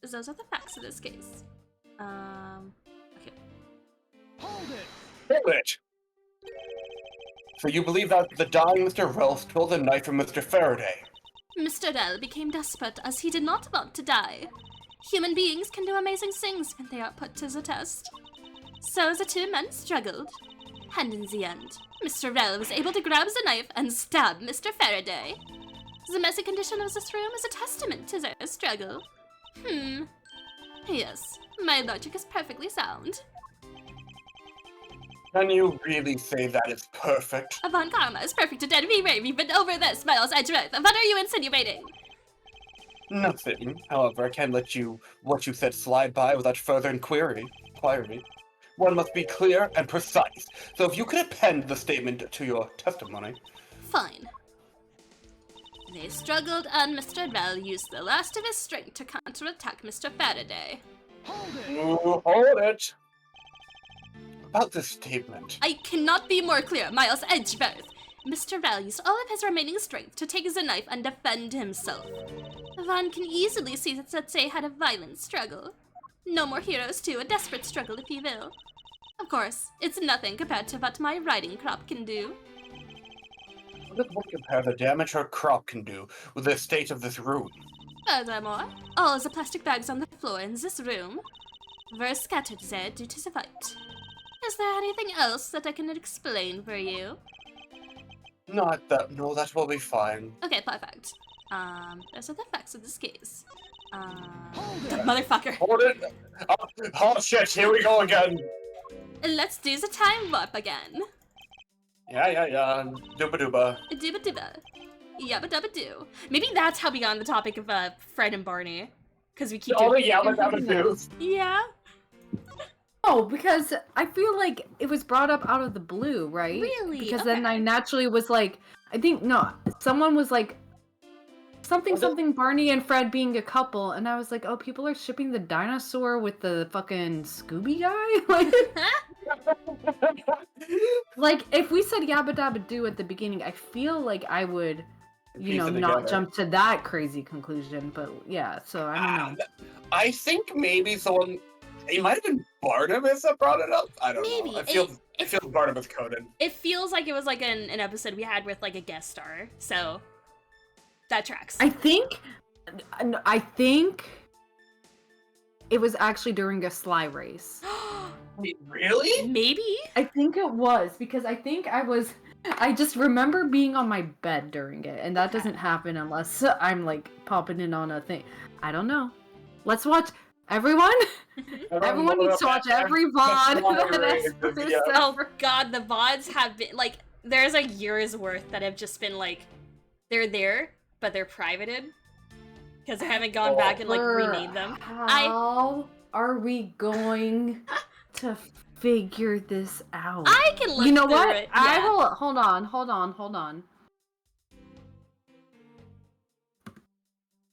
Speaker 6: Those are the facts of this case. Okay.
Speaker 2: Hold it! So you believe that the dying Mr. Rell stole the knife from Mr. Faraday?
Speaker 6: Mr. Rell became desperate as he did not want to die. Human beings can do amazing things when they are put to the test. So the two men struggled. And in the end, Mr. Rell was able to grab the knife and stab Mr. Faraday. The messy condition of this room is a testament to their struggle. Yes, my logic is perfectly sound.
Speaker 2: Can you really say that is perfect?
Speaker 6: Avant Karma is perfect to dead we've been over this, Miles Edgeworth. What are you insinuating?
Speaker 2: Nothing. However, I can't let what you said slide by without further inquiry. One must be clear and precise. So if you could append the statement to your testimony.
Speaker 6: Fine. They struggled, and Mr. Rell used the last of his strength to counterattack Mr. Faraday.
Speaker 2: Hold it! About this statement.
Speaker 6: I cannot be more clear, Miles Edgeworth. Mr. Rell used all of his remaining strength to take the knife and defend himself. One can easily see that Setsei had a violent struggle. No more heroes too, a desperate struggle if you will. Of course, it's nothing compared to what my riding crop can do.
Speaker 2: How does one compare the damage her crop can do with the state of this room?
Speaker 6: Furthermore, all the plastic bags on the floor in this room were scattered there due to the fight. Is there anything else that I can explain for you?
Speaker 2: Not that. No, that will be fine.
Speaker 6: Okay, perfect. Those are the facts of this case. Motherfucker.
Speaker 2: Hold it! Oh shit, here we go again!
Speaker 6: Let's do the time warp again.
Speaker 2: Yeah. Dooba dooba.
Speaker 6: Dooba dooba. Yabba dabba doo. Maybe that's how we got on the topic of Fred and Barney. Because we keep
Speaker 2: All
Speaker 6: doing
Speaker 2: the yabba dabba doos.
Speaker 6: Yeah.
Speaker 1: Oh, because I feel like it was brought up out of the blue, right?
Speaker 6: Really?
Speaker 1: Because
Speaker 6: Okay.
Speaker 1: then I naturally was like, someone was like, something Barney and Fred being a couple, and I was like, oh, people are shipping the dinosaur with the fucking Scooby guy? Like, if we said Yabba Dabba Doo at the beginning, I feel like I would,
Speaker 2: Piece it
Speaker 1: not
Speaker 2: together.
Speaker 1: jump to that crazy conclusion, but yeah, so I don't know.
Speaker 2: I think maybe someone. It might have been Barnabas that brought it up. I don't
Speaker 6: Maybe.
Speaker 2: know. I feel Barnabas coded.
Speaker 6: It feels like it was like an episode we had with like a guest star, so that tracks.
Speaker 1: I think it was actually during a Sly race.
Speaker 2: Wait, really?
Speaker 6: Maybe?
Speaker 1: I think it was, because I just remember being on my bed during it, and that doesn't happen unless I'm like popping in on a thing. I don't know. Let's watch everyone. Everyone needs to watch every VOD.
Speaker 6: Oh god, the VODs have been like there's like years worth that have just been like they're there, but they're privated. Because I haven't gone back and like remade them.
Speaker 1: How are we going to figure this out?
Speaker 6: I can look
Speaker 1: You know
Speaker 6: through
Speaker 1: what?
Speaker 6: it.
Speaker 1: I
Speaker 6: Yeah.
Speaker 1: will. Hold on.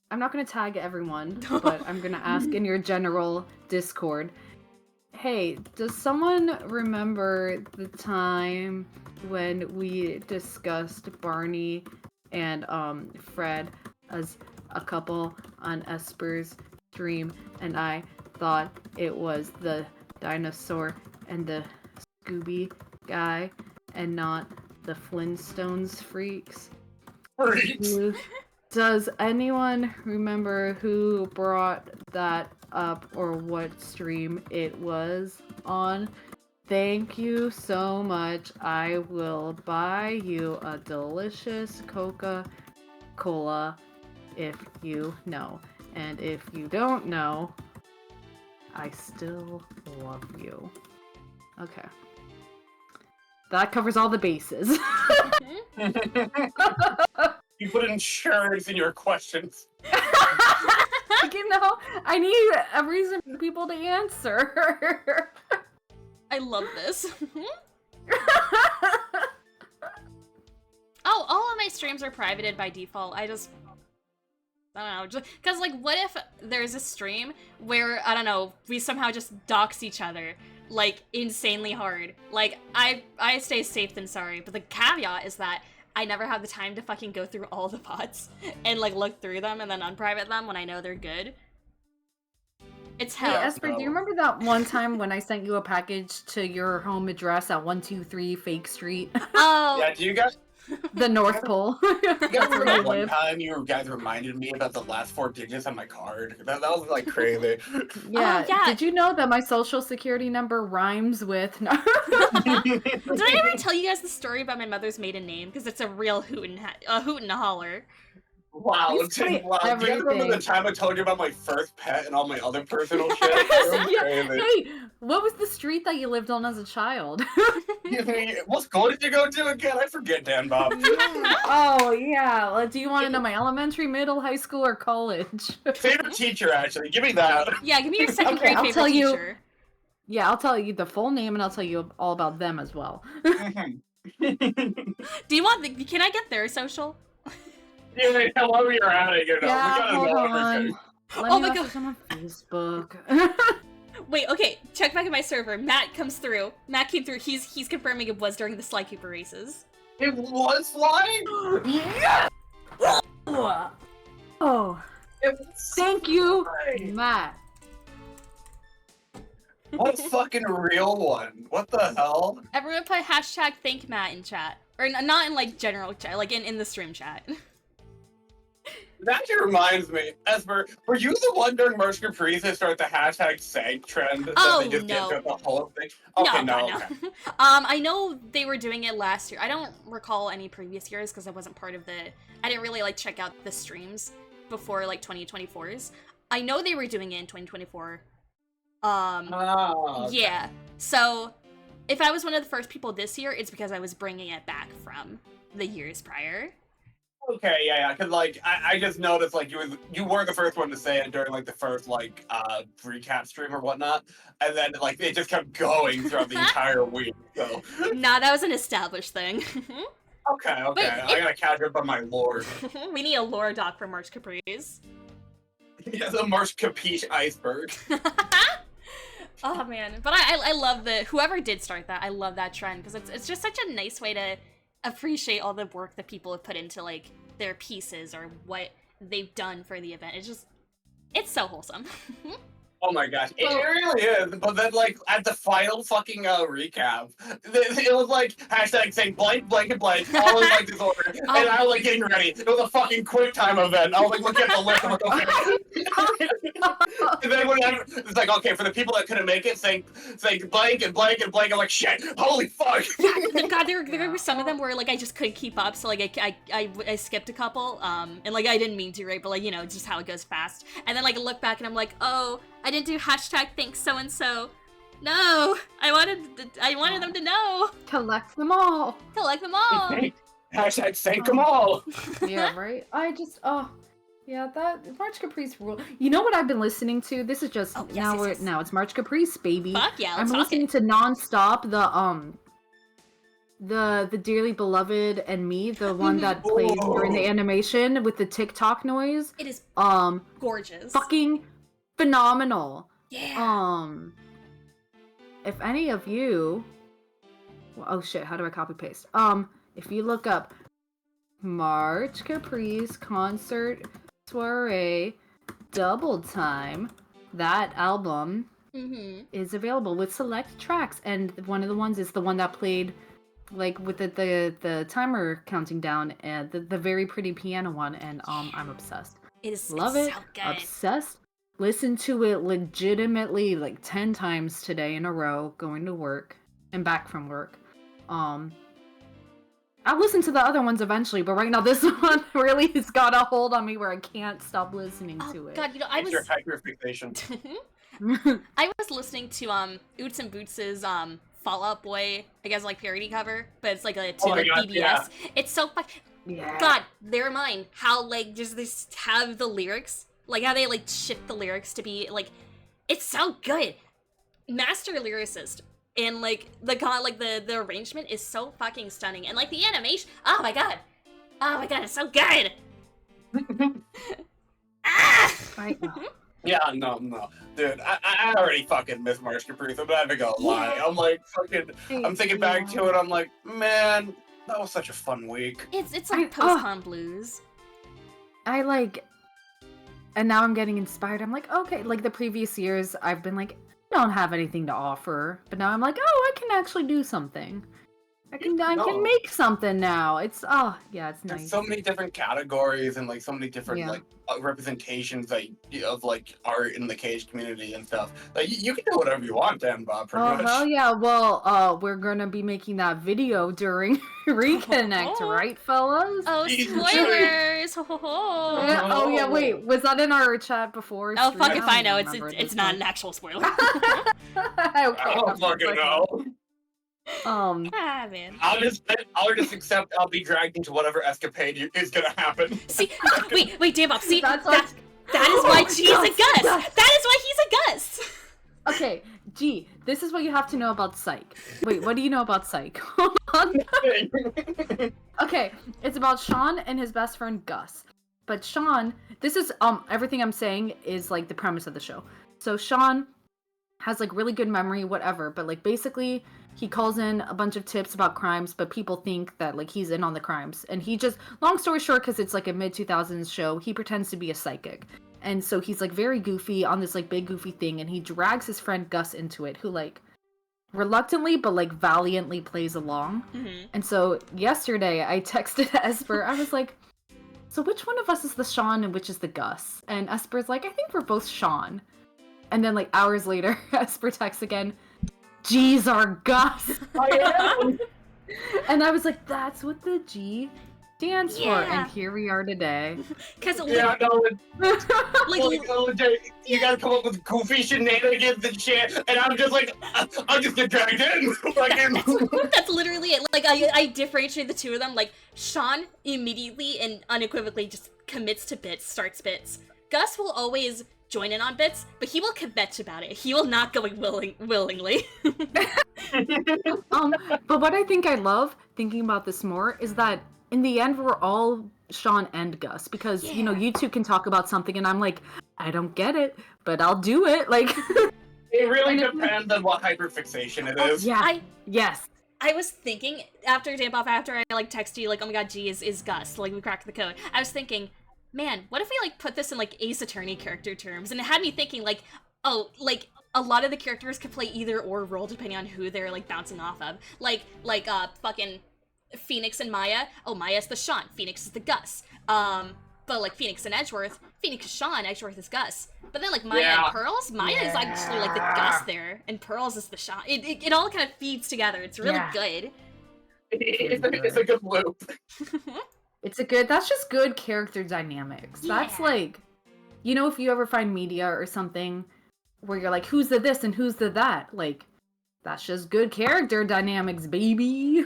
Speaker 1: I'm not gonna tag everyone, but I'm gonna ask in your general Discord. Hey, does someone remember the time when we discussed Barney and Fred as a couple on Esper's stream, and I thought it was the dinosaur and the Scooby guy and not the Flintstones freaks?
Speaker 2: Freaks.
Speaker 1: Does anyone remember who brought that up or what stream it was on? Thank you so much. I will buy you a delicious Coca-Cola if you know. And if you don't know, I still love you. Okay. That covers all the bases.
Speaker 2: You put insurance in your questions.
Speaker 1: You know, I need a reason for people to answer.
Speaker 3: I love this. Oh, all of my streams are privated by default. I don't know, just because, like, what if there's a stream where, I don't know, we somehow just dox each other, like, insanely hard. Like, I stay safe than sorry, but the caveat is that I never have the time to fucking go through all the bots and, like, look through them and then unprivate them when I know they're good. It's hell.
Speaker 1: Hey, Esper, do you remember that one time when I sent you a package to your home address at 123 Fake Street?
Speaker 3: Oh!
Speaker 2: Yeah, do you guys...
Speaker 1: The North Pole.
Speaker 2: You guys
Speaker 1: That's where
Speaker 2: remember
Speaker 1: you
Speaker 2: one
Speaker 1: live.
Speaker 2: time you guys reminded me about the last 4 digits on my card? That was, like, crazy.
Speaker 1: Yeah.
Speaker 3: yeah.
Speaker 1: Did you know that my social security number rhymes with...
Speaker 3: Did I ever tell you guys the story about my mother's maiden name? Because it's a real hoot and a holler.
Speaker 2: Wow,
Speaker 1: You say
Speaker 2: wow. Do you guys remember
Speaker 1: everything.
Speaker 2: the time I told you about my first pet and all my other personal shit?
Speaker 1: Yeah,
Speaker 2: Crazy.
Speaker 1: hey, what was the street that you lived on as a child?
Speaker 2: What school did you go to again? I forget, Dan Bob.
Speaker 1: Oh, yeah. Well, do you want to know my elementary, middle, high school, or college?
Speaker 2: Favorite teacher, actually. Give me that.
Speaker 3: Yeah, give me your second
Speaker 1: Okay,
Speaker 3: grade
Speaker 1: I'll
Speaker 3: favorite
Speaker 1: tell you-
Speaker 3: teacher.
Speaker 1: Yeah, I'll tell you the full name and I'll tell you all about them as well.
Speaker 3: Do you want can I get their social?
Speaker 2: Yeah, while we are at it, you know, we gotta
Speaker 1: hold
Speaker 2: know
Speaker 1: on.
Speaker 2: everything.
Speaker 1: Let
Speaker 3: Oh
Speaker 1: me
Speaker 3: my
Speaker 1: message
Speaker 3: God.
Speaker 1: them on Facebook.
Speaker 3: Wait, okay, check back at my server. Matt comes through. Matt came through. He's confirming it was during the Sly Cooper races.
Speaker 2: It was flying?
Speaker 1: Yeah! Oh,
Speaker 2: It was
Speaker 1: thank you,
Speaker 2: flying.
Speaker 1: Matt.
Speaker 2: What a fucking real one. What the hell?
Speaker 3: Everyone put hashtag thank Matt in chat. Or not in, like, general chat, like in the stream chat.
Speaker 2: That actually reminds me, Esper, were you the one during Merch Caprice that started the hashtag SAG trend?
Speaker 3: Oh,
Speaker 2: that they just
Speaker 3: no.
Speaker 2: did the whole thing? Okay, no.
Speaker 3: No.
Speaker 2: Okay.
Speaker 3: I know they were doing it last year. I don't recall any previous years because I wasn't part of the... I didn't really, like, check out the streams before, like, 2024's. I know they were doing it in 2024.
Speaker 2: Oh,
Speaker 3: Yeah. So, if I was one of the first people this year, it's because I was bringing it back from the years prior.
Speaker 2: okay, yeah, because, like, I just noticed, like, you were the first one to say it during, like, the first, like, recap stream or whatnot, and then, like, it just kept going throughout the entire week, so...
Speaker 3: Nah, that was an established thing.
Speaker 2: Okay,
Speaker 3: But
Speaker 2: I gotta catch up on my lore.
Speaker 3: We need a lore doc for March Caprice.
Speaker 2: Yeah, the Marsh Capiche iceberg.
Speaker 3: Oh man, but I love whoever did start that. I love that trend because it's just such a nice way to appreciate all the work that people have put into like their pieces or what they've done for the event. It's so wholesome.
Speaker 2: Oh my gosh, it really is. But then, like, at the final fucking recap, it was like hashtag saying blank, blank, and blank, all in like this order, and I was like getting ready. It was a fucking quick time event. I was like looking at the list. I'm like, okay. And then whenever it's like, okay, for the people that couldn't make it, saying blank and blank and blank. I'm like, shit, holy fuck.
Speaker 3: God, there were some of them where like I just couldn't keep up, so like I skipped a couple, and like I didn't mean to, right? But like, you know, it's just how it goes fast. And then like I look back and I'm like, oh, I didn't do hashtag thanks so and so. No, I wanted them to know.
Speaker 1: Collect them all.
Speaker 3: Collect them all.
Speaker 2: Hashtag thank them all.
Speaker 1: Yeah, right? Yeah, that March Caprice rule. You know what I've been listening to? This is just
Speaker 3: Oh, yes.
Speaker 1: now it's March Caprice, baby.
Speaker 3: Fuck yeah, let's
Speaker 1: I'm
Speaker 3: talk
Speaker 1: listening
Speaker 3: it.
Speaker 1: to nonstop the Dearly Beloved and Me, the one that plays during the animation with the TikTok noise.
Speaker 3: It is
Speaker 1: Um
Speaker 3: gorgeous.
Speaker 1: fucking phenomenal.
Speaker 3: Yeah.
Speaker 1: If any of you oh shit, how do I copy paste? If you look up March Caprice concert soiree double time, that album is available with select tracks, and one of the ones is the one that played like with the timer counting down, and the very pretty piano one, and I'm obsessed. Love it.
Speaker 3: So good.
Speaker 1: Obsessed. Listen to it legitimately like 10 times today in a row, going to work and back from work. I'll listen to the other ones eventually, but right now this one really has got a hold on me where I can't stop listening to it.
Speaker 3: God, you know, I
Speaker 2: It's
Speaker 3: was
Speaker 2: your hyperfixation.
Speaker 3: I was listening to Oots and Boots's
Speaker 6: Fall Out Boy, I guess like parody cover, but it's like a to
Speaker 2: Oh my
Speaker 6: like
Speaker 2: God,
Speaker 6: BBS.
Speaker 2: yeah.
Speaker 6: It's so
Speaker 1: Yeah.
Speaker 6: God, they're mine. How like just this have the lyrics, like how they like shift the lyrics to be like, it's so good. Master lyricist. And like the arrangement is so fucking stunning, and like the animation, oh my god, it's so good. Ah!
Speaker 1: Right.
Speaker 2: Yeah, no. Dude, I already fucking miss March Caprice. I'm not even gonna lie.
Speaker 6: Yeah.
Speaker 2: I'm like, fucking, I'm thinking back to it, I'm like, man, that was such a fun week.
Speaker 6: It's like
Speaker 1: I-
Speaker 6: post-con blues.
Speaker 1: I like, and now I'm getting inspired. I'm like, okay, like the previous years, I've been like, I don't have anything to offer, but now I'm like, oh, I can actually do something. I can
Speaker 2: No.
Speaker 1: make something now. It's it's
Speaker 2: There's
Speaker 1: nice.
Speaker 2: so many different categories and like so many different
Speaker 1: Yeah.
Speaker 2: like representations like of like art in the cage community and stuff. Like you can do whatever you want, Dan Bob, pretty
Speaker 1: Oh
Speaker 2: much.
Speaker 1: hell yeah! Well, we're gonna be making that video during Reconnect, right, fellas?
Speaker 6: Oh,
Speaker 2: Jesus.
Speaker 6: spoilers! Ho ho ho!
Speaker 1: Yeah, oh yeah, wait, was that in our chat before?
Speaker 6: Oh
Speaker 1: stream?
Speaker 6: fuck if I
Speaker 1: don't
Speaker 6: know.
Speaker 1: remember at
Speaker 6: It's
Speaker 1: this
Speaker 6: not
Speaker 1: point.
Speaker 6: an actual spoiler.
Speaker 1: Okay,
Speaker 2: I don't fucking know.
Speaker 6: Ah man.
Speaker 2: I'll just accept I'll be dragged into whatever escapade is gonna happen.
Speaker 6: See, wait, damn up. See,
Speaker 1: That's
Speaker 6: that is why G's a Gus.
Speaker 1: Gus.
Speaker 6: That is why he's a Gus.
Speaker 1: Okay, G, this is what you have to know about Psych. Wait, what do you know about Psych? Hold on. Okay, it's about Sean and his best friend Gus. But Sean, this is everything I'm saying is like the premise of the show. So Sean has like really good memory, whatever, but like basically he calls in a bunch of tips about crimes, but people think that like he's in on the crimes. And he just, long story short, because it's like a mid-2000s show, he pretends to be a psychic. And so he's like very goofy on this like big goofy thing, and he drags his friend Gus into it, who like reluctantly but like valiantly plays along.
Speaker 6: Mm-hmm.
Speaker 1: And so yesterday I texted Esper, I was like, so which one of us is the Sean and which is the Gus? And Esper's like, I think we're both Sean. And then like hours later, Esper texts again, G's are Gus.
Speaker 2: I am.
Speaker 1: And I was like, that's what the G stands for.
Speaker 6: Yeah.
Speaker 1: And here we are today.
Speaker 6: Because
Speaker 2: Yeah, no,
Speaker 6: like,
Speaker 2: you gotta come up with goofy shenanigans and shit, and I'm just like, I'm just get dragged in.
Speaker 6: that's literally it. Like I differentiate the two of them. Like Sean immediately and unequivocally just commits to bits, starts bits. Gus will always join in on bits, but he will kvetch about it. He will not go willingly.
Speaker 1: But what I think I love thinking about this more is that in the end we're all Sean and Gus, because you know, you two can talk about something and I'm like, I don't get it, but I'll do it. Like
Speaker 2: It really depends on what hyperfixation it is.
Speaker 1: yeah. Yes.
Speaker 6: I was thinking after I like texted you like, oh my god, G is Gus, like we cracked the code. I was thinking, man, what if we like put this in like Ace Attorney character terms? And it had me thinking like, oh, like a lot of the characters could play either or role depending on who they're like bouncing off of. Like fucking Phoenix and Maya. Oh, Maya's the Sean, Phoenix is the Gus. But like Phoenix and Edgeworth, Phoenix is Sean, Edgeworth is Gus. But then like Maya and Pearls, Maya is actually like the Gus there, and Pearls is the Sean. It all kind of feeds together. It's really good.
Speaker 2: It's a good loop.
Speaker 1: That's just good character dynamics. That's like, you know, if you ever find media or something where you're like, who's the this and who's the that, like, that's just good character dynamics, baby.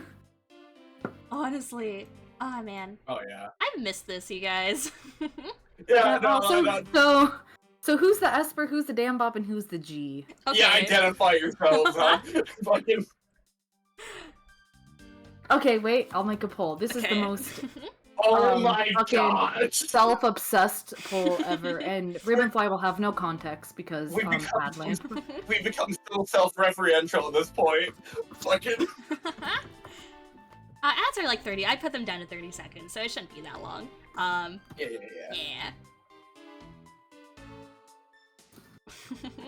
Speaker 6: Honestly. Oh man.
Speaker 2: Oh yeah.
Speaker 6: I missed this, you guys.
Speaker 2: Yeah.
Speaker 1: So who's the Esper, who's the Dan Bob, and who's the G?
Speaker 6: Okay.
Speaker 2: Yeah, identify yourselves. Fucking.
Speaker 1: Okay, wait, I'll make a poll. This is the
Speaker 6: Okay.
Speaker 1: most
Speaker 2: Oh my
Speaker 1: fucking
Speaker 2: god.
Speaker 1: self-obsessed poll ever, and Ribbonfly will have no context because
Speaker 2: We become-
Speaker 1: Adland.
Speaker 2: We've become so self-referential at this point. Fucking.
Speaker 6: Ads are like 30. I put them down to 30 seconds, so it shouldn't be that long.
Speaker 2: Yeah.
Speaker 6: Yeah.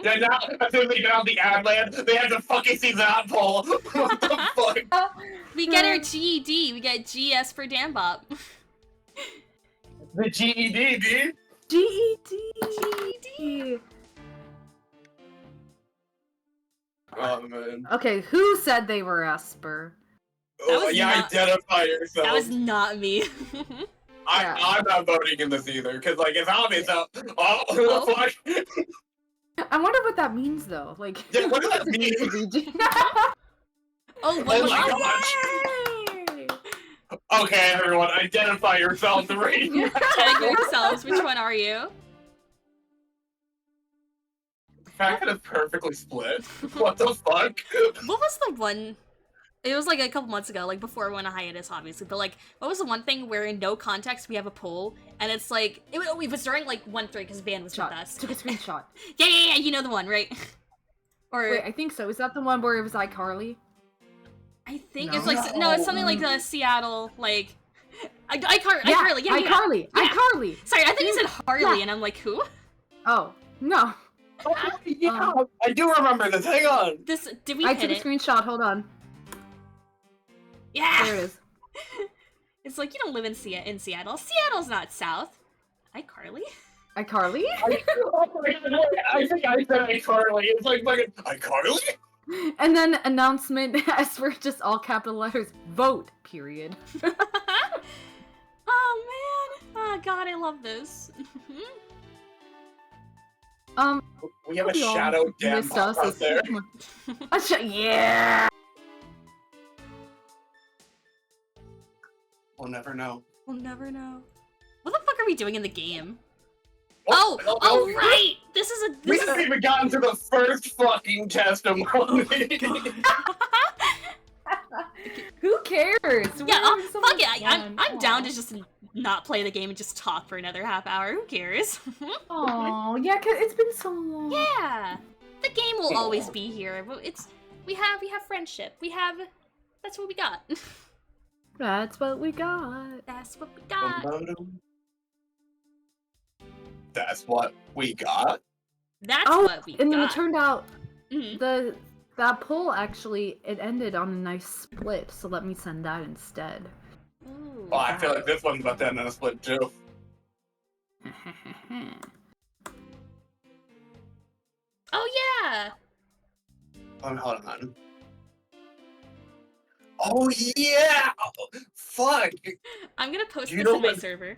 Speaker 2: Yeah, now, as soon as they get out the ad land, they have to fucking see that poll. What the fuck?
Speaker 6: We get our GED. We get GS for Dambop.
Speaker 2: The GED, dude.
Speaker 1: GED.
Speaker 2: Oh, man.
Speaker 1: Okay, who said they were Esper?
Speaker 2: Oh,
Speaker 6: was
Speaker 2: yeah,
Speaker 6: not-
Speaker 2: identify yourself.
Speaker 6: That was not me.
Speaker 2: I'm not voting in this either, because, like, it's obvious that. Oh, who the fuck?
Speaker 1: I wonder what that means, though. Like,
Speaker 2: Yeah, what does that mean?
Speaker 6: Oh,
Speaker 2: Oh my gosh! Okay, everyone, identify yourselves right now.
Speaker 6: Tag yourselves. Which one are you?
Speaker 2: The fact that it's perfectly split. What the fuck?
Speaker 6: What was the one? It was like a couple months ago, like before we went on hiatus, obviously. But like, what was the one thing where in no context we have a poll, and it's like it was during like 1-3 because Van was with us.
Speaker 1: Took a screenshot.
Speaker 6: Yeah. You know the one, right? Or
Speaker 1: Wait, I think so. Is that the one where it was iCarly?
Speaker 6: I think
Speaker 1: No.
Speaker 6: it's like no, it's something like the Seattle like. iCarly. Yeah.
Speaker 1: iCarly.
Speaker 6: Yeah.
Speaker 1: iCarly.
Speaker 6: Sorry, I think you said Harley,
Speaker 1: Yeah.
Speaker 6: and I'm like, who?
Speaker 1: Oh no.
Speaker 2: Oh, yeah, I do remember this. Hang on.
Speaker 6: Did we
Speaker 1: I
Speaker 6: hit
Speaker 1: took a
Speaker 6: it?
Speaker 1: screenshot. Hold on.
Speaker 6: Yeah.
Speaker 1: There it is.
Speaker 6: It's like you don't live in Seattle. Seattle's not south. iCarly.
Speaker 1: iCarly.
Speaker 2: I think I said iCarly. It's like fucking iCarly?
Speaker 1: And then announcement as for just all capital letters. Vote. Period.
Speaker 6: Oh man. Oh god, I love this.
Speaker 2: We have a
Speaker 1: hope you all
Speaker 2: shadow dam
Speaker 1: missed us
Speaker 2: out
Speaker 1: as-
Speaker 2: there.
Speaker 1: Yeah.
Speaker 2: We'll never know.
Speaker 6: We'll never know. What the fuck are we doing in the game?
Speaker 2: Oh,
Speaker 6: Oh, right! This
Speaker 2: We
Speaker 6: is
Speaker 2: haven't even gotten to the first fucking testimony.
Speaker 1: Who cares?
Speaker 6: Yeah,
Speaker 1: We're having so
Speaker 6: fuck
Speaker 1: much
Speaker 6: it. I'm
Speaker 1: fun.
Speaker 6: down to just not play the game and just talk for another half hour. Who cares?
Speaker 1: Oh, yeah, cause it's been so long.
Speaker 6: Yeah. The game will always be here. But we have friendship. That's what we got.
Speaker 1: That's what we got.
Speaker 6: That's what we got.
Speaker 2: That's what we got.
Speaker 6: That's
Speaker 1: Oh,
Speaker 6: what we got.
Speaker 1: and then it turned out
Speaker 6: Mhm.
Speaker 1: that poll actually it ended on a nice split. So let me send that instead.
Speaker 6: Ooh.
Speaker 2: Well, I feel like this one's about to end on a split too.
Speaker 6: Oh yeah.
Speaker 2: Hold on. Oh yeah! Oh, fuck!
Speaker 6: I'm gonna post
Speaker 2: You
Speaker 6: this
Speaker 2: know
Speaker 6: in my
Speaker 2: what-
Speaker 6: server.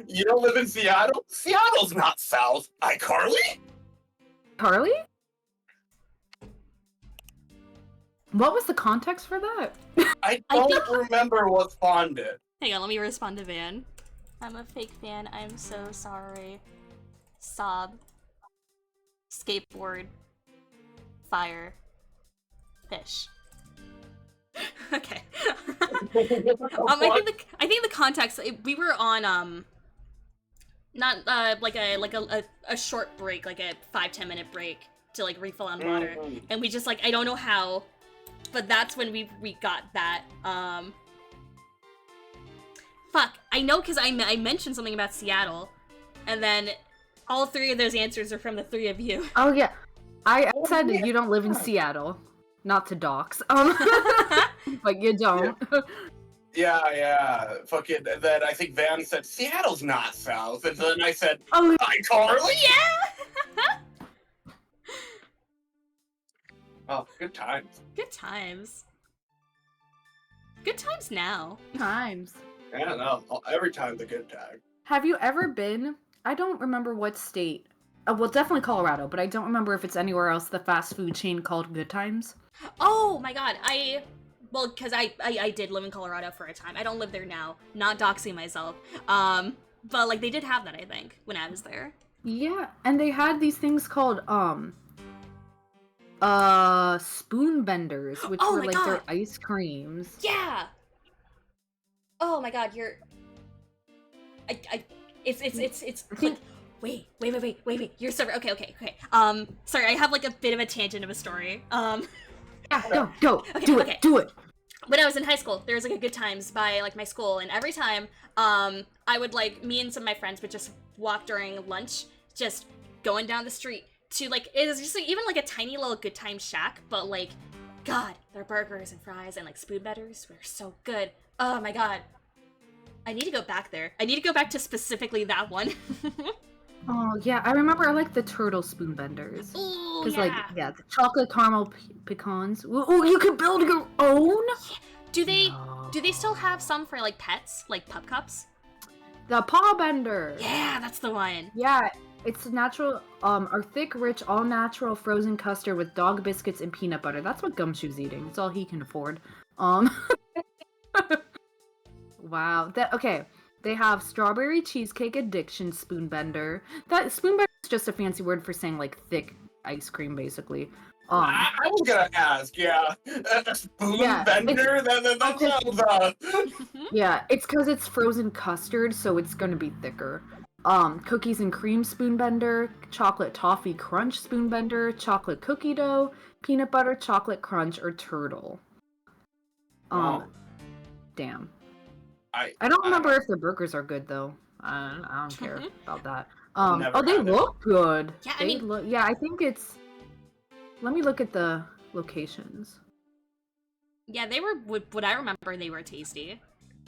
Speaker 2: You don't live in Seattle? Seattle's not south. iCarly?
Speaker 1: Carly? What was the context for that?
Speaker 2: I
Speaker 6: I
Speaker 2: don't
Speaker 6: think-
Speaker 2: remember what spawned it.
Speaker 6: Hang on, let me respond to Van. I'm a fake fan. I'm so sorry. Sob. Skateboard. Fire. Fish. Okay. I think the context we were on not like a short break, like a 5-10 minute break to like refill on water, and we just like I don't know how, but that's when we got that. Fuck, I know because I mentioned something about Seattle, and then all three of those answers are from the three of you.
Speaker 1: Oh yeah, I said that you don't live in Seattle, not to dox. But you don't.
Speaker 2: Yeah. Fucking. Then I think Van said Seattle's not south, and then I said
Speaker 1: Oh
Speaker 2: iCarly.
Speaker 6: Yeah.
Speaker 2: Oh, good times.
Speaker 6: Good times. Good times now.
Speaker 1: times.
Speaker 2: I don't know. Every time's a good time.
Speaker 1: Have you ever been? I don't remember what state. Well, definitely Colorado, but I don't remember if it's anywhere else. The fast food chain called Good Times.
Speaker 6: Oh my god, because I did live in Colorado for a time. I don't live there now. Not doxing myself. But like they did have that, I think, when I was there.
Speaker 1: Yeah, and they had these things called spoon benders, which
Speaker 6: Oh
Speaker 1: were
Speaker 6: my
Speaker 1: like
Speaker 6: God.
Speaker 1: their ice creams.
Speaker 6: Yeah. Oh my god, it's
Speaker 1: I think-
Speaker 6: wait. You're so okay. Sorry, I have like a bit of a tangent of a story.
Speaker 1: Yeah, go,
Speaker 6: Okay,
Speaker 1: do
Speaker 6: okay.
Speaker 1: it, do it.
Speaker 6: When I was in high school, there was like a Good Times by like my school, and every time, I would like me and some of my friends would just walk during lunch, just going down the street to like it was just like even like a tiny little Good Time shack, but like, God, their burgers and fries and like spoon betters were so good. Oh my god, I need to go back there. I need to go back to specifically that one.
Speaker 1: Oh yeah, I remember I like the turtle spoon benders.
Speaker 6: Ooh,
Speaker 1: Because
Speaker 6: yeah.
Speaker 1: the chocolate caramel pecans. Oh, you could build your own.
Speaker 6: Do they
Speaker 1: No.
Speaker 6: still have some for like pets, like pup cups?
Speaker 1: The paw bender.
Speaker 6: Yeah, that's the one.
Speaker 1: Yeah, It's natural, our thick, rich, all-natural frozen custard with dog biscuits and peanut butter. That's what Gumshoe's eating. It's all he can afford. Wow. Okay. They have strawberry cheesecake addiction spoonbender. That spoonbender is just a fancy word for saying like thick ice cream, basically.
Speaker 2: I was gonna ask, yeah. A spoon
Speaker 1: Yeah,
Speaker 2: bender? That sounds,
Speaker 1: Yeah, it's because it's frozen custard, so it's gonna be thicker. Cookies and cream spoonbender, chocolate toffee crunch spoonbender, chocolate cookie dough, peanut butter chocolate crunch, or turtle.
Speaker 2: Oh.
Speaker 1: Damn.
Speaker 2: I
Speaker 1: don't remember if the burgers are good though. I don't care about that.
Speaker 2: Never
Speaker 1: Oh, they
Speaker 2: had it.
Speaker 1: look good.
Speaker 6: Yeah,
Speaker 1: They look. Yeah, I think it's. Let me look at the locations.
Speaker 6: Yeah, they were. What I remember, they were tasty.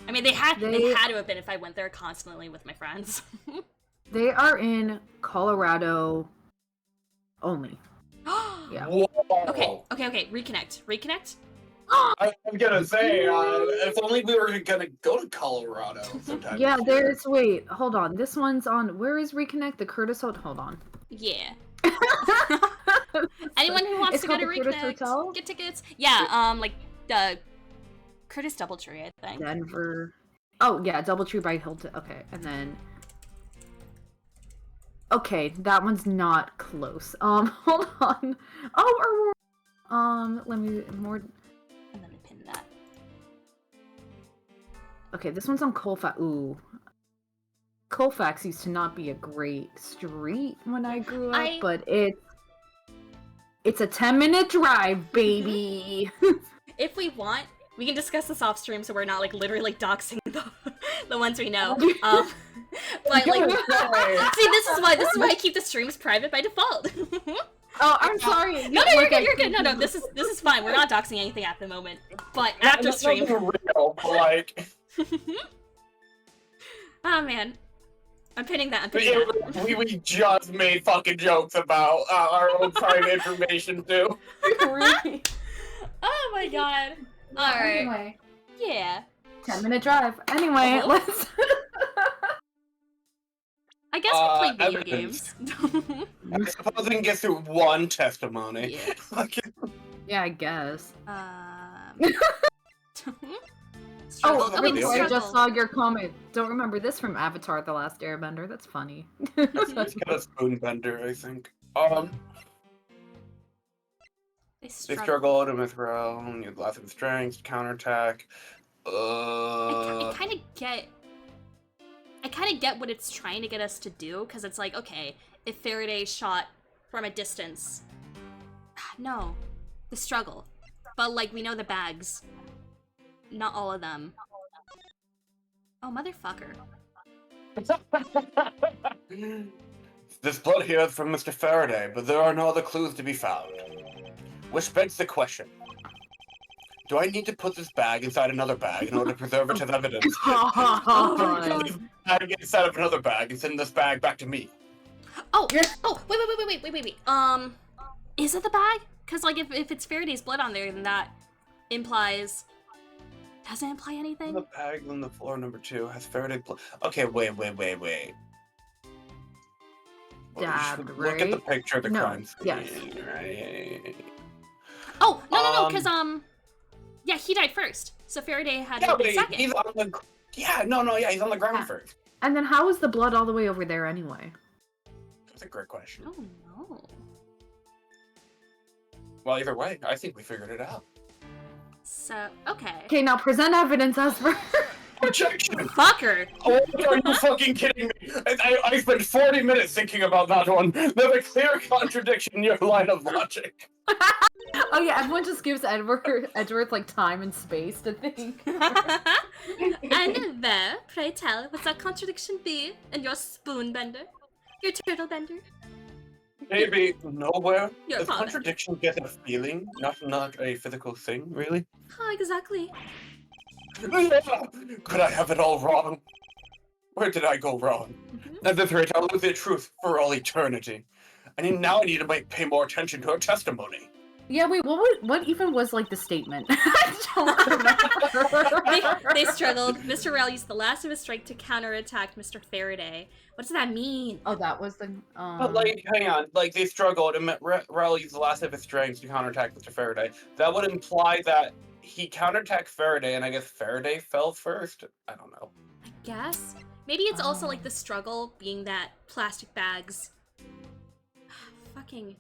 Speaker 6: I mean, they had to have been if I went there constantly with my friends.
Speaker 1: They are in Colorado only. Yeah.
Speaker 2: Whoa.
Speaker 6: Okay. Reconnect.
Speaker 2: I was gonna say, if only we were gonna go to Colorado sometime.
Speaker 1: Yeah,
Speaker 2: this year.
Speaker 1: there's. Wait, hold on. This one's on. Where is Reconnect? The Curtis Hotel. Hold on.
Speaker 6: Yeah. Anyone who wants
Speaker 1: It's
Speaker 6: to go to
Speaker 1: called the Curtis
Speaker 6: Reconnect,
Speaker 1: Hotel?
Speaker 6: get tickets. Yeah, like the Curtis Doubletree, I think.
Speaker 1: Denver. Oh yeah, DoubleTree by Hilton. Okay, and then. Okay, that one's not close. Hold on. Oh, let me more.
Speaker 6: And then I pin that.
Speaker 1: Okay, this one's on Colfax. Ooh. Colfax used to not be a great street when I grew up, but it's a 10-minute drive, baby.
Speaker 6: If we want, we can discuss this off stream so we're not like literally like doxing the ones we know. But like, see, this is why I keep the streams private by default.
Speaker 1: Oh, I'm sorry.
Speaker 6: No, you're good. You're good. No, this is fine. We're not doxing anything at the moment. But after stream,
Speaker 2: real, like.
Speaker 6: Oh man, I'm pinning that.
Speaker 2: We just made fucking jokes about our own private information too.
Speaker 6: Oh my god. All right.
Speaker 1: Anyway,
Speaker 6: Yeah.
Speaker 1: 10-minute drive. Anyway, let's.
Speaker 6: I guess we play video
Speaker 2: evidence.
Speaker 6: games.
Speaker 2: I suppose we can get through one testimony.
Speaker 6: Yeah.
Speaker 1: Yeah, I guess.
Speaker 6: Struggle.
Speaker 1: Oh,
Speaker 6: wait,
Speaker 1: I
Speaker 6: struggle.
Speaker 1: just saw your comment. Don't remember this from Avatar: The Last Airbender. That's funny.
Speaker 2: Let's get a spoon bender, I think.
Speaker 6: They
Speaker 2: They
Speaker 6: struggle.
Speaker 2: struggle to throw, you have lots of strength, counterattack.
Speaker 6: I kind of get what it's trying to get us to do, because it's like, okay, if Faraday shot from a distance, no, the struggle, but like we know the bags, not all of them. Oh, motherfucker.
Speaker 2: This blood here is from Mr. Faraday, but there are no other clues to be found. Which begs the question. Do I need to put this bag inside another bag in order to preserve it as evidence? This bag inside of another bag and send this bag back to me.
Speaker 6: Oh, wait. Is it the bag? Because like if it's Faraday's blood on there, then that implies. Doesn't imply anything.
Speaker 2: The bag on the floor number 2 has Faraday blood. Okay, wait.
Speaker 1: Dad,
Speaker 2: Look at the
Speaker 1: right?
Speaker 2: picture of the
Speaker 1: No,
Speaker 2: crime scene,
Speaker 1: yes.
Speaker 2: right?
Speaker 6: Oh, no, because yeah, he died first, so Faraday had
Speaker 2: Yeah,
Speaker 6: to be
Speaker 2: wait,
Speaker 6: second.
Speaker 2: he's on the. Yeah, no, he's on the ground
Speaker 1: Yeah.
Speaker 2: first.
Speaker 1: And then how is the blood all the way over there anyway?
Speaker 2: That's a great question.
Speaker 6: Oh no.
Speaker 2: Well, either way, I think we figured it out.
Speaker 6: So okay.
Speaker 1: Okay, now present evidence as per.
Speaker 2: Objection!
Speaker 6: Fucker.
Speaker 2: Oh, are you fucking kidding me? I spent 40 minutes thinking about that one. There's a clear contradiction in your line of logic.
Speaker 1: Oh yeah, everyone just gives Edgeworth like time and space to think.
Speaker 6: And there, pray tell, what's that contradiction be in your spoon bender? Your turtle bender?
Speaker 2: Maybe nowhere.
Speaker 6: Your
Speaker 2: Does
Speaker 6: father.
Speaker 2: contradiction get a feeling, not a physical thing, really?
Speaker 6: Oh, exactly.
Speaker 2: Could I have it all wrong? Where did I go wrong? At this rate, I'll lose the truth for all eternity. Now I need to pay more attention to her testimony.
Speaker 1: Yeah, wait, what even was, like, the statement? I don't remember.
Speaker 6: They struggled. Mr. Rowell used the last of his strength to counterattack Mr. Faraday. What does that mean?
Speaker 1: Oh, that was the,
Speaker 2: But like, hang on, like they struggled and Rowell used the last of his strength to counterattack Mr. Faraday. That would imply that he counterattacked Faraday, and I guess Faraday fell first. I don't know.
Speaker 6: I guess. Maybe it's also like the struggle being that plastic bags. Fucking.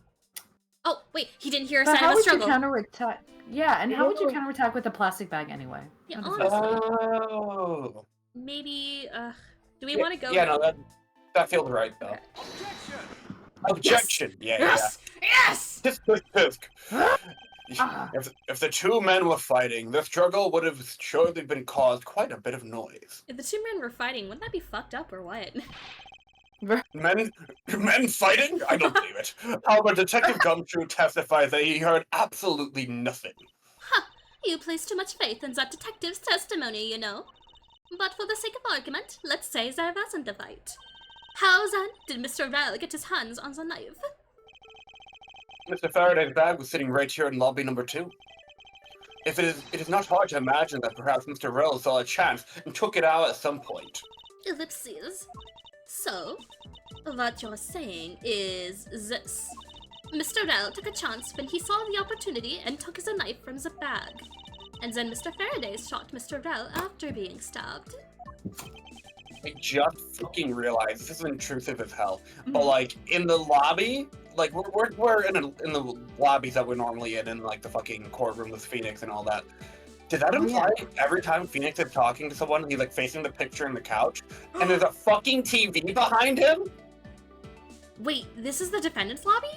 Speaker 6: Oh wait, he didn't hear a
Speaker 1: But
Speaker 6: sign
Speaker 1: how
Speaker 6: of a
Speaker 1: would
Speaker 6: struggle.
Speaker 1: you counterattack? Yeah, and how would you counterattack with a plastic bag anyway?
Speaker 6: Yeah,
Speaker 1: How does that
Speaker 6: honestly.
Speaker 2: Oh.
Speaker 6: Maybe. Do we want to go?
Speaker 2: Yeah, no, that feels right though.
Speaker 6: Okay.
Speaker 2: Objection. Yeah,
Speaker 6: Yes. Yes.
Speaker 2: yeah. If the two men were fighting, the struggle would have surely been caused quite a bit of noise.
Speaker 6: If the two men were fighting, wouldn't that be fucked up or what?
Speaker 2: Men fighting? I don't believe it. However, Detective Gumshoe testifies that he heard absolutely nothing.
Speaker 6: You place too much faith in that detective's testimony, you know. But for the sake of argument, let's say there wasn't a fight. How then did Mr. Rowell get his hands on the knife?
Speaker 2: Mr. Faraday's bag was sitting right here in lobby number 2. It is not hard to imagine that perhaps Mr. Rowell saw a chance and took it out at some point.
Speaker 6: Ellipses. So, what you're saying is this. Mr. Rowell took a chance when he saw the opportunity and took the knife from the bag. And then Mr. Faraday shot Mr. Rowell after being stabbed.
Speaker 2: I just fucking realized this is intrusive as hell. But like in the lobby, like we're in the lobbies that we're normally in like the fucking courtroom with Phoenix and all that. Did that imply every time Phoenix is talking to someone, he's like facing the picture in the couch, and there's a fucking TV behind him?
Speaker 6: Wait, this is the defendant's lobby?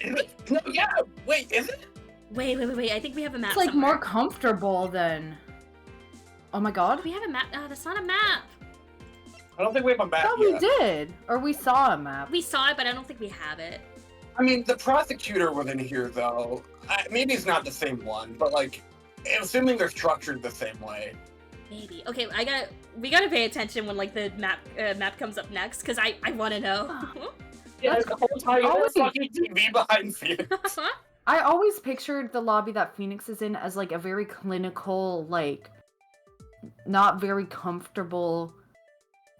Speaker 2: Is it? No, yeah. Wait, is it?
Speaker 6: Wait. I think we have a map.
Speaker 1: It's like
Speaker 6: somewhere.
Speaker 1: more comfortable than. Oh my god.
Speaker 6: We have a map. Oh, that's not a map.
Speaker 2: I don't think we have a
Speaker 1: I
Speaker 2: map
Speaker 1: thought
Speaker 2: yet.
Speaker 1: we did. Or we saw a map.
Speaker 6: We saw it, but I don't think we have it.
Speaker 2: I mean, the prosecutor was in here though. Maybe it's not the same one, but like, assuming they're structured the same way.
Speaker 6: Maybe. Okay, we gotta pay attention when like the map comes up next, because I want to know.
Speaker 2: Yeah, the whole time
Speaker 1: Oh,
Speaker 2: there's a fucking TV behind Phoenix.
Speaker 1: I always pictured the lobby that Phoenix is in as like a very clinical, like not very comfortable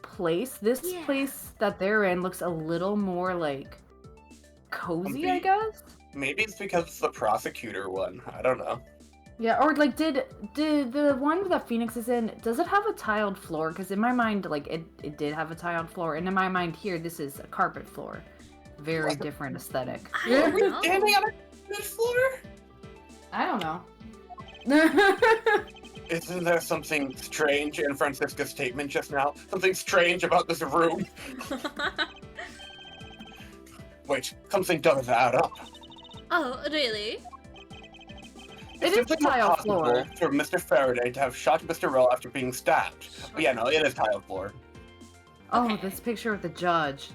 Speaker 1: place. This
Speaker 6: Yeah.
Speaker 1: place that they're in looks a little more like cozy, I guess.
Speaker 2: Maybe it's because it's the prosecutor one. I don't know.
Speaker 1: Yeah, or like did the one that Phoenix is in, does it have a tiled floor? Because in my mind, like it did have a tiled floor, and in my mind here, this is a carpet floor. Very different aesthetic.
Speaker 6: I don't know.
Speaker 2: Standing on a good floor?
Speaker 1: I don't know.
Speaker 2: Isn't there something strange in Francisca's statement just now? Something strange about this room? Wait, something does add up.
Speaker 6: Oh, really?
Speaker 1: It is
Speaker 2: simply not
Speaker 1: tile
Speaker 2: possible
Speaker 1: floor.
Speaker 2: for Mr. Faraday to have shot Mr. Rowell after being stabbed. But yeah, no, it is tile floor.
Speaker 1: Oh,
Speaker 6: Okay.
Speaker 1: this picture of the judge.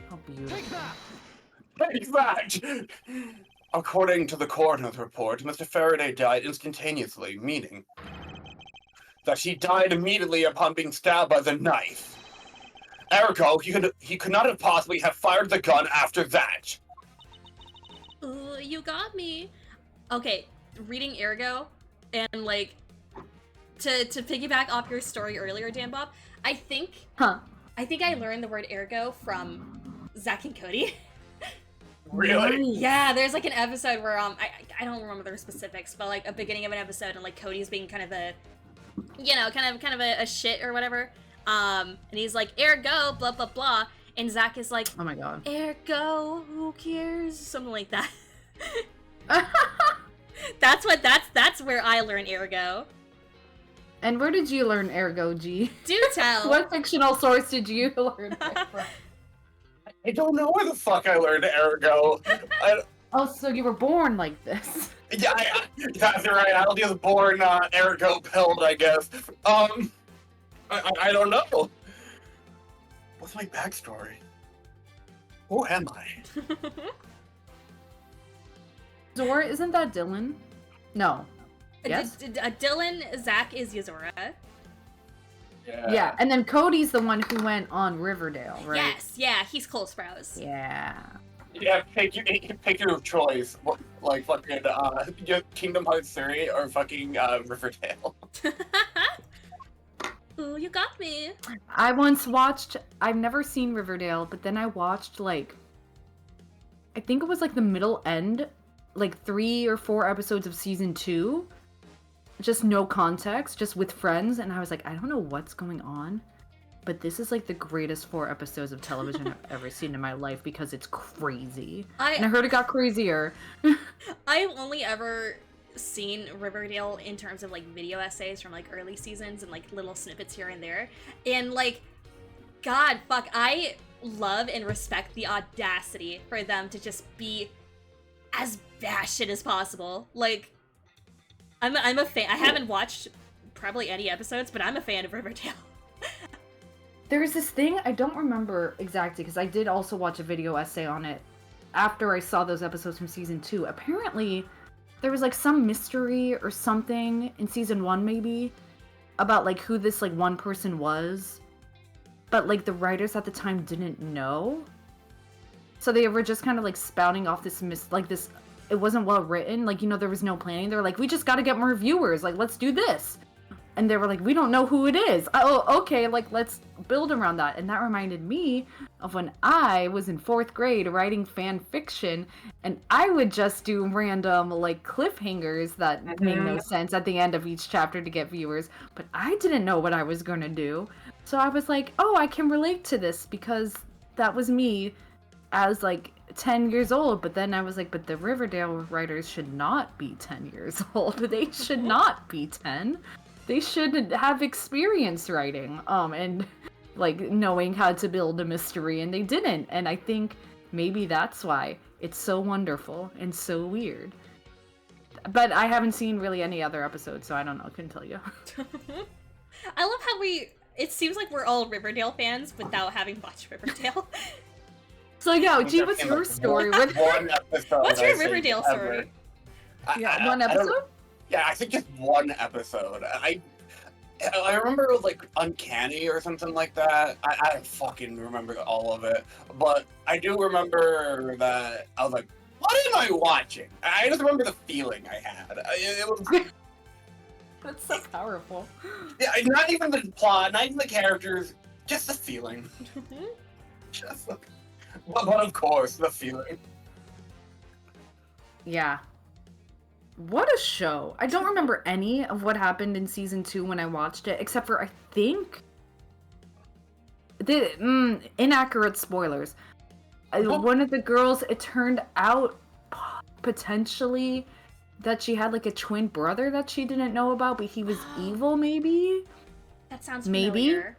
Speaker 1: How beautiful.
Speaker 2: In fact, according to the coroner's report, Mr. Faraday died instantaneously, meaning that he died immediately upon being stabbed by the knife. Ergo, he could not have possibly have fired the gun after that.
Speaker 6: Ooh, you got me. Okay, reading Ergo, and like, to piggyback off your story earlier, Dan Bob, I think I learned the word ergo from Zach and Cody.
Speaker 2: Really?
Speaker 1: Nice.
Speaker 6: Yeah, there's like an episode where I don't remember the specifics, but like a beginning of an episode, and like Cody's being kind of a, you know, kind of a shit or whatever. And he's like, ergo, blah blah blah, and Zach is like,
Speaker 1: Oh my god.
Speaker 6: ergo, who cares? Something like that. That's where I learned ergo.
Speaker 1: And where did you learn ergo, G?
Speaker 6: Do tell.
Speaker 1: What fictional source did you learn that from?
Speaker 2: I don't know where the fuck I learned ergo.
Speaker 1: Oh, so you were born like this.
Speaker 2: Yeah, that's right. I was just born ergo pilled, I guess. I don't know. What's my backstory? Who am I?
Speaker 1: Zora, isn't that Dylan? No. Yes?
Speaker 6: Dylan, Zach is Yuzora.
Speaker 1: Yeah, and then Cody's the one who went on Riverdale, right?
Speaker 6: Yes, yeah, he's Cole Sprouse.
Speaker 1: Yeah.
Speaker 2: Yeah, pick your choice. Like fucking Kingdom Hearts 3 or fucking Riverdale.
Speaker 6: Ooh, you got me.
Speaker 1: I once watched, I've never seen Riverdale, but then I watched like, I think it was like the middle end, like 3 or 4 episodes of season 2. Just no context, just with friends, and I was like, I don't know what's going on, but this is like the greatest 4 episodes of television I've ever seen in my life because it's crazy. And I heard it got crazier.
Speaker 6: I've only ever seen Riverdale in terms of like video essays from like early seasons and like little snippets here and there. And like, God, fuck, I love and respect the audacity for them to just be as batshit as possible. Like, I'm a fan. I haven't watched probably any episodes, but I'm a fan of Riverdale.
Speaker 1: There's this thing, I don't remember exactly, because I did also watch a video essay on it after I saw those episodes from season 2. Apparently, there was like some mystery or something in season 1 maybe about like who this like one person was, but like the writers at the time didn't know. So they were just kind of like spouting off this this, it wasn't well written, like, you know, there was no planning. They were like, we just gotta get more viewers, like, let's do this. And they were like, we don't know who it is. Oh, okay, like, let's build around that. And that reminded me of when I was in 4th grade writing fan fiction, and I would just do random, like, cliffhangers that made no sense at the end of each chapter to get viewers. But I didn't know what I was gonna do. So I was like, oh, I can relate to this because that was me as, like, 10 years old. But then I was like, but the Riverdale writers should not be 10 years old. They should not be 10. They should have experience writing, and like knowing how to build a mystery, and they didn't. And I think maybe that's why it's so wonderful and so weird. But I haven't seen really any other episodes, so I don't know. I couldn't tell you.
Speaker 6: I love how it seems like we're all Riverdale fans without having watched Riverdale.
Speaker 1: So yeah, G, what's your story?
Speaker 2: One episode.
Speaker 6: What's your Riverdale story?
Speaker 1: Yeah, one episode?
Speaker 2: Yeah, I think just one episode. I remember it was like Uncanny or something like that. I don't fucking remember all of it, but I do remember that I was like, "What am I watching?" I just remember the feeling I had. It was.
Speaker 1: That's so powerful.
Speaker 2: Yeah, not even the plot, not even the characters, just the feeling. Just the, but of course, the feeling.
Speaker 1: Yeah. What a show. I don't remember any of what happened in season 2 when I watched it, except for I think the inaccurate spoilers. One of the girls, it turned out potentially that she had like a twin brother that she didn't know about, but he was evil maybe?
Speaker 6: That sounds familiar.
Speaker 1: Maybe.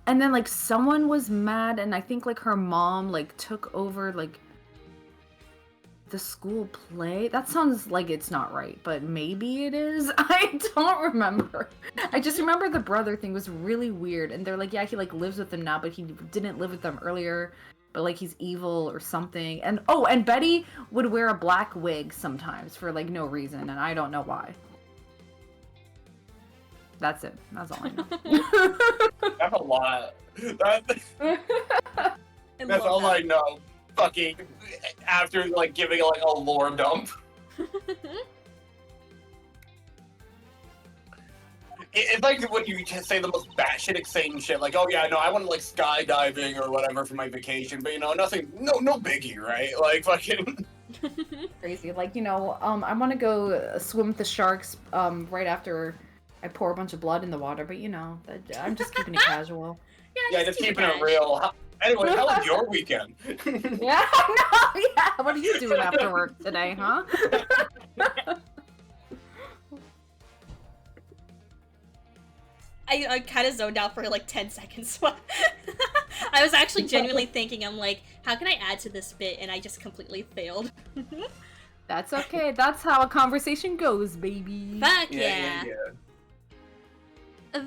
Speaker 1: And then like someone was mad, and I think like her mom like took over like the school play. That sounds like it's not right, but maybe it is. I don't remember. I just remember the brother thing was really weird, and they're like, yeah, he like lives with them now, but he didn't live with them earlier, but like he's evil or something. And oh, and Betty would wear a black wig sometimes for like no reason, and I don't know why. That's it. That's all I know.
Speaker 2: That's a lot. That's all I know. Fucking after like giving like a lore dump. It's like when you just say the most batshit insane shit, like, oh yeah, no, I went like skydiving or whatever for my vacation, but you know, nothing, no biggie, right? Like fucking
Speaker 1: crazy. Like, you know, I want to go swim with the sharks right after I pour a bunch of blood in the water, but you know, I'm just keeping it casual.
Speaker 2: Yeah, just keeping it real. Anyway, how was your weekend?
Speaker 1: Yeah, I know. Yeah, what are you doing after work today, huh?
Speaker 6: I kind of zoned out for like 10 seconds. I was actually genuinely thinking, I'm like, how can I add to this bit? And I just completely failed.
Speaker 1: That's okay. That's how a conversation goes, baby.
Speaker 6: Fuck yeah.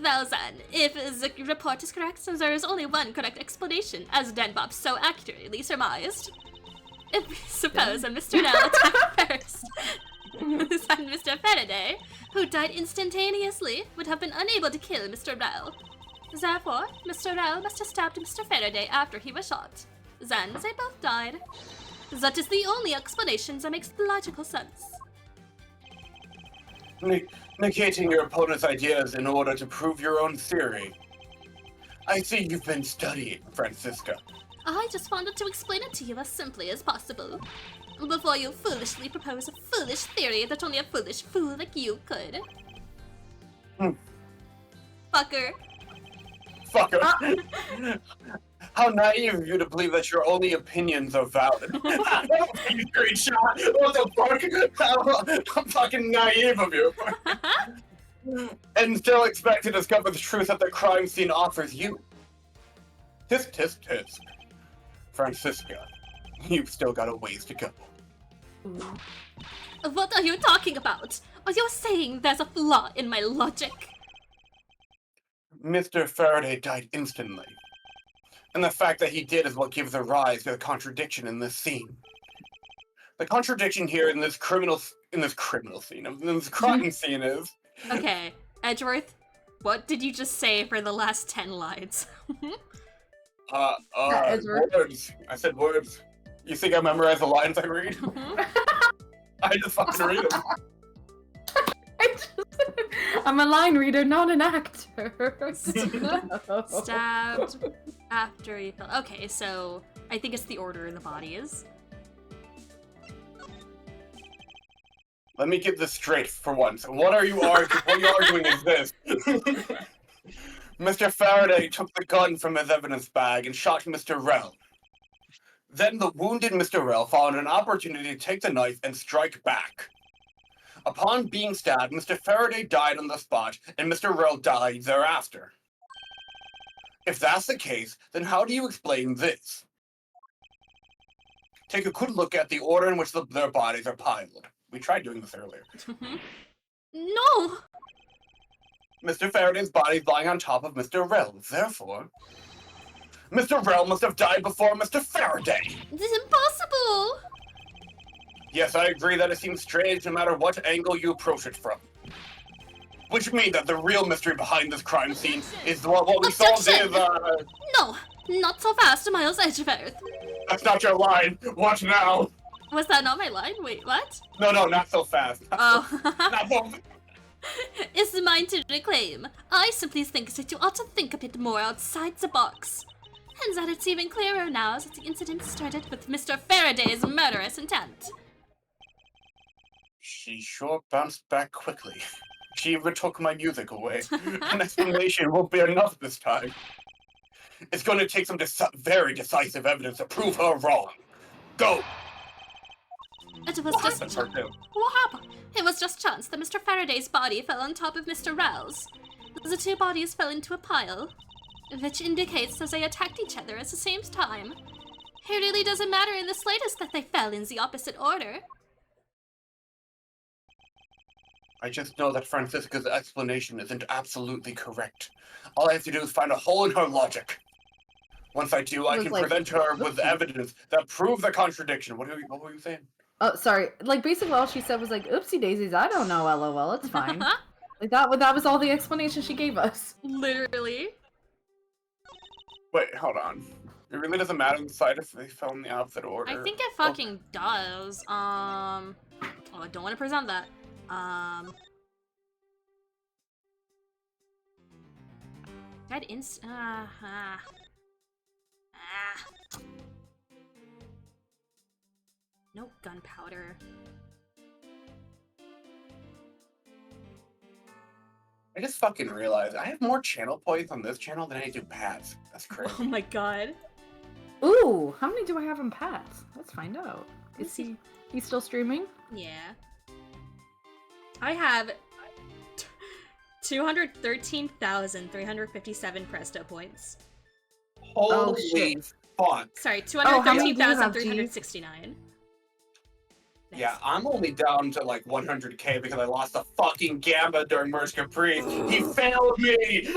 Speaker 3: Well then, if the report is correct, there is only one correct explanation, as Dan Bob so accurately surmised. If we suppose that Mr. Nell attacked first, his son Mr. Faraday, who died instantaneously, would have been unable to kill Mr. Rell. Therefore, Mr. Rell must have stabbed Mr. Faraday after he was shot.
Speaker 6: Then they both died. That is the only explanation that makes logical sense.
Speaker 2: Negating your opponent's ideas in order to prove your own theory. I see you've been studying, Francisca.
Speaker 6: I just wanted to explain it to you as simply as possible. Before you foolishly propose a foolish theory that only a foolish fool like you could. Fucker.
Speaker 2: Fucker. How naive of you to believe that your only opinions are valid. Great shot. What the fuck? How fucking naive of you. And still expect to discover the truth that the crime scene offers you. Tisk, tisk, tisk. Francisca, you've still got a ways to go.
Speaker 6: What are you talking about? Are you saying there's a flaw in my logic?
Speaker 2: Mr. Faraday died instantly. And the fact that he did is what gives rise to the contradiction in this scene. The contradiction here in this crime scene is...
Speaker 6: Okay, Edgeworth, what did you just say for the last 10 lines?
Speaker 2: Words. I said words. You think I memorize the lines I read? I just fucking read them.
Speaker 1: I'm a line reader, not an actor.
Speaker 6: Stabbed after you fell. Okay, so I think it's the order in the bodies.
Speaker 2: Let me get this straight for once. What are you arguing? What you're arguing is this. Mr. Faraday took the gun from his evidence bag and shot Mr. Rell. Then the wounded Mr. Rell found an opportunity to take the knife and strike back. Upon being stabbed, Mr. Faraday died on the spot, and Mr. Rell died thereafter. If that's the case, then how do you explain this? Take a good look at the order in which their bodies are piled. We tried doing this earlier.
Speaker 6: No!
Speaker 2: Mr. Faraday's body is lying on top of Mr. Rell. Therefore, Mr. Rell must have died before Mr. Faraday.
Speaker 6: This is impossible!
Speaker 2: Yes, I agree that it seems strange no matter what angle you approach it from. Which means that the real mystery behind this crime scene is what we solved is,
Speaker 6: No, not so fast, Miles Edgeworth.
Speaker 2: That's not your line. Watch now.
Speaker 6: Was that not my line? Wait, what?
Speaker 2: No, not so fast.
Speaker 6: Oh.
Speaker 2: Not so
Speaker 6: It's mine to reclaim. I simply think that you ought to think a bit more outside the box. And that it's even clearer now that the incident started with Mr. Faraday's murderous intent.
Speaker 2: She sure bounced back quickly. She even took my music away. An explanation won't be enough this time. It's going to take some very decisive evidence to prove her wrong. Go!
Speaker 6: It was just what happened? It was just chance that Mr. Faraday's body fell on top of Mr. Rell's. The two bodies fell into a pile, which indicates that they attacked each other at the same time. It really doesn't matter in the slightest that they fell in the opposite order.
Speaker 2: I just know that Francisca's explanation isn't absolutely correct. All I have to do is find a hole in her logic. Once I do, I can present her with evidence that proves the contradiction. What were you saying?
Speaker 1: Oh, sorry. Like, basically all she said was like, oopsie daisies, I don't know, lol, it's fine. Like, that was all the explanation she gave us.
Speaker 6: Literally.
Speaker 2: Wait, hold on. It really doesn't matter inside if they fell in the opposite order.
Speaker 6: I think it fucking does. Oh, I don't want to present that. That no gunpowder.
Speaker 2: I just fucking realized I have more channel points on this channel than I do Pat's. That's crazy.
Speaker 6: Oh my god.
Speaker 1: Ooh, how many do I have in Pat's? Let's find out. Is he's still streaming?
Speaker 6: Yeah. I have 213,357 Presto points.
Speaker 2: Holy fuck.
Speaker 6: Sorry,
Speaker 1: how many do you have,
Speaker 6: 213,369. Nice.
Speaker 2: Yeah, I'm only down to like 100k because I lost a fucking Gamba during Merge Caprice. He failed me!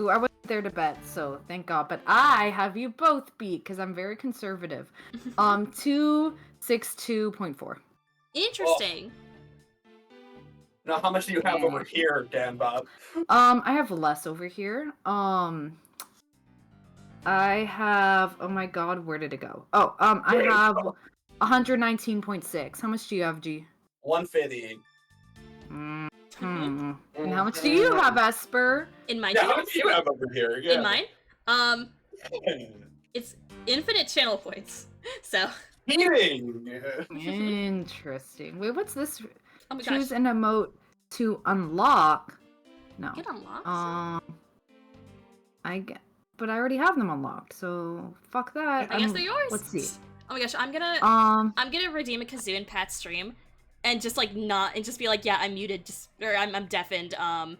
Speaker 1: Ooh, I wasn't there to bet, so thank God. But I have you both beat because I'm very conservative. 262.4.
Speaker 6: Interesting.
Speaker 2: Now, how much do you have over here, Dan Bob?
Speaker 1: I have less over here. I have. Oh my god, where did it go? Oh, I have 119.6. How much do you have, G?
Speaker 2: 150.
Speaker 1: And how much do you have, Esper?
Speaker 6: In my
Speaker 2: Yeah, how
Speaker 6: channel?
Speaker 2: much do you have over here? Yeah.
Speaker 6: In mine? It's infinite channel points. So.
Speaker 2: Eating.
Speaker 1: Interesting. Wait, what's this?
Speaker 6: Oh my
Speaker 1: Choose
Speaker 6: gosh.
Speaker 1: an emote to unlock. No.
Speaker 6: Get unlocked?
Speaker 1: But I already have them unlocked, so fuck that.
Speaker 6: I guess they're yours.
Speaker 1: Let's see.
Speaker 6: Oh my gosh, I'm gonna redeem a Kazoo in Pat's stream, and just like and just be like, yeah, I'm muted, or I'm deafened. I don't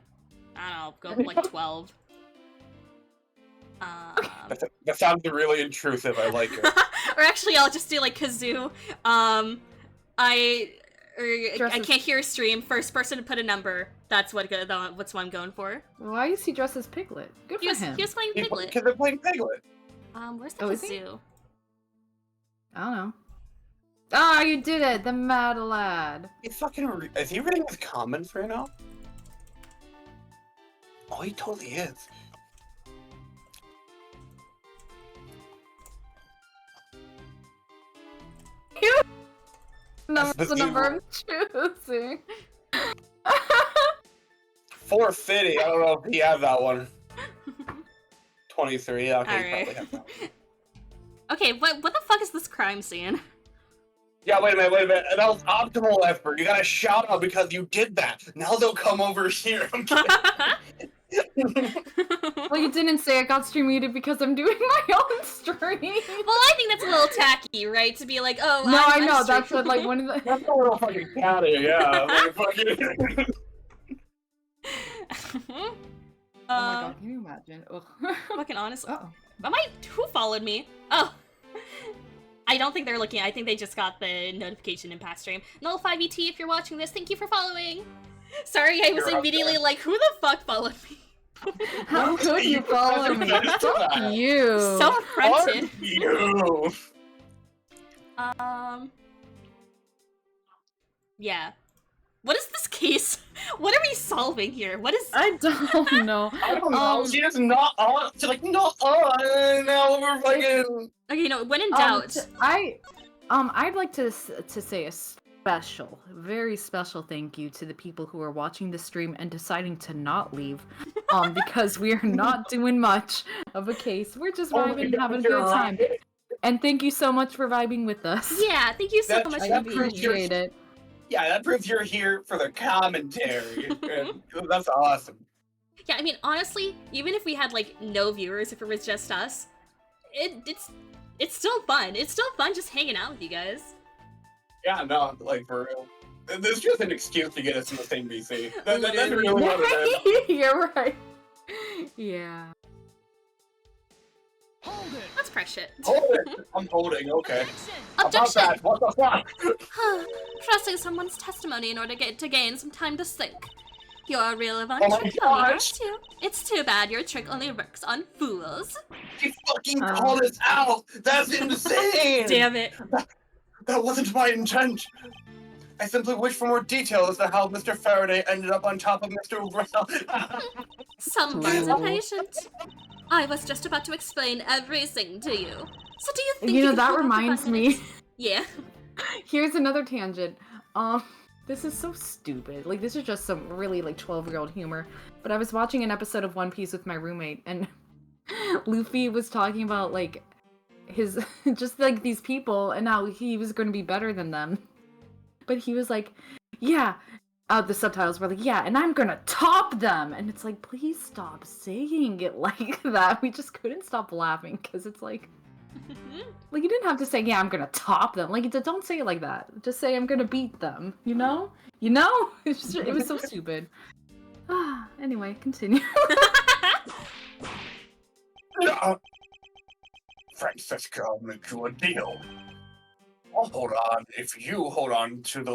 Speaker 6: know, go for like 12.
Speaker 2: That sounds really intrusive. I like it.
Speaker 6: Or actually, I'll just do like Kazoo. I can't hear a stream. First person to put a number. That's what I'm going for.
Speaker 1: Why is he dressed as Piglet? Good for him.
Speaker 6: He was playing Piglet.
Speaker 2: Because they're playing Piglet.
Speaker 6: Where's the
Speaker 1: is he?
Speaker 6: Kazoo?
Speaker 1: I don't know. Ah, you did it! The mad lad.
Speaker 2: Is he reading his comments right now? Oh, he totally is.
Speaker 1: No,
Speaker 2: That's
Speaker 1: it's the
Speaker 2: the
Speaker 1: number I'm choosing.
Speaker 2: 450. I don't know if he has that one. 23. Okay, he
Speaker 6: Alright.
Speaker 2: probably has that one.
Speaker 6: Okay, what the fuck is this crime scene?
Speaker 2: Yeah, wait a minute. That was optimal effort. You got a shout out because you did that. Now they'll come over here. I'm kidding.
Speaker 1: Well, you didn't say I got stream muted because I'm doing my own stream.
Speaker 6: Well, I think that's a little tacky, right? To be like, oh,
Speaker 1: No,
Speaker 6: I'm
Speaker 1: I know.
Speaker 6: streaming.
Speaker 1: That's what, like, one of the.
Speaker 2: That's a little fucking catty, yeah. Like, fucking...
Speaker 1: Oh my god, can you imagine? Ugh.
Speaker 6: Fucking honestly.
Speaker 1: Uh-oh.
Speaker 6: Who followed me? Oh. I don't think they're looking. I think they just got the notification in past stream. Null5ET, if you're watching this, thank you for following. Sorry, I was
Speaker 2: You're
Speaker 6: immediately like, who the fuck followed me?
Speaker 1: How could you follow me? Fuck you.
Speaker 6: So affronted.
Speaker 2: Fuck you.
Speaker 6: Yeah. What is this case? What are we solving here? What is?
Speaker 1: I don't know.
Speaker 2: I don't know. She is not on. She's like, not on. Now we're fucking.
Speaker 6: Okay, no. When in doubt.
Speaker 1: I'd like to say a very special thank you to the people who are watching the stream and deciding to not leave, because we are not doing much of a case. We're just vibing and having a good time. And thank you so much for vibing with us.
Speaker 6: Yeah, thank you so much for being here.
Speaker 1: Appreciate it.
Speaker 2: Yeah, that proves you're here for the commentary. And that's awesome.
Speaker 6: Yeah, I mean, honestly, even if we had like no viewers, if it was just us, it's still fun. It's still fun just hanging out with you guys.
Speaker 2: Yeah, no, like for real. This is just an excuse to get us in the same VC. That's really what it is.
Speaker 1: You're right. Yeah.
Speaker 7: Hold it!
Speaker 6: Let's press shit.
Speaker 2: Hold it. I'm holding. Okay. About
Speaker 6: Objection!
Speaker 2: that. What the fuck?
Speaker 6: Trusting someone's testimony in order to gain some time to think. You're a real Avant
Speaker 2: Oh my
Speaker 6: trick pony, aren't
Speaker 2: gosh.
Speaker 6: you? It's too bad your trick only works on fools.
Speaker 2: She fucking called us out. That's insane.
Speaker 6: Damn it.
Speaker 2: That wasn't my intent. I simply wish for more detail as to how Mr. Faraday ended up on top of Mr. Brown.
Speaker 6: Someone's impatient. I was just about to explain everything to you. So do you think
Speaker 1: You know,
Speaker 6: can
Speaker 1: that
Speaker 6: hold on for
Speaker 1: reminds
Speaker 6: 5
Speaker 1: me.
Speaker 6: minutes? Yeah.
Speaker 1: Here's another tangent. This is so stupid. Like, this is just some really, like, 12-year-old humor. But I was watching an episode of One Piece with my roommate, and Luffy was talking about, like, his, just, like, these people, and how he was going to be better than them. But he was like, yeah, the subtitles were like, yeah, and I'm gonna top them! And it's like, please stop saying it like that. We just couldn't stop laughing, because it's like, like, you didn't have to say, yeah, I'm gonna top them. Like, don't say it like that. Just say, I'm gonna beat them. You know? You know? It was so stupid. Anyway, continue.
Speaker 2: Francisca, I'll make you a deal. I'll hold on if you hold on to the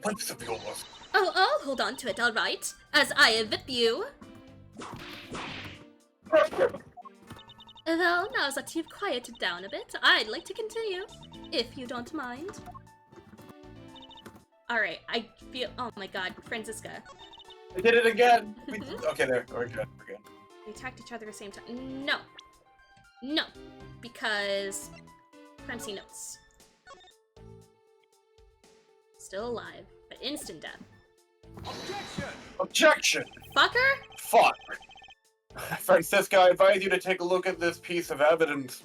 Speaker 2: lips of yours.
Speaker 6: Oh, I'll hold on to it, alright. As I whip you. Well, now that you've quieted down a bit, I'd like to continue, if you don't mind. Alright, I feel- oh my god, Francisca.
Speaker 2: I did it again. Okay, there. We're good.
Speaker 6: We attacked each other at the same time. No. No, because crime scene notes. Still alive, but instant death.
Speaker 2: Objection!
Speaker 6: Fucker?
Speaker 2: Fuck. Francisca, I advise you to take a look at this piece of evidence.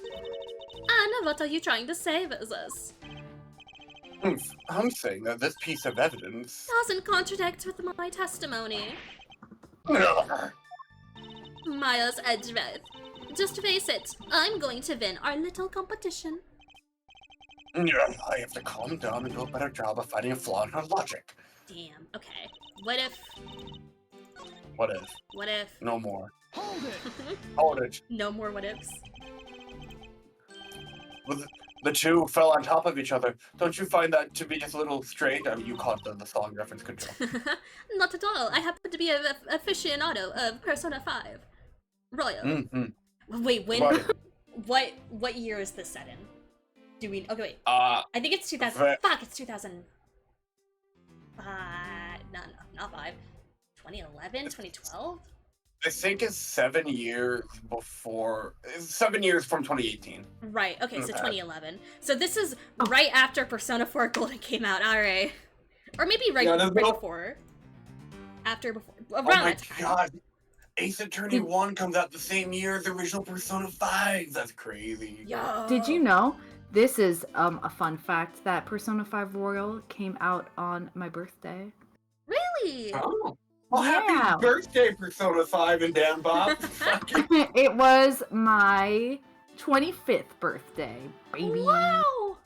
Speaker 6: And what are you trying to say, Versus?
Speaker 2: I'm saying that this piece of evidence...
Speaker 6: Doesn't contradict with my testimony. Miles Edgeworth. Just face it, I'm going to win our little competition.
Speaker 2: I have to calm down and do a better job of finding a flaw in her logic.
Speaker 6: Damn, okay. What if...
Speaker 2: What if?
Speaker 6: What if...
Speaker 2: No more. Hold it.
Speaker 6: No more what ifs.
Speaker 2: The two fell on top of each other. Don't you find that to be just a little strange? I mean, you caught the song reference control.
Speaker 6: Not at all. I happen to be an aficionado of Persona 5. Royal.
Speaker 2: Mm-hmm.
Speaker 6: Wait, when?
Speaker 2: Right.
Speaker 6: What year is this set in? Do we? Okay, wait.
Speaker 2: I
Speaker 6: think it's 2000. Fuck, it's 2000. No, not 5. 2011, 2012.
Speaker 2: I think it's 7 years before. 7 years from 2018.
Speaker 6: Right. Okay, so 2011. So this is right after Persona 4 Golden came out. All right, or maybe right before. Before. Around that time.
Speaker 2: God. Ace Attorney 1 comes out the same year as the original Persona 5. That's crazy.
Speaker 6: Yo.
Speaker 1: Did you know? This is a fun fact that Persona 5 Royal came out on my birthday.
Speaker 6: Really?
Speaker 2: Oh. Well,
Speaker 1: Yeah.
Speaker 2: happy birthday, Persona 5 and Dan Bob.
Speaker 1: It was my 25th birthday, baby.
Speaker 6: Wow.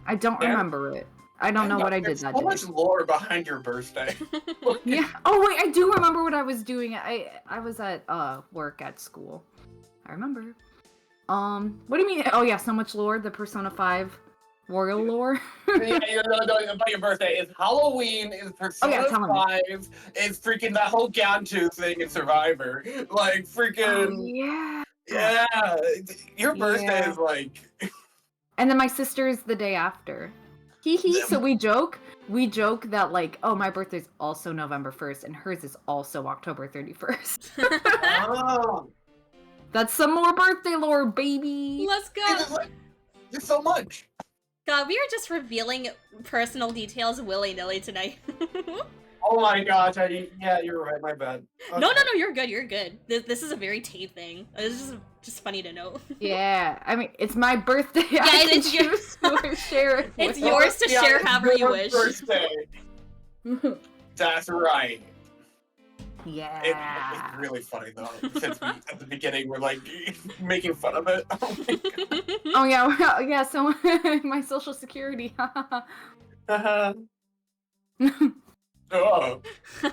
Speaker 1: I don't remember it. I don't know what I did that
Speaker 2: day.
Speaker 1: day.
Speaker 2: There's so much lore behind your birthday.
Speaker 1: Yeah. Oh wait, I do remember what I was doing. I was at work at school. I remember. What do you mean? Oh yeah, so much lore. The Persona 5 Royal lore.
Speaker 2: Yeah, about your birthday. It's Halloween. It's Persona 5. It's freaking that whole Gantu thing in Survivor. Like freaking.
Speaker 1: Yeah.
Speaker 2: Yeah. Your birthday is like.
Speaker 1: And then my sister's the day after. So we joke that like, oh, my birthday's also November 1st and hers is also October 31st.
Speaker 2: Oh.
Speaker 1: That's some more birthday lore, baby.
Speaker 6: Let's go.
Speaker 2: There's so much.
Speaker 6: God, we are just revealing personal details willy-nilly tonight.
Speaker 2: Oh my gosh, yeah, you're right, my bad. Okay.
Speaker 6: No, you're good. This is a very Tate thing. It's just funny to know.
Speaker 1: Yeah, I mean, it's my birthday.
Speaker 6: Yeah, it's yours
Speaker 1: to share it.
Speaker 6: It's yours to share however you wish.
Speaker 2: Birthday. That's right.
Speaker 1: Yeah.
Speaker 2: It's really funny though, since we, at the beginning, we're like making fun of it. Oh my God.
Speaker 1: Oh yeah, well, yeah, so my social security.
Speaker 2: Oh.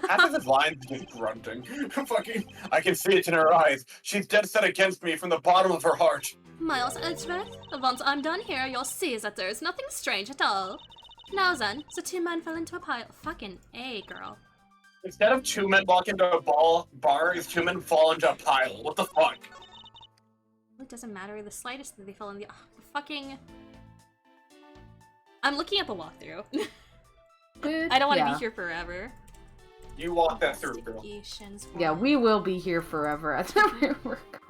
Speaker 2: Half of his lines is just grunting. Fucking, I can see it in her eyes. She's dead set against me from the bottom of her heart.
Speaker 6: Miles Edgeworth, once I'm done here, you'll see that there's nothing strange at all. Now then, the two men fell into a pile. Fucking A, girl.
Speaker 2: Instead of two men walk into a bar, is two men fall into a pile. What the fuck?
Speaker 6: It doesn't matter the slightest that they fell in the fucking. I'm looking at the walkthrough. I don't want to be here forever.
Speaker 2: You walk that through, girl.
Speaker 1: Yeah, we will be here forever at the work.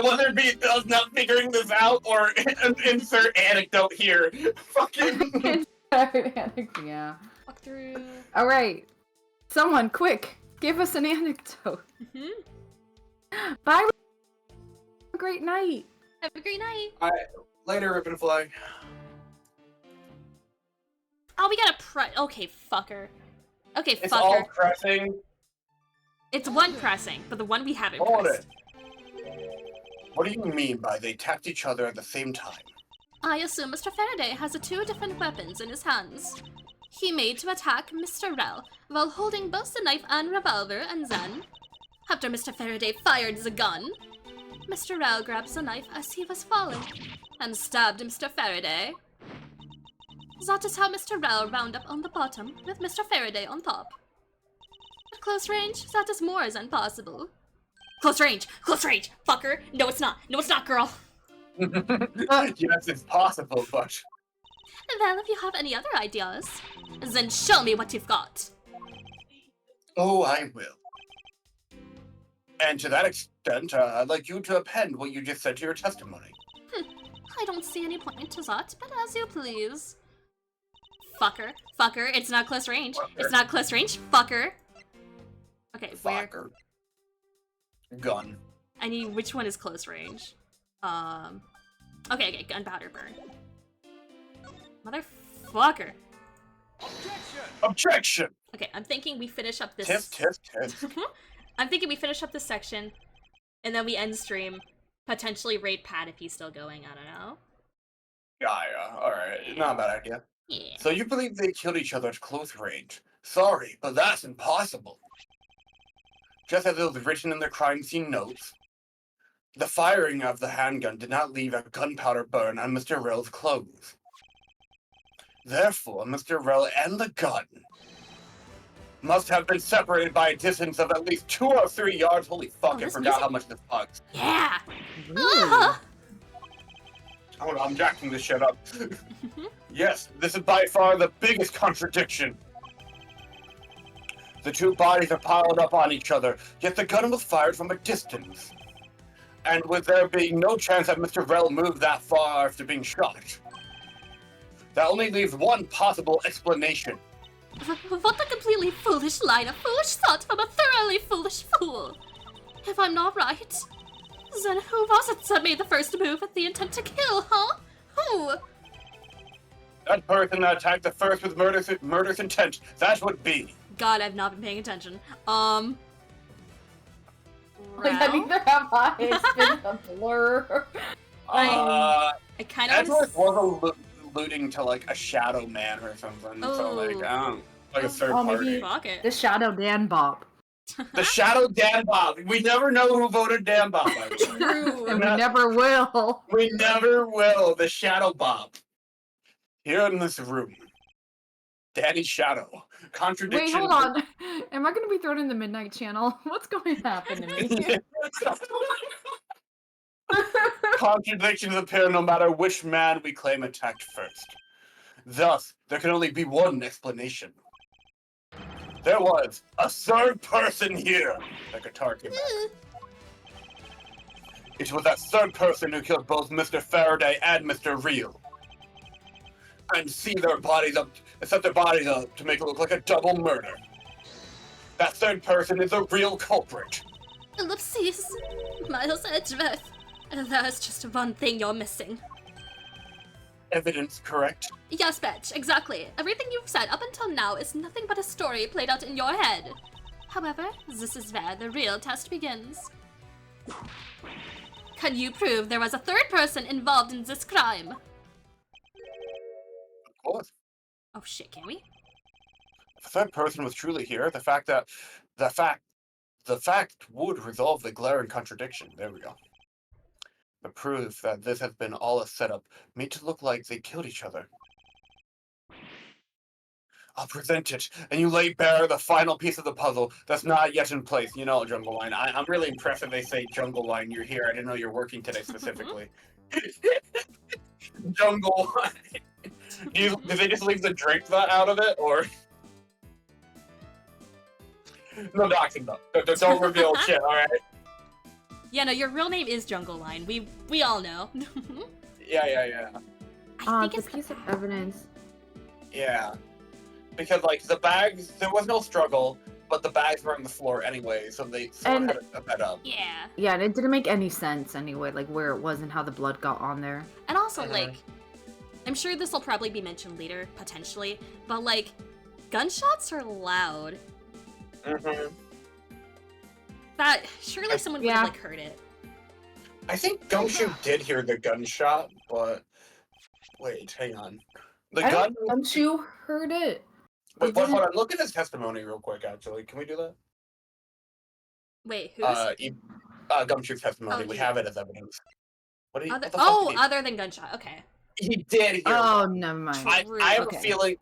Speaker 2: Whether it be us not figuring this out or an insert anecdote here. Fucking.
Speaker 1: Yeah.
Speaker 6: Walk through.
Speaker 1: All right. Someone, quick, give us an anecdote. Bye. Have a great night.
Speaker 6: Have a great night.
Speaker 2: All right. Later, Rip and Fly.
Speaker 6: Oh, we got a okay, fucker. Okay, fucker.
Speaker 2: It's all pressing.
Speaker 6: It's one pressing, but the one we haven't
Speaker 2: Hold
Speaker 6: pressed.
Speaker 2: it. What do you mean by they tapped each other at the same time?
Speaker 6: I assume Mr. Faraday has the two different weapons in his hands. He made to attack Mr. Rel while holding both the knife and revolver, and then, after Mr. Faraday fired the gun, Mr. Rel grabbed the knife as he was falling and stabbed Mr. Faraday. That is how Mr. Rel wound up on the bottom with Mr. Faraday on top. At close range, that is more than possible. Close range, fucker! No, it's not, girl!
Speaker 2: Yes, it's possible, but...
Speaker 6: Well, if you have any other ideas, then show me what you've got.
Speaker 2: Oh, I will. And to that extent, I'd like you to append what you just said to your testimony.
Speaker 3: I don't see any point to that, but as you please. Fucker. Fucker. It's not close range. It's not close range. Fucker. Okay, where?
Speaker 2: Fucker. Gun.
Speaker 3: I need which one is close range. Okay, gunpowder burn. Motherfucker.
Speaker 2: Objection!
Speaker 3: Okay, I'm thinking we finish up this.
Speaker 2: Tisk.
Speaker 3: I'm thinking we finish up this section, and then we end stream. Potentially raid Pat if he's still going. I don't know.
Speaker 2: Yeah. Alright. Not a bad idea.
Speaker 3: Yeah.
Speaker 2: So you believe they killed each other at close range? Sorry, but that's impossible. Just as it was written in their crime scene notes, the firing of the handgun did not leave a gunpowder burn on Mr. Rell's clothes. Therefore, Mr. Rell and the gun must have been separated by a distance of at least 2 or 3 yards. Holy fuck, I
Speaker 3: this
Speaker 2: forgot
Speaker 3: music-
Speaker 2: how much this fucks.
Speaker 3: Yeah.
Speaker 1: Really?
Speaker 2: Hold on, I'm jacking this shit up. Yes, this is by far the biggest contradiction. The two bodies are piled up on each other, yet the gun was fired from a distance. And with there being no chance that Mr. Rell moved that far after being shot. That only leaves one possible explanation.
Speaker 3: What a completely foolish line, a foolish thought from a thoroughly foolish fool. If I'm not right, then who was it that made the first move with the intent to kill, huh? Who?
Speaker 2: That person that attacked the first with murderous intent, that would be.
Speaker 3: God, I've not been paying attention.
Speaker 1: Like,
Speaker 3: Rel?
Speaker 1: neither have I. It's been a blur.
Speaker 3: I kind of
Speaker 2: Edward was alluding to like a shadow man or something. So like, like a third
Speaker 1: Oh,
Speaker 2: party.
Speaker 1: maybe-
Speaker 3: Fuck it.
Speaker 1: The Shadow Dan Bob.
Speaker 2: The shadow Dan Bob. We never know who voted Dan Bob. By the way.
Speaker 3: True.
Speaker 1: And we never will.
Speaker 2: We never will. The shadow Bob. Here in this room. Danny's shadow. Contradiction.
Speaker 1: Wait, hold on. Am I going to be thrown in the Midnight Channel? What's going to happen to me?
Speaker 2: Contradictions appear no matter which man we claim attacked first. Thus, there can only be one explanation. There was a third person here. The guitar came out. It was that third person who killed both Mr. Faraday and Mr. Real. And set their bodies up to make it look like a double murder. That third person is a real culprit.
Speaker 3: Ellipses. Miles Edgeworth. There's just one thing you're missing.
Speaker 2: Evidence, correct?
Speaker 3: Yes, Betch, exactly. Everything you've said up until now is nothing but a story played out in your head. However, this is where the real test begins. Can you prove there was a third person involved in this crime?
Speaker 2: Of course.
Speaker 3: Oh shit, can we?
Speaker 2: If the third person was truly here, the fact would resolve the glaring contradiction. There we go. The proof that this has been all a setup, made to look like they killed each other. I'll present it, and you lay bare the final piece of the puzzle that's not yet in place. You know, Jungle Line. I'm really impressed that they say Jungle Line. You're here. I didn't know you're working today specifically. Jungle Line. Did they just leave the drink out of it, or? No doxing though. Don't reveal shit. All right.
Speaker 3: Yeah, no, your real name is Jungle Line. We all know.
Speaker 2: Yeah.
Speaker 3: I think
Speaker 1: The
Speaker 3: it's
Speaker 1: piece of evidence.
Speaker 2: Yeah. Because, like, the bags, there was no struggle, but the bags were on the floor anyway, so they sort of had a bed up.
Speaker 3: Yeah.
Speaker 1: Yeah, and it didn't make any sense anyway, like where it was and how the blood got on there.
Speaker 3: And also, like, I'm sure this will probably be mentioned later, potentially, but, like, gunshots are loud.
Speaker 2: Mm-hmm.
Speaker 3: That, surely someone would have,
Speaker 1: Yeah.
Speaker 3: like, heard it.
Speaker 2: I think Gumshoe did hear the gunshot, but... Wait, hang on. The
Speaker 1: I
Speaker 2: gun...
Speaker 1: don't think you heard it.
Speaker 2: Wait, hold on, look at his testimony real quick, actually. Can we do that?
Speaker 3: Wait, who's?
Speaker 2: Gumshoe's testimony.
Speaker 3: Oh,
Speaker 2: we
Speaker 3: yeah.
Speaker 2: have it as evidence. What do you...
Speaker 3: Other,
Speaker 2: what the fuck did he...
Speaker 3: other than gunshot. Okay.
Speaker 2: He did hear
Speaker 1: Oh,
Speaker 2: one.
Speaker 1: never mind.
Speaker 2: I have
Speaker 1: Okay.
Speaker 2: a feeling...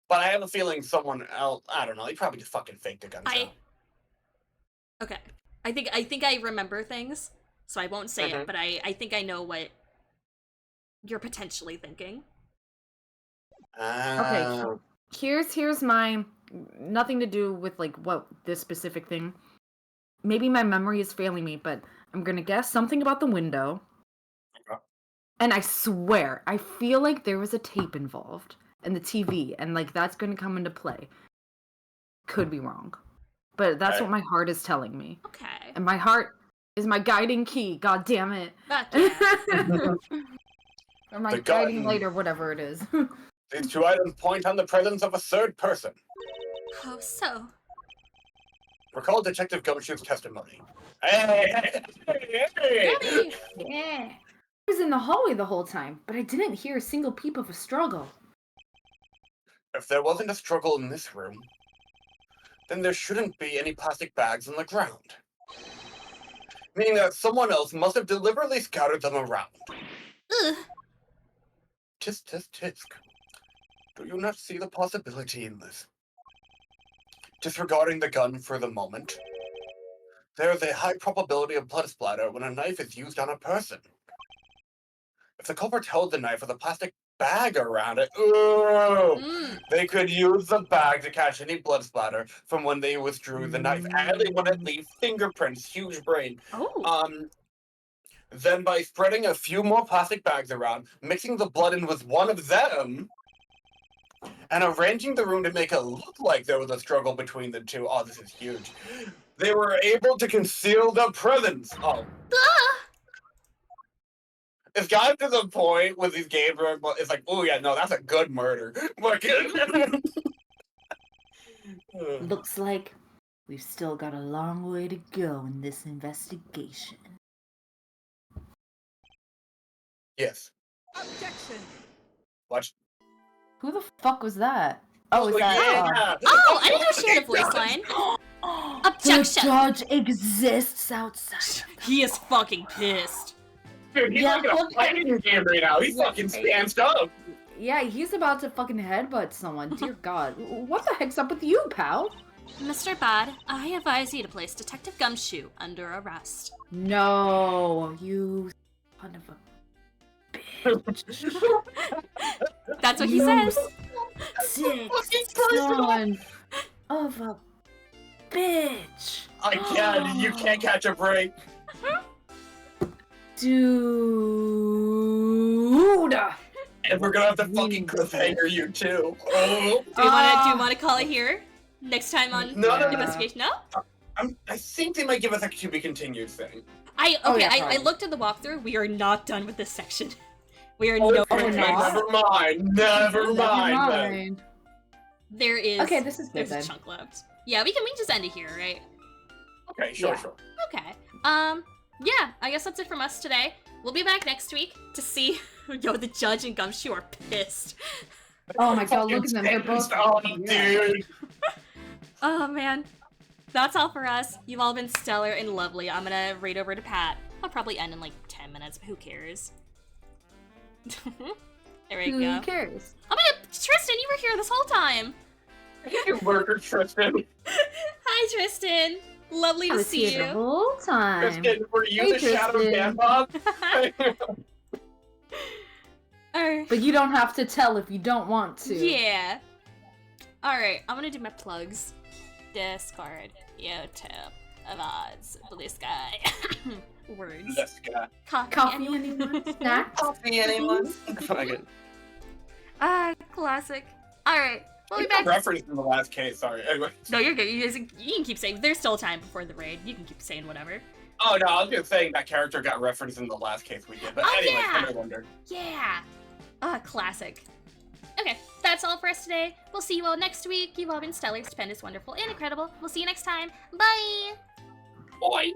Speaker 2: But I have a feeling someone else... I don't know, he probably just fucking faked a gunshot.
Speaker 3: Okay. I think I remember things, so I won't say
Speaker 2: Mhm.
Speaker 3: it, but I think I know what you're potentially thinking.
Speaker 1: Okay, here's my nothing to do with like what this specific thing. maybe my memory is failing me, but I'm gonna guess something about the window.
Speaker 2: Okay.
Speaker 1: And I swear, I feel like there was a tape involved and the TV, and like that's gonna come into play. Could be wrong, but that's
Speaker 2: Okay.
Speaker 1: what my heart is telling me.
Speaker 6: Okay.
Speaker 1: And my heart is my guiding key. God damn it!
Speaker 6: Fuck yeah.
Speaker 1: Or my
Speaker 2: The
Speaker 1: guiding
Speaker 2: gun.
Speaker 1: light, or whatever it is.
Speaker 2: These 2 items point on the presence of a third person.
Speaker 6: How so?
Speaker 2: Recall Detective Gumshoe's testimony. Hey!
Speaker 6: Gummy!
Speaker 1: Yeah. I was in the hallway the whole time, but I didn't hear a single peep of a struggle.
Speaker 2: If there wasn't a struggle in this room, then there shouldn't be any plastic bags on the ground. Meaning that someone else must have deliberately scattered them around.
Speaker 6: Ugh.
Speaker 2: Tisk, tisk, tisk. Do you not see the possibility in this? Disregarding the gun for the moment, there is a high probability of blood splatter when a knife is used on a person. If the culprit held the knife with a plastic bag around it, they could use the bag to catch any blood splatter from when they withdrew the knife, and they wouldn't leave fingerprints. Huge brain.
Speaker 6: Oh.
Speaker 2: Then by spreading a few more plastic bags around, mixing the blood in with one of them, and arranging the room to make it look like there was a struggle between the two. Oh, this is huge. They were able to conceal the presence. Oh. It's gotten to the point with these games where it's like, oh yeah, no, that's a good murder.
Speaker 1: Looks like we've still got a long way to go in this investigation.
Speaker 2: Yes.
Speaker 7: Objection.
Speaker 2: Watch.
Speaker 1: Who the fuck was that? Oh, is that?
Speaker 2: yeah.
Speaker 6: Oh, I didn't know she had a voice line.
Speaker 1: The
Speaker 6: Objection!
Speaker 1: judge exists outside.
Speaker 6: He is fucking pissed.
Speaker 2: Dude, he's
Speaker 1: Yeah,
Speaker 2: like in a
Speaker 1: look-
Speaker 2: fighting game right now. He fucking stands up.
Speaker 1: Yeah, he's about to fucking headbutt someone. Dear God. What the heck's up with you, pal?
Speaker 6: Mr. Bad, I advise you to place Detective Gumshoe under arrest.
Speaker 1: No, you son of a
Speaker 6: That's what he
Speaker 1: No.
Speaker 6: says.
Speaker 1: sick son of a bitch.
Speaker 2: I can. You can't catch a break.
Speaker 1: Dude.
Speaker 2: And we're gonna have to fucking cliffhanger you too. Oh.
Speaker 6: Do you want to call it here? Next time on
Speaker 2: No.
Speaker 6: investigation? No?
Speaker 2: I think they might give us a to be continued thing.
Speaker 6: I
Speaker 1: probably.
Speaker 6: looked at the walkthrough. We are not done with this section. We are
Speaker 2: Oh,
Speaker 6: no
Speaker 2: okay,
Speaker 1: we're not?
Speaker 2: never mind. Never mind. then.
Speaker 1: mind.
Speaker 6: There is
Speaker 1: Okay, this is good
Speaker 6: there's
Speaker 1: then.
Speaker 6: a chunk left. Yeah, we can just end it here, right?
Speaker 2: Okay, sure,
Speaker 1: Yeah.
Speaker 2: sure.
Speaker 6: Okay. Yeah, I guess that's it from us today. We'll be back next week to see. Yo, the judge and Gumshoe are pissed.
Speaker 1: Oh my God, look at them. They're both.
Speaker 2: Oh,
Speaker 1: Yeah.
Speaker 2: dude.
Speaker 6: Oh man. That's all for us. You've all been stellar and lovely. I'm gonna raid over to Pat. I'll probably end in like 10 minutes, but who cares? There we
Speaker 1: Who
Speaker 6: go.
Speaker 1: cares?
Speaker 6: Oh my God, Tristan, you were here this whole time.
Speaker 2: You murdered Tristan.
Speaker 6: Hi, Tristan. Lovely
Speaker 1: I
Speaker 6: to
Speaker 1: was
Speaker 6: see
Speaker 1: here the
Speaker 6: you.
Speaker 1: whole time.
Speaker 2: Tristan, were you
Speaker 1: Hey,
Speaker 2: the Shadow
Speaker 1: Tristan.
Speaker 2: Man Bob?
Speaker 6: Alright.
Speaker 1: But you don't have to tell if you don't want to.
Speaker 6: Yeah. Alright, I'm gonna do my plugs. Discord, YouTube, Avods, Blue Sky. Words.
Speaker 2: This guy.
Speaker 1: Coffee, anyone? Snack?
Speaker 2: Coffee, anyone? Fucking.
Speaker 6: Classic. Alright, we'll be
Speaker 2: We got
Speaker 6: back.
Speaker 2: referenced in the last case, sorry. Anyway.
Speaker 6: No, you're good. You can keep saying. There's still time before the raid. You can keep saying whatever.
Speaker 2: Oh no, I was just saying that character got referenced in the last case we did. But
Speaker 6: Oh,
Speaker 2: anyway,
Speaker 6: yeah.
Speaker 2: I wondered.
Speaker 6: Yeah. Classic. Okay, that's all for us today. We'll see you all next week. You've all been stellar, stupendous, wonderful, and incredible. We'll see you next time. Bye!
Speaker 2: Boy.